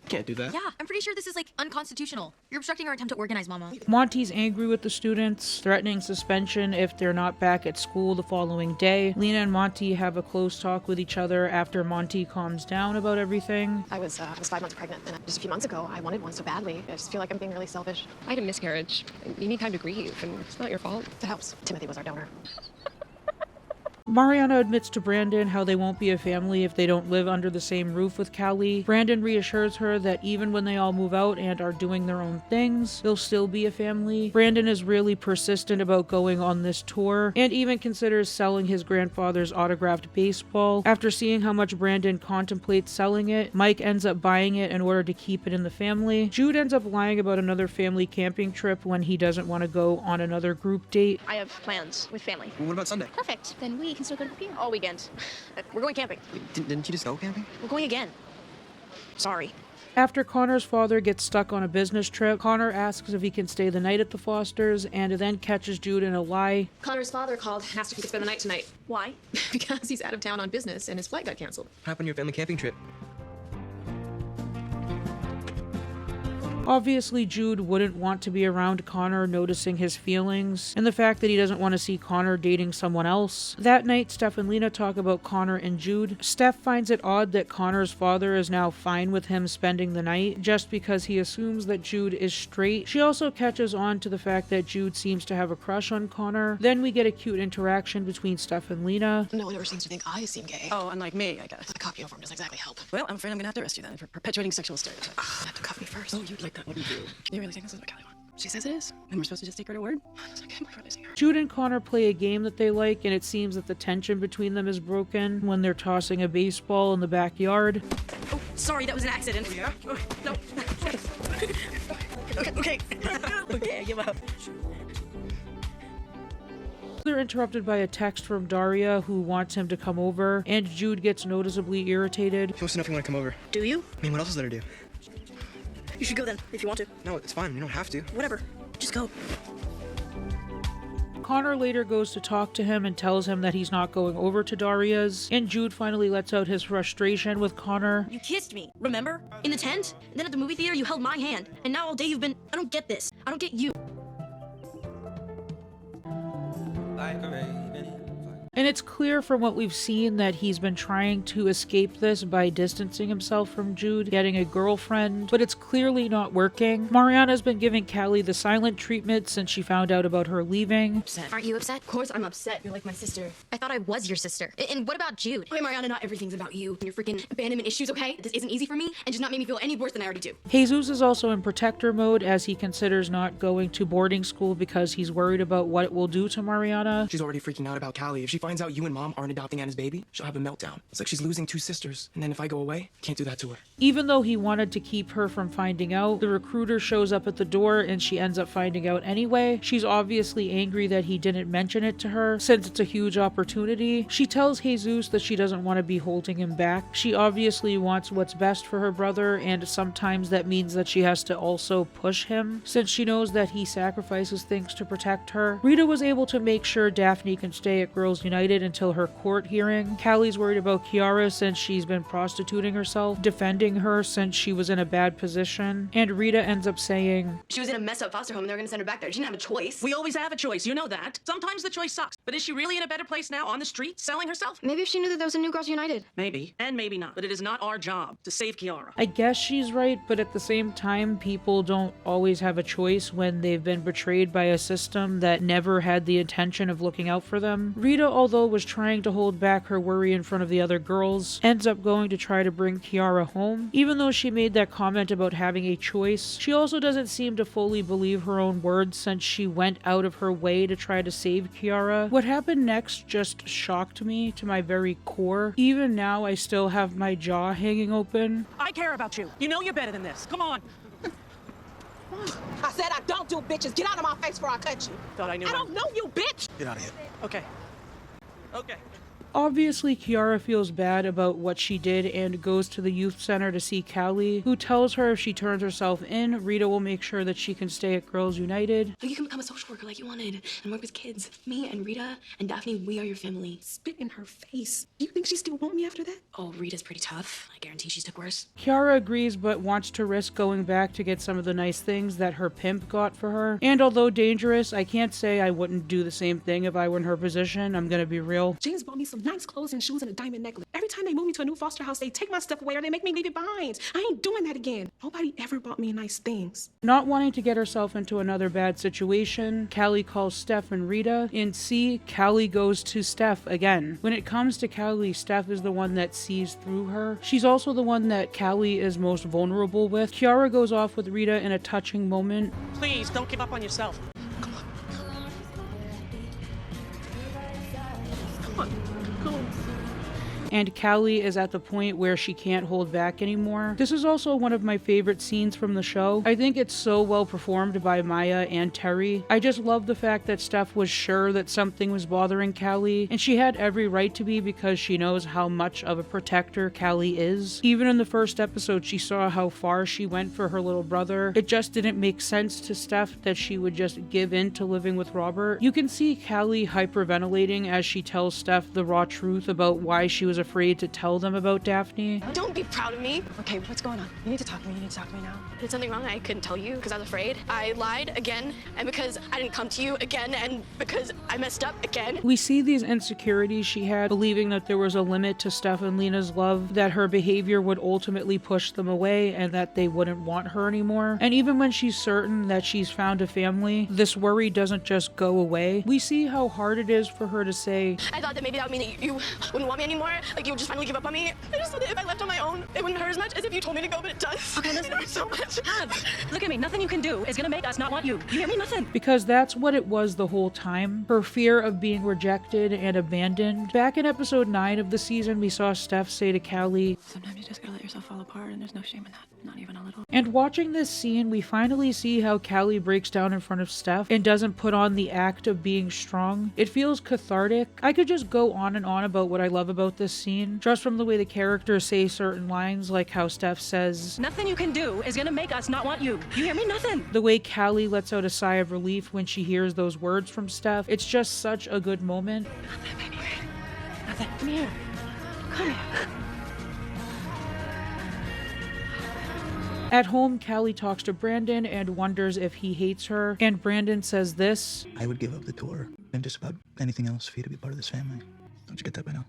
[SPEAKER 14] Can't do that.
[SPEAKER 12] Yeah, I'm pretty sure this is unconstitutional. You're obstructing our attempt to organize, Mama.
[SPEAKER 1] Monte's angry with the students, threatening suspension if they're not back at school the following day. Lena and Monte have a close talk with each other after Monte calms down about everything.
[SPEAKER 6] I was 5 months pregnant, and just a few months ago, I wanted one so badly. I just feel like I'm being really selfish.
[SPEAKER 5] I had a miscarriage. You need time to grieve, and it's not your fault.
[SPEAKER 6] It helps. Timothy was our donor.
[SPEAKER 1] Mariana admits to Brandon how they won't be a family if they don't live under the same roof with Callie. Brandon reassures her that even when they all move out and are doing their own things, they'll still be a family. Brandon is really persistent about going on this tour and even considers selling his grandfather's autographed baseball. After seeing how much Brandon contemplates selling it, Mike ends up buying it in order to keep it in the family. Jude ends up lying about another family camping trip when he doesn't want to go on another group date.
[SPEAKER 2] I have plans with family.
[SPEAKER 14] Well, what about Sunday?
[SPEAKER 2] Perfect. Then we can still go to the pier all weekend. We're going camping.
[SPEAKER 14] Didn't you just go camping?
[SPEAKER 2] We're going again. Sorry.
[SPEAKER 1] After Connor's father gets stuck on a business trip, Connor asks if he can stay the night at the Fosters and then catches Jude in a lie.
[SPEAKER 5] Connor's father called and asked if he could spend the night tonight.
[SPEAKER 2] Why?
[SPEAKER 5] Because he's out of town on business and his flight got canceled.
[SPEAKER 11] What happened to your family camping trip?
[SPEAKER 1] Obviously, Jude wouldn't want to be around Connor noticing his feelings, and the fact that he doesn't want to see Connor dating someone else. That night, Steph and Lena talk about Connor and Jude. Steph finds it odd that Connor's father is now fine with him spending the night, just because he assumes that Jude is straight. She also catches on to the fact that Jude seems to have a crush on Connor. Then we get a cute interaction between Steph and Lena.
[SPEAKER 6] No one ever seems to think I seem gay.
[SPEAKER 7] Oh, unlike me, I guess.
[SPEAKER 6] A copy of him doesn't exactly help.
[SPEAKER 7] Well, I'm afraid I'm gonna have to arrest you then for perpetuating sexual stereotypes.
[SPEAKER 6] You have to cuff me first.
[SPEAKER 7] Oh, you'd like that, wouldn't you? You really think this is what Callie wants? She says it is. And we're supposed to just take her to word? I can't believe we're losing her.
[SPEAKER 1] Jude and Connor play a game that they like, and it seems that the tension between them is broken when they're tossing a baseball in the backyard.
[SPEAKER 12] Oh, sorry, that was an accident.
[SPEAKER 7] Oh, yeah? Oh, no.
[SPEAKER 12] Okay. Okay, I give up.
[SPEAKER 1] They're interrupted by a text from Daria who wants him to come over, and Jude gets noticeably irritated.
[SPEAKER 11] Close enough you want to come over.
[SPEAKER 12] Do you?
[SPEAKER 11] I mean, what else is there to do?
[SPEAKER 12] You should go then, if you want to.
[SPEAKER 11] No, it's fine. You don't have to.
[SPEAKER 12] Whatever. Just go.
[SPEAKER 1] Connor later goes to talk to him and tells him that he's not going over to Daria's, and Jude finally lets out his frustration with Connor.
[SPEAKER 12] You kissed me, remember? In the tent? And then at the movie theater, you held my hand. And now all day you've been... I don't get this. I don't get you.
[SPEAKER 1] And it's clear from what we've seen that he's been trying to escape this by distancing himself from Jude, getting a girlfriend, but it's clearly not working. Mariana's been giving Callie the silent treatment since she found out about her leaving.
[SPEAKER 12] Upset. Aren't you upset? Of course I'm upset. You're like my sister. I thought I was your sister. And what about Jude?
[SPEAKER 15] Okay, Mariana, not everything's about you and your freaking abandonment issues, okay? This isn't easy for me and does not make me feel any worse than I already do.
[SPEAKER 1] Jesus is also in protector mode as he considers not going to boarding school because he's worried about what it will do to Mariana.
[SPEAKER 11] She's already freaking out about Callie. If she finds out you and Mom aren't adopting Anna's baby, she'll have a meltdown. It's like she's losing 2 sisters. And then if I go away, can't do that to her.
[SPEAKER 1] Even though he wanted to keep her from finding out, the recruiter shows up at the door and she ends up finding out anyway. She's obviously angry that he didn't mention it to her since it's a huge opportunity. She tells Jesus that she doesn't want to be holding him back. She obviously wants what's best for her brother, and sometimes that means that she has to also push him since she knows that he sacrifices things to protect her. Rita was able to make sure Daphne can stay at Girls United until her court hearing. Callie's worried about Kiara since she's been prostituting herself, defending her since she was in a bad position, and Rita ends up saying,
[SPEAKER 15] She was in a messed up foster home and they're gonna send her back there. She didn't have a choice.
[SPEAKER 7] We always have a choice, you know that. Sometimes the choice sucks. But is she really in a better place now on the street, selling herself?
[SPEAKER 15] Maybe if she knew that there was a new Girls United.
[SPEAKER 7] Maybe, and maybe not. But it is not our job to save Kiara.
[SPEAKER 1] I guess she's right, but at the same time, people don't always have a choice when they've been betrayed by a system that never had the intention of looking out for them. Rita, although was trying to hold back her worry in front of the other girls, ends up going to try to bring Kiara home. Even though she made that comment about having a choice, she also doesn't seem to fully believe her own words since she went out of her way to try to save Kiara. What happened next just shocked me to my very core. Even now, I still have my jaw hanging open.
[SPEAKER 7] I care about you. You know you're better than this. Come on.
[SPEAKER 10] I said I don't do bitches. Get out of my face before I cut you.
[SPEAKER 7] Thought I knew.
[SPEAKER 10] I don't know you, bitch.
[SPEAKER 14] Get out of here.
[SPEAKER 7] Okay. Okay.
[SPEAKER 1] Obviously, Kiara feels bad about what she did and goes to the youth center to see Callie, who tells her if she turns herself in, Rita will make sure that she can stay at Girls United.
[SPEAKER 5] You can become a social worker like you wanted and work with kids. Me and Rita and Daphne, we are your family.
[SPEAKER 6] Spit in her face. You think she still want me after that?
[SPEAKER 5] Oh, Rita's pretty tough. I guarantee she took worse.
[SPEAKER 1] Kiara agrees but wants to risk going back to get some of the nice things that her pimp got for her. And although dangerous, I can't say I wouldn't do the same thing if I were in her position. I'm gonna be real.
[SPEAKER 6] James bought me some nice clothes and shoes and a diamond necklace. Every time they move me to a new foster house, they take my stuff away or they make me leave it behind. I ain't doing that again. Nobody ever bought me nice things.
[SPEAKER 1] Not wanting to get herself into another bad situation, Callie calls Stef and Rita. In C, Callie goes to Stef again. When it comes to Callie, Stef is the one that sees through her. She's also the one that Callie is most vulnerable with. Kiara goes off with Rita in a touching moment.
[SPEAKER 7] Please, don't give up on yourself.
[SPEAKER 10] Come on. Come on.
[SPEAKER 1] And Callie is at the point where she can't hold back anymore. This is also one of my favorite scenes from the show. I think it's so well performed by Maya and Terry. I just love the fact that Stef was sure that something was bothering Callie, and she had every right to be because she knows how much of a protector Callie is. Even in the first episode, she saw how far she went for her little brother. It just didn't make sense to Stef that she would just give in to living with Robert. You can see Callie hyperventilating as she tells Stef the raw truth about why she was afraid to tell them about Daphne.
[SPEAKER 15] Don't be proud of me.
[SPEAKER 6] Okay, what's going on? You need to talk to me. You need to talk to me now.
[SPEAKER 15] Did something wrong I couldn't tell you because I was afraid. I lied again, and because I didn't come to you again, and because I messed up again.
[SPEAKER 1] We see these insecurities she had, believing that there was a limit to Stef and Lena's love, that her behavior would ultimately push them away, and that they wouldn't want her anymore. And even when she's certain that she's found a family, this worry doesn't just go away. We see how hard it is for her to say,
[SPEAKER 15] I thought that maybe that would mean that you wouldn't want me anymore. Like you would just finally give up on me. I just thought that if I left on my own, it wouldn't hurt as much as if you told me to go, but it does.
[SPEAKER 19] Okay, listen. It hurts so much. Look at me. Nothing you can do is gonna make us not want you. You hear me? Nothing.
[SPEAKER 1] Because that's what it was the whole time. Her fear of being rejected and abandoned. Back in episode 9 of the season, we saw Stef say to Callie,
[SPEAKER 19] sometimes you just gotta let yourself fall apart, and there's no shame in that. Not even a little.
[SPEAKER 1] And watching this scene, we finally see how Callie breaks down in front of Stef and doesn't put on the act of being strong. It feels cathartic. I could just go on and on about what I love about this scene, just from the way the characters say certain lines, like how Stef says,
[SPEAKER 19] nothing you can do is gonna make us not want you. You hear me? Nothing.
[SPEAKER 1] The way Callie lets out a sigh of relief when she hears those words from Stef. It's just such a good moment.
[SPEAKER 19] Nothing, baby. Nothing. Come here. Come here.
[SPEAKER 1] At home, Callie talks to Brandon and wonders if he hates her, and Brandon says this,
[SPEAKER 9] I would give up the tour and just about anything else for you to be part of this family. Don't you get that by now?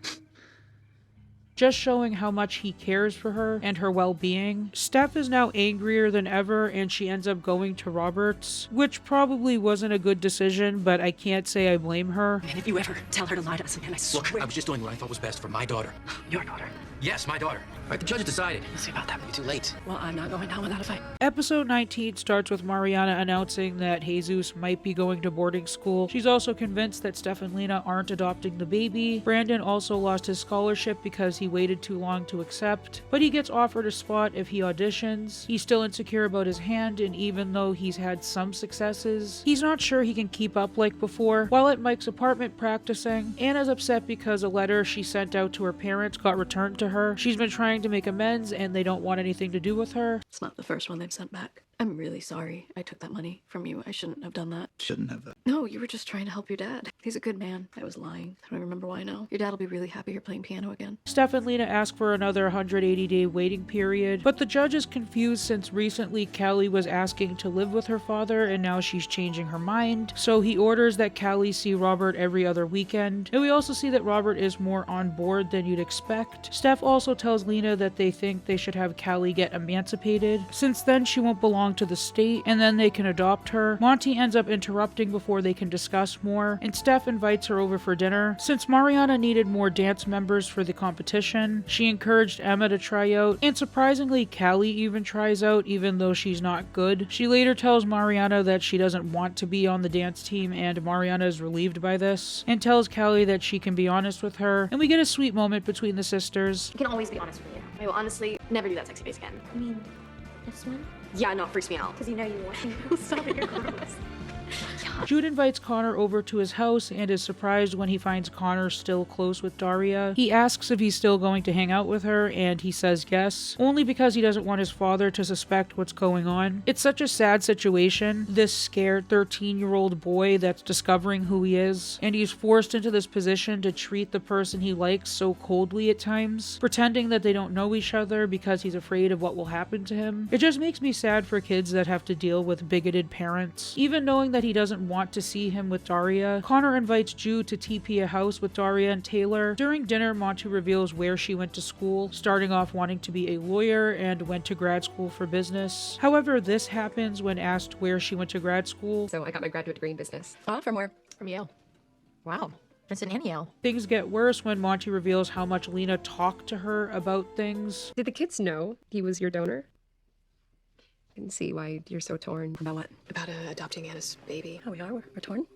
[SPEAKER 1] Just showing how much he cares for her and her well-being. Steph is now angrier than ever, and she ends up going to Robert's, which probably wasn't a good decision, but I can't say I blame her.
[SPEAKER 10] And if you ever tell her to lie to us again, I swear.
[SPEAKER 4] Look, I was just doing what I thought was best for my daughter.
[SPEAKER 10] Your daughter.
[SPEAKER 4] Yes, my daughter. All right, the judge has decided.
[SPEAKER 10] We'll see about that.
[SPEAKER 4] You're too late.
[SPEAKER 10] Well, I'm not going down without a fight.
[SPEAKER 1] Episode 19 starts with Mariana announcing that Jesus might be going to boarding school. She's also convinced that Stef and Lena aren't adopting the baby. Brandon also lost his scholarship because he waited too long to accept, but he gets offered a spot if he auditions. He's still insecure about his hand, and even though he's had some successes, he's not sure he can keep up like before. While at Mike's apartment practicing, Anna's upset because a letter she sent out to her parents got returned to her. She's been trying to make amends and they don't want anything to do with her.
[SPEAKER 5] It's not the first one they've sent back. I'm really sorry I took that money from you. I shouldn't have done that.
[SPEAKER 9] Shouldn't have.
[SPEAKER 5] No, you were just trying to help your dad. He's a good man. I was lying. I don't remember why now. Your dad will be really happy you're playing piano again.
[SPEAKER 1] Stef and Lena ask for another 180-day waiting period, but the judge is confused since recently Callie was asking to live with her father and now she's changing her mind. So he orders that Callie see Robert every other weekend, and we also see that Robert is more on board than you'd expect. Stef also tells Lena that they think they should have Callie get emancipated, since then she won't belong to the state, and then they can adopt her. Monte ends up interrupting before they can discuss more, and Stef invites her over for dinner. Since Mariana needed more dance members for the competition, she encouraged Emma to try out, and surprisingly Callie even tries out even though she's not good. She later tells Mariana that she doesn't want to be on the dance team, and Mariana is relieved by this, and tells Callie that she can be honest with her, and we get a sweet moment between the sisters.
[SPEAKER 23] You can always be honest with me. I will honestly never do that sexy face again. I mean, this one? Yeah, no, it freaks me out. Because you know you won't. Stop it, you're gross.
[SPEAKER 1] Jude invites Connor over to his house and is surprised when he finds Connor still close with Daria. He asks if he's still going to hang out with her, and he says yes, only because he doesn't want his father to suspect what's going on. It's such a sad situation, this scared 13-year-old boy that's discovering who he is, and he's forced into this position to treat the person he likes so coldly at times, pretending that they don't know each other because he's afraid of what will happen to him. It just makes me sad for kids that have to deal with bigoted parents. Even knowing that he doesn't want to see him with Daria, Connor invites Jude to TP a house with Daria and Taylor. During dinner, Monte reveals where she went to school, starting off wanting to be a lawyer and went to grad school for business. However, this happens when asked where she went to grad school.
[SPEAKER 6] So I got my graduate degree in business.
[SPEAKER 5] From where?
[SPEAKER 6] From Yale.
[SPEAKER 23] Wow. Princeton and Yale.
[SPEAKER 1] Things get worse when Monte reveals how much Lena talked to her about things.
[SPEAKER 6] Did the kids know he was your donor? I can see why you're so torn.
[SPEAKER 5] About what?
[SPEAKER 6] About adopting Anna's baby.
[SPEAKER 5] Oh, we're torn?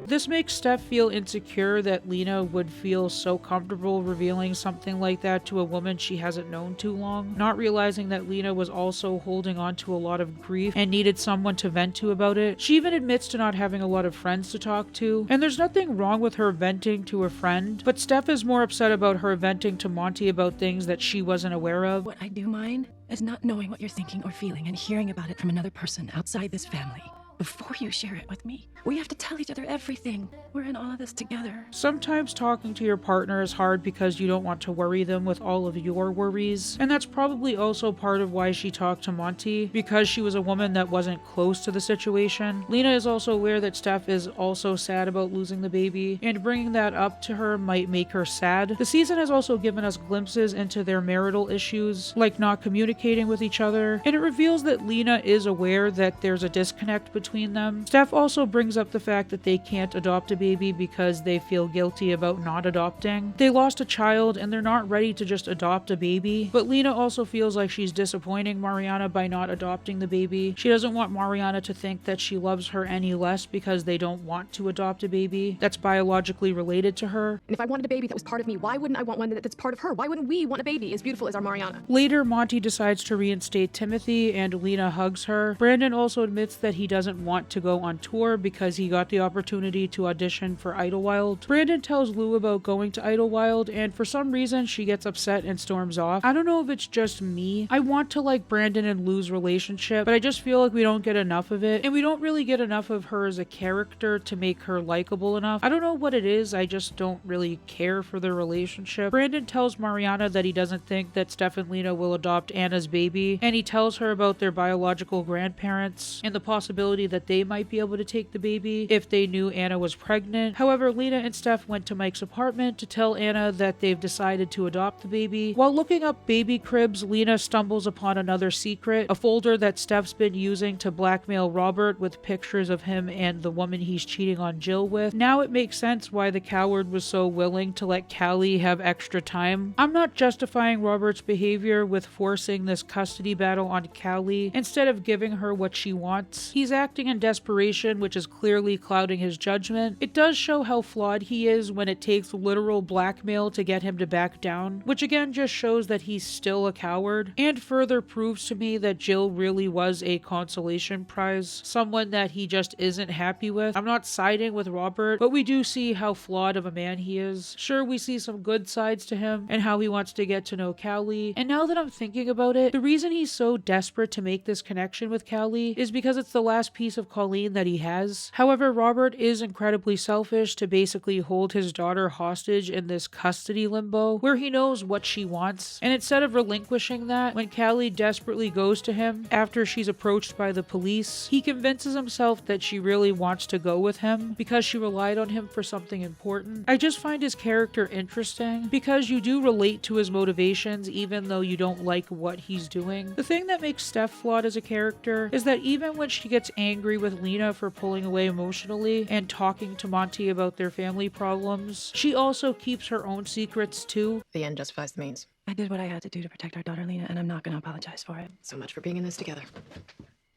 [SPEAKER 1] This makes Steph feel insecure that Lena would feel so comfortable revealing something like that to a woman she hasn't known too long, not realizing that Lena was also holding on to a lot of grief and needed someone to vent to about it. She even admits to not having a lot of friends to talk to, and there's nothing wrong with her venting to a friend, but Steph is more upset about her venting to Monte about things that she wasn't aware of.
[SPEAKER 5] What I do mind is not knowing what you're thinking or feeling and hearing about it from another person outside this family before you share it with me. We have to tell each other everything. We're in all of this together.
[SPEAKER 1] Sometimes talking to your partner is hard because you don't want to worry them with all of your worries, and that's probably also part of why she talked to Monte, because she was a woman that wasn't close to the situation. Lena is also aware that Steph is also sad about losing the baby, and bringing that up to her might make her sad. The season has also given us glimpses into their marital issues, like not communicating with each other, and it reveals that Lena is aware that there's a disconnect between them. Steph also brings up the fact that they can't adopt a baby because they feel guilty about not adopting. They lost a child and they're not ready to just adopt a baby, but Lena also feels like she's disappointing Mariana by not adopting the baby. She doesn't want Mariana to think that she loves her any less because they don't want to adopt a baby that's biologically related to her.
[SPEAKER 6] And if I wanted a baby that was part of me, why wouldn't I want one that's part of her? Why wouldn't we want a baby as beautiful as our Mariana?
[SPEAKER 1] Later, Monte decides to reinstate Timothy and Lena hugs her. Brandon also admits that he doesn't want to go on tour because he got the opportunity to audition for Idlewild. Brandon tells Lou about going to Idlewild, and for some reason she gets upset and storms off. I don't know if it's just me. I want to like Brandon and Lou's relationship, but I just feel like we don't get enough of it, and we don't really get enough of her as a character to make her likable enough. I don't know what it is, I just don't really care for their relationship. Brandon tells Mariana that he doesn't think that Stef and Lena will adopt Anna's baby, and he tells her about their biological grandparents and the possibility that they might be able to take the baby if they knew Anna was pregnant. However, Lena and Stef went to Mike's apartment to tell Anna that they've decided to adopt the baby. While looking up baby cribs, Lena stumbles upon another secret, a folder that Stef's been using to blackmail Robert with pictures of him and the woman he's cheating on Jill with. Now it makes sense why the coward was so willing to let Callie have extra time. I'm not justifying Robert's behavior with forcing this custody battle on Callie instead of giving her what she wants. He's acting in desperation, which is clearly clouding his judgment. It does show how flawed he is when it takes literal blackmail to get him to back down, which again just shows that he's still a coward, and further proves to me that Jill really was a consolation prize, someone that he just isn't happy with. I'm not siding with Robert, but we do see how flawed of a man he is. Sure, we see some good sides to him and how he wants to get to know Callie, and now that I'm thinking about it, the reason he's so desperate to make this connection with Callie is because it's the last piece of Colleen that he has. However, Robert is incredibly selfish to basically hold his daughter hostage in this custody limbo where he knows what she wants, and instead of relinquishing that, when Callie desperately goes to him after she's approached by the police, he convinces himself that she really wants to go with him because she relied on him for something important. I just find his character interesting because you do relate to his motivations even though you don't like what he's doing. The thing that makes Stef flawed as a character is that even when she gets angry with Lena for pulling away emotionally and talking to Monte about their family problems, she also keeps her own secrets too.
[SPEAKER 6] The end justifies the means.
[SPEAKER 5] I did what I had to do to protect our daughter, Lena, and I'm not going to apologize for it.
[SPEAKER 6] So much for being in this together.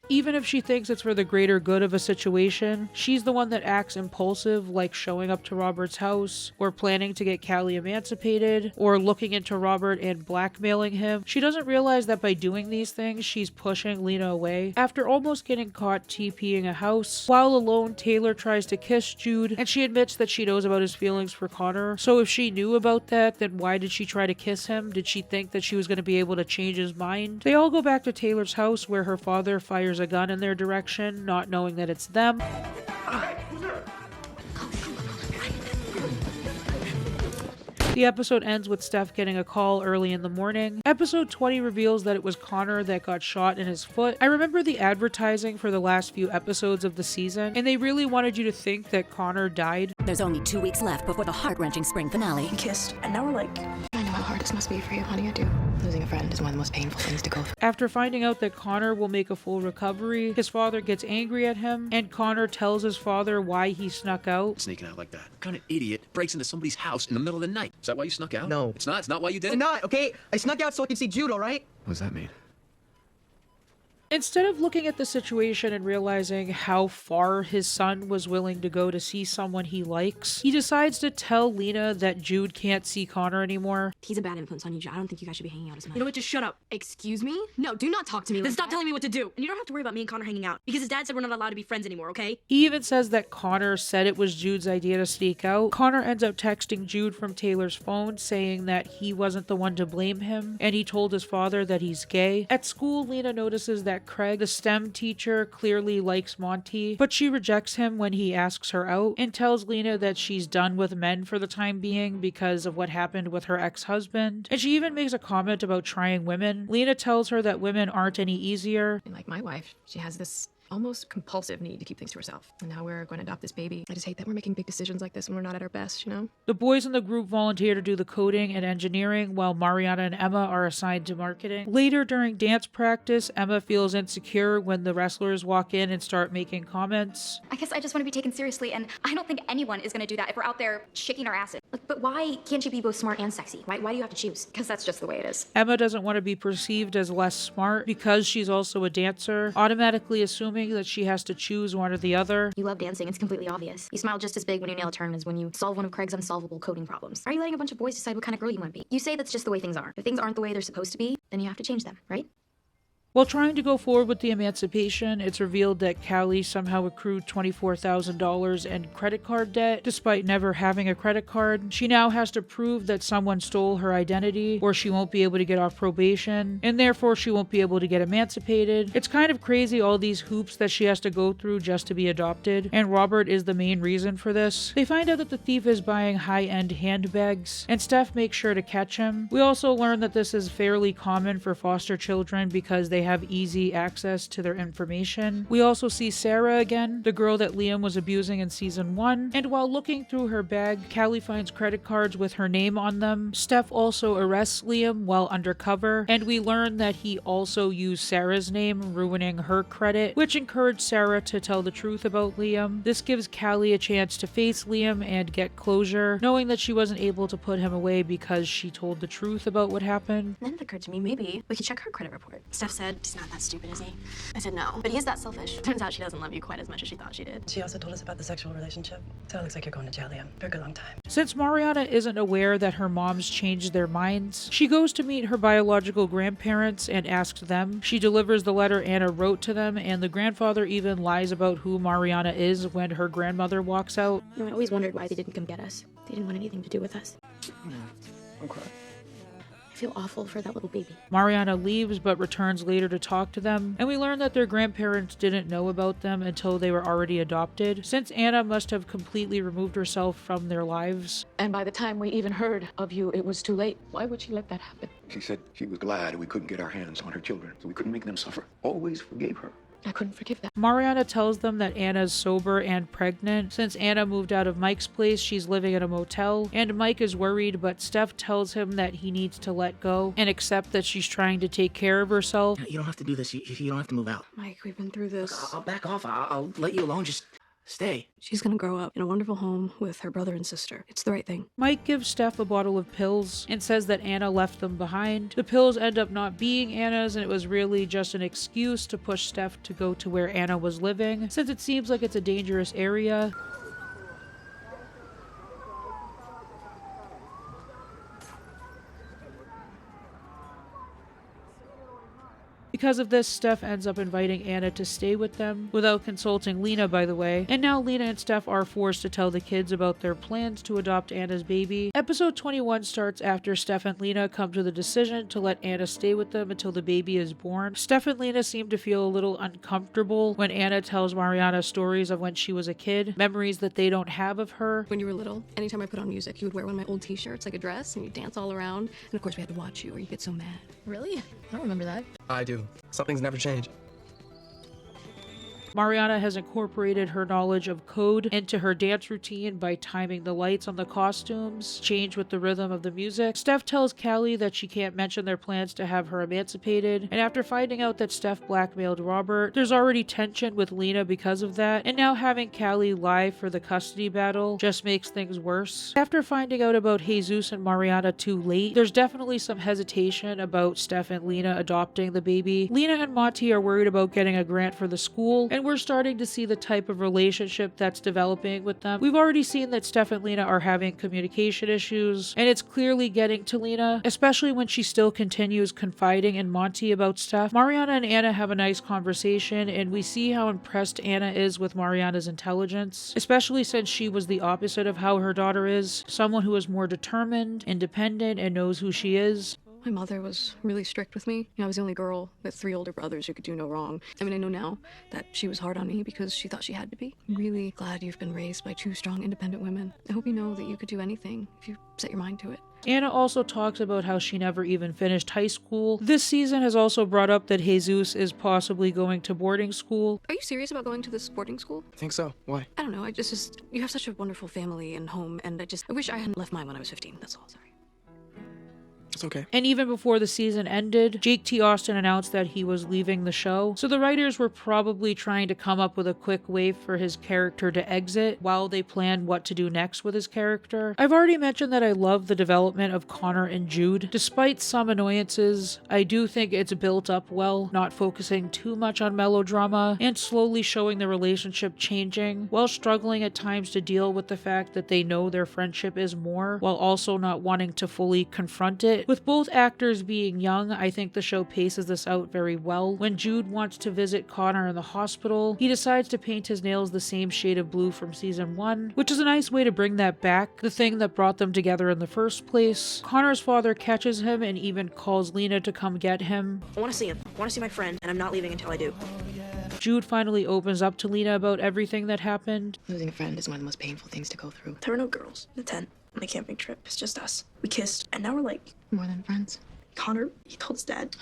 [SPEAKER 1] Even if she thinks it's for the greater good of a situation, she's the one that acts impulsive, like showing up to Robert's house, or planning to get Callie emancipated, or looking into Robert and blackmailing him. She doesn't realize that by doing these things, she's pushing Lena away. After almost getting caught TPing a house, while alone, Taylor tries to kiss Jude, and she admits that she knows about his feelings for Connor. So if she knew about that, then why did she try to kiss him? Did she think that she was going to be able to change his mind? They all go back to Taylor's house where her father fires a gun in their direction, not knowing that it's them. The episode ends with Stef getting a call early in the morning. Episode 20 reveals that it was Connor that got shot in his foot. I remember the advertising for the last few episodes of the season, and they really wanted you to think that Connor died.
[SPEAKER 3] There's only 2 weeks left before the heart-wrenching spring finale.
[SPEAKER 6] We kissed, and now we're like... I know how hard this must be for you, honey, I do. Losing a friend is one of the most painful things to go through.
[SPEAKER 1] After finding out that Connor will make a full recovery, his father gets angry at him, and Connor tells his father why he snuck out.
[SPEAKER 18] Sneaking out like that. What kind of idiot breaks into somebody's house in the middle of the night? Is that why you snuck out?
[SPEAKER 11] No.
[SPEAKER 18] It's not. It's not why you did it?
[SPEAKER 11] It's not, okay? I snuck out so I could see Jude, all right?
[SPEAKER 18] What does that mean?
[SPEAKER 1] Instead of looking at the situation and realizing how far his son was willing to go to see someone he likes, he decides to tell Lena that Jude can't see Connor anymore.
[SPEAKER 12] He's a bad influence on you, Jude. I don't think you guys should be hanging out as much.
[SPEAKER 15] You know what? Just shut up.
[SPEAKER 12] Excuse me? No, do not talk to me.
[SPEAKER 15] Then
[SPEAKER 12] Like
[SPEAKER 15] stop
[SPEAKER 12] that.
[SPEAKER 15] telling me what to do.
[SPEAKER 12] And you don't have to worry about me and Connor hanging out because his dad said we're not allowed to be friends anymore, okay?
[SPEAKER 1] He even says that Connor said it was Jude's idea to sneak out. Connor ends up texting Jude from Taylor's phone saying that he wasn't the one to blame him, and he told his father that he's gay. At school, Lena notices that Craig, the STEM teacher, clearly likes Monte, but she rejects him when he asks her out and tells Lena that she's done with men for the time being because of what happened with her ex-husband. And she even makes a comment about trying women. Lena tells her that women aren't any easier.
[SPEAKER 6] Like my wife, she has this almost compulsive need to keep things to herself. And now we're going to adopt this baby. I just hate that we're making big decisions like this when we're not at our best, you know?
[SPEAKER 1] The boys in the group volunteer to do the coding and engineering while Mariana and Emma are assigned to marketing. Later during dance practice, Emma feels insecure when the wrestlers walk in and start making comments.
[SPEAKER 16] I guess I just want to be taken seriously, and I don't think anyone is going to do that if we're out there shaking our asses.
[SPEAKER 2] But why can't you be both smart and sexy? Why do you have to choose?
[SPEAKER 16] Because that's just the way it is.
[SPEAKER 1] Emma doesn't want to be perceived as less smart because she's also a dancer, automatically assuming that she has to choose one or the other.
[SPEAKER 2] You love dancing, it's completely obvious. You smile just as big when you nail a turn as when you solve one of Craig's unsolvable coding problems. Are you letting a bunch of boys decide what kind of girl you want to be? You say that's just the way things are. If things aren't the way they're supposed to be, then you have to change them, right?
[SPEAKER 1] While trying to go forward with the emancipation, it's revealed that Callie somehow accrued $24,000 in credit card debt, despite never having a credit card. She now has to prove that someone stole her identity, or she won't be able to get off probation, and therefore she won't be able to get emancipated. It's kind of crazy all these hoops that she has to go through just to be adopted, and Robert is the main reason for this. They find out that the thief is buying high-end handbags, and Stef makes sure to catch him. We also learn that this is fairly common for foster children because they have easy access to their information. We also see Sarah again, the girl that Liam was abusing in season 1, and while looking through her bag, Callie finds credit cards with her name on them. Stef also arrests Liam while undercover, and we learn that he also used Sarah's name, ruining her credit, which encouraged Sarah to tell the truth about Liam. This gives Callie a chance to face Liam and get closure, knowing that she wasn't able to put him away because she told the truth about what happened.
[SPEAKER 6] Then it occurred to me, maybe we could check her credit report. Stef said, he's not that stupid, is he? I said, no, but he is that selfish. Turns out she doesn't love you quite as much as she thought she did.
[SPEAKER 19] She also told us about the sexual relationship. So it looks like you're going to jail, Liam, for a good long time.
[SPEAKER 1] Since Mariana isn't aware that her moms changed their minds, she goes to meet her biological grandparents and asks them. She delivers the letter Anna wrote to them, and the grandfather even lies about who Mariana is when her grandmother walks out.
[SPEAKER 6] I always wondered why they didn't come get us. They didn't want anything to do with us.
[SPEAKER 14] Okay.
[SPEAKER 6] I feel awful for that little baby.
[SPEAKER 1] Mariana leaves but returns later to talk to them, and we learn that their grandparents didn't know about them until they were already adopted, since Anna must have completely removed herself from their lives.
[SPEAKER 10] And by the time we even heard of you, it was too late. Why would she let that happen?
[SPEAKER 18] She said she was glad we couldn't get our hands on her children, so we couldn't make them suffer. Always forgave her.
[SPEAKER 10] I couldn't forgive that.
[SPEAKER 1] Mariana tells them that Anna's sober and pregnant. Since Anna moved out of Mike's place, she's living at a motel, and Mike is worried, but Stef tells him that he needs to let go and accept that she's trying to take care of herself.
[SPEAKER 4] You don't have to do this. You don't have to move out.
[SPEAKER 6] Mike, we've been through this.
[SPEAKER 4] I'll back off. I'll let you alone. Just stay.
[SPEAKER 6] She's gonna grow up in a wonderful home with her brother and sister. It's the right thing.
[SPEAKER 1] Mike gives Stef a bottle of pills and says that Anna left them behind. The pills end up not being Anna's, and it was really just an excuse to push Stef to go to where Anna was living, since it seems like it's a dangerous area. Because of this, Stef ends up inviting Anna to stay with them, without consulting Lena, by the way. And now Lena and Stef are forced to tell the kids about their plans to adopt Anna's baby. Episode 21 starts after Stef and Lena come to the decision to let Anna stay with them until the baby is born. Stef and Lena seem to feel a little uncomfortable when Anna tells Mariana stories of when she was a kid, memories that they don't have of her.
[SPEAKER 6] When you were little, anytime I put on music, you would wear one of my old t-shirts like a dress and you'd dance all around. And of course we had to watch you or you'd get so mad. Really? I don't remember that.
[SPEAKER 11] I do. Something's never changed.
[SPEAKER 1] Mariana has incorporated her knowledge of code into her dance routine by timing the lights on the costumes, change with the rhythm of the music. Stef tells Callie that she can't mention their plans to have her emancipated, and after finding out that Stef blackmailed Robert, there's already tension with Lena because of that, and now having Callie lie for the custody battle just makes things worse. After finding out about Jesus and Mariana too late, there's definitely some hesitation about Stef and Lena adopting the baby. Lena and Monte are worried about getting a grant for the school, and we're starting to see the type of relationship that's developing with them. We've already seen that Stef and Lena are having communication issues, and it's clearly getting to Lena, especially when she still continues confiding in Monte about stuff. Mariana and Anna have a nice conversation, and we see how impressed Anna is with Mariana's intelligence, especially since she was the opposite of how her daughter is, someone who is more determined, independent, and knows who she is.
[SPEAKER 6] My mother was really strict with me. I was the only girl with 3 older brothers who could do no wrong. I mean, I know now that she was hard on me because she thought she had to be. I'm really glad you've been raised by 2 strong, independent women. I hope you know that you could do anything if you set your mind to it.
[SPEAKER 1] Anna also talks about how she never even finished high school. This season has also brought up that Jesus is possibly going to boarding school.
[SPEAKER 6] Are you serious about going to this boarding school?
[SPEAKER 11] I think so. Why?
[SPEAKER 6] I don't know. You have such a wonderful family and home, and I wish I hadn't left mine when I was 15. That's all. Sorry.
[SPEAKER 11] It's okay.
[SPEAKER 1] And even before the season ended, Jake T. Austin announced that he was leaving the show, so the writers were probably trying to come up with a quick way for his character to exit while they planned what to do next with his character. I've already mentioned that I love the development of Connor and Jude. Despite some annoyances, I do think it's built up well, not focusing too much on melodrama, and slowly showing the relationship changing, while struggling at times to deal with the fact that they know their friendship is more, while also not wanting to fully confront it. With both actors being young, I think the show paces this out very well. When Jude wants to visit Connor in the hospital, he decides to paint his nails the same shade of blue from season 1, which is a nice way to bring that back, the thing that brought them together in the first place. Connor's father catches him and even calls Lena to come get him.
[SPEAKER 12] I want to see him. I want to see my friend, and I'm not leaving until I do.
[SPEAKER 1] Jude finally opens up to Lena about everything that happened.
[SPEAKER 6] Losing a friend is one of the most painful things to go through.
[SPEAKER 12] There were no girls in the tent on the camping trip. It's just us. We kissed, and now we're like...
[SPEAKER 6] More than friends.
[SPEAKER 12] Connor, he told his dad.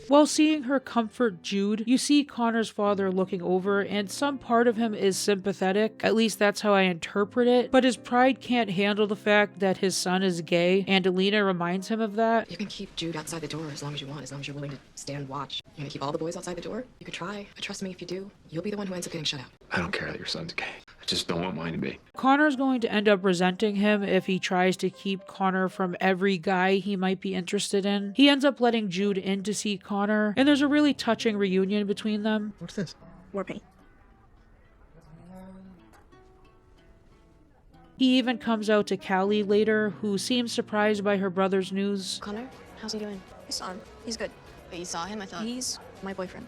[SPEAKER 1] While seeing her comfort Jude, you see Connor's father looking over, and some part of him is sympathetic, at least that's how I interpret it, but his pride can't handle the fact that his son is gay, and Lena reminds him of that.
[SPEAKER 13] You can keep Jude outside the door as long as you want, as long as you're willing to stand watch. You're gonna keep all the boys outside the door? You could try, but trust me, if you do, you'll be the one who ends up getting shut out.
[SPEAKER 18] I don't care that your son's gay. I just don't want mine to be.
[SPEAKER 1] Connor's going to end up resenting him if he tries to keep Connor from every guy he might be interested in. He ends up letting Jude in to see Connor, and there's a really touching reunion between them.
[SPEAKER 4] What's this?
[SPEAKER 8] War paint.
[SPEAKER 1] He even comes out to Callie later, who seems surprised by her brother's news.
[SPEAKER 6] Connor, how's he doing?
[SPEAKER 8] I saw him. He's good.
[SPEAKER 6] But you saw him? I thought
[SPEAKER 8] He's my boyfriend.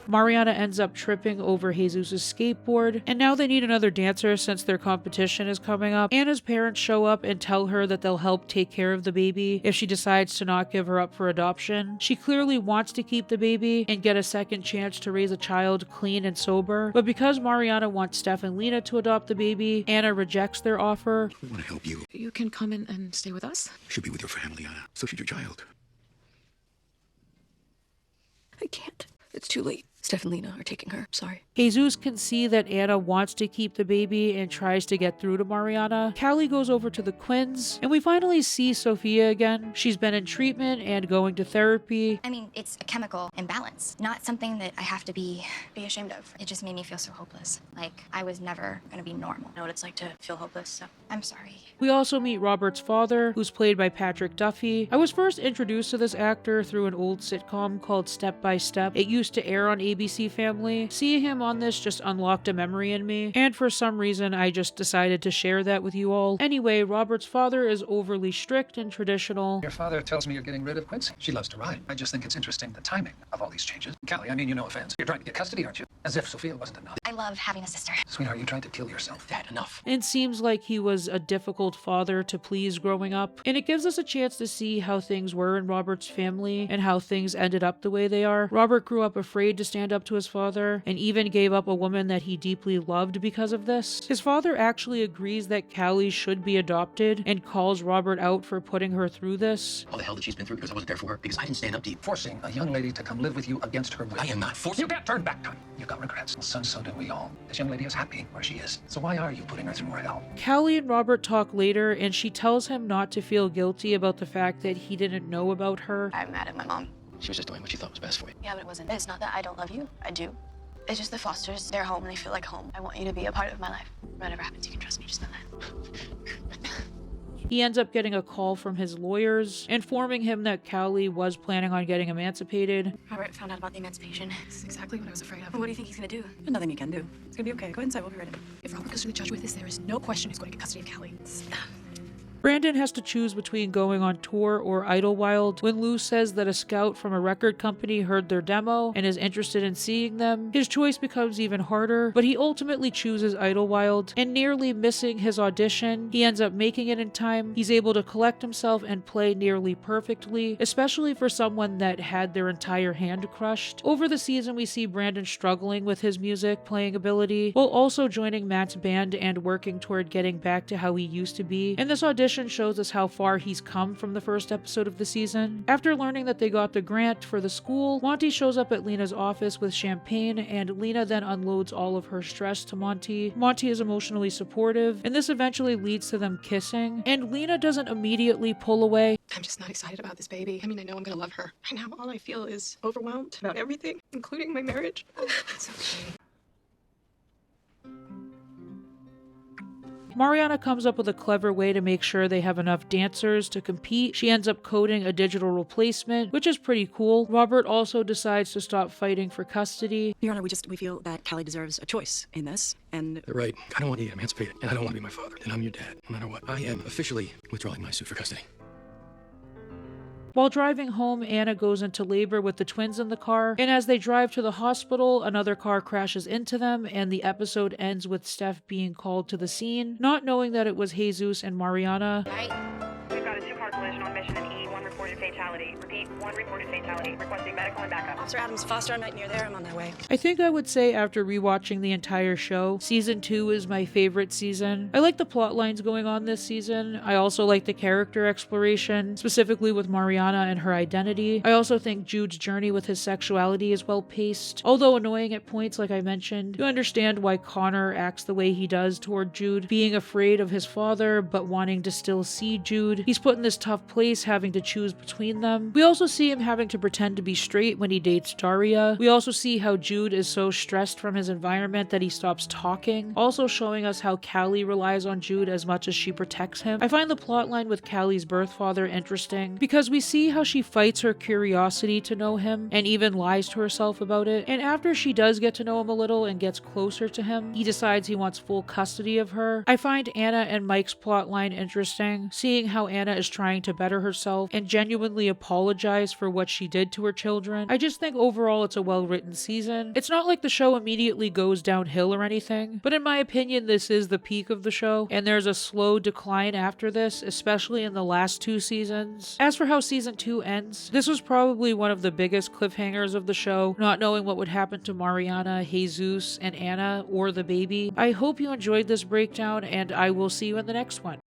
[SPEAKER 1] Mariana ends up tripping over Jesus' skateboard, and now they need another dancer since their competition is coming up. Anna's parents show up and tell her that they'll help take care of the baby if she decides to not give her up for adoption. She clearly wants to keep the baby and get a second chance to raise a child clean and sober, but because Mariana wants Stef and Lena to adopt the baby, Anna rejects their offer.
[SPEAKER 18] We want to help you.
[SPEAKER 6] You can come in and stay with us?
[SPEAKER 18] You should be with your family, Anna. So should your child.
[SPEAKER 6] I can't. It's too late. Stef and Lena are taking her. Sorry.
[SPEAKER 1] Jesus can see that Anna wants to keep the baby and tries to get through to Mariana. Callie goes over to the Quins, and we finally see Sophia again. She's been in treatment and going to therapy.
[SPEAKER 2] I mean, it's a chemical imbalance, not something that I have to be ashamed of. It just made me feel so hopeless. Like, I was never gonna be normal.
[SPEAKER 12] I know what it's like to feel hopeless, so
[SPEAKER 2] I'm sorry.
[SPEAKER 1] We also meet Robert's father, who's played by Patrick Duffy. I was first introduced to this actor through an old sitcom called Step by Step. It used to air on ABC Family. Seeing him on this just unlocked a memory in me, and for some reason I just decided to share that with you all. Anyway, Robert's father is overly strict and traditional.
[SPEAKER 17] Your father tells me you're getting rid of Quincy. She loves to ride. I just think it's interesting the timing of all these changes. Callie, I mean you no offense. You're trying to get custody, aren't you? As if Sophia wasn't enough.
[SPEAKER 2] I love having a sister.
[SPEAKER 17] Sweetheart, you tried to kill yourself. Dad, enough.
[SPEAKER 1] It seems like he was a difficult father to please growing up, and it gives us a chance to see how things were in Robert's family and how things ended up the way they are. Robert grew up afraid to stand up to his father and even gave up a woman that he deeply loved because of this. His father actually agrees that Callie should be adopted and calls Robert out for putting her through this.
[SPEAKER 4] All the hell that she's been through because I wasn't there for her, because I didn't stand up to you.
[SPEAKER 17] Forcing a young lady to come live with you against her will.
[SPEAKER 4] I am not forcing.
[SPEAKER 17] You can't turn back time. You've got regrets. Well, son, so do we all. This young lady is happy where she is. So why are you putting her through more hell?
[SPEAKER 1] Callie and Robert talk later, and she tells him not to feel guilty about the fact that he didn't know about her.
[SPEAKER 4] I'm mad at my mom. She was just doing what she thought was best for you.
[SPEAKER 23] Yeah, but it wasn't. It's not that I don't love you. I do. It's just the Fosters, they're home and they feel like home. I want you to be a part of my life. Whatever happens, you can trust me, just know that.
[SPEAKER 1] He ends up getting a call from his lawyers, informing him that Callie was planning on getting emancipated.
[SPEAKER 23] Robert found out about the emancipation.
[SPEAKER 6] This is exactly what I was afraid of.
[SPEAKER 23] What do you think he's gonna do?
[SPEAKER 6] There's nothing he can do. It's gonna be okay. Go inside, we'll be ready. If Robert goes to the judge with this, there is no question who's going to get custody of Callie.
[SPEAKER 1] Brandon has to choose between going on tour or Idlewild. When Lou says that a scout from a record company heard their demo and is interested in seeing them, his choice becomes even harder, but he ultimately chooses Idlewild, and nearly missing his audition, he ends up making it in time. He's able to collect himself and play nearly perfectly, especially for someone that had their entire hand crushed. Over the season, we see Brandon struggling with his music playing ability, while also joining Matt's band and working toward getting back to how he used to be. And this audition shows us how far he's come from the first episode of the season. After learning that they got the grant for the school, Monte shows up at Lena's office with champagne, and Lena then unloads all of her stress to Monte. Monte is emotionally supportive, and this eventually leads to them kissing, and Lena doesn't immediately pull away.
[SPEAKER 6] I'm just not excited about this baby. I mean, I know I'm gonna love her. Right now, all I feel is overwhelmed about everything, including my marriage. It's okay.
[SPEAKER 1] Mariana comes up with a clever way to make sure they have enough dancers to compete. She ends up coding a digital replacement, which is pretty cool. Robert also decides to stop fighting for custody.
[SPEAKER 19] Your Honor, we feel that Callie deserves a choice in this, and...
[SPEAKER 4] They're right. I don't want to get emancipated, and I don't want to be my father, and I'm your dad, no matter what. I am officially withdrawing my suit for custody.
[SPEAKER 1] While driving home, Anna goes into labor with the twins in the car, and as they drive to the hospital, another car crashes into them, and the episode ends with Stef being called to the scene, not knowing that it was Jesus and Mariana.
[SPEAKER 23] We've got a two-car
[SPEAKER 20] head-on collision on Mission and E. 1 reported fatality. Repeat, 1 reported fatality. Requesting medical and backup.
[SPEAKER 19] Officer Adams, foster on right near there. I'm on my way.
[SPEAKER 1] I think I would say after rewatching the entire show, season 2 is my favorite season. I like the plot lines going on this season. I also like the character exploration, specifically with Mariana and her identity. I also think Jude's journey with his sexuality is well paced. Although annoying at points, like I mentioned, you understand why Connor acts the way he does toward Jude, being afraid of his father, but wanting to still see Jude. He's put in this tough place having to choose between them. We also see him having to pretend to be straight when he dates Daria. We also see how Jude is so stressed from his environment that he stops talking, also showing us how Callie relies on Jude as much as she protects him. I find the plotline with Callie's birth father interesting because we see how she fights her curiosity to know him and even lies to herself about it. And after she does get to know him a little and gets closer to him, he decides he wants full custody of her. I find Anna and Mike's plotline interesting, seeing how Anna is trying to better herself and genuinely apologize for what she did to her children. I just think overall it's a well-written season. It's not like the show immediately goes downhill or anything, but in my opinion this is the peak of the show, and there's a slow decline after this, especially in the last 2 seasons. As for how season 2 ends, this was probably one of the biggest cliffhangers of the show, not knowing what would happen to Mariana, Jesus, and Anna, or the baby. I hope you enjoyed this breakdown, and I will see you in the next one.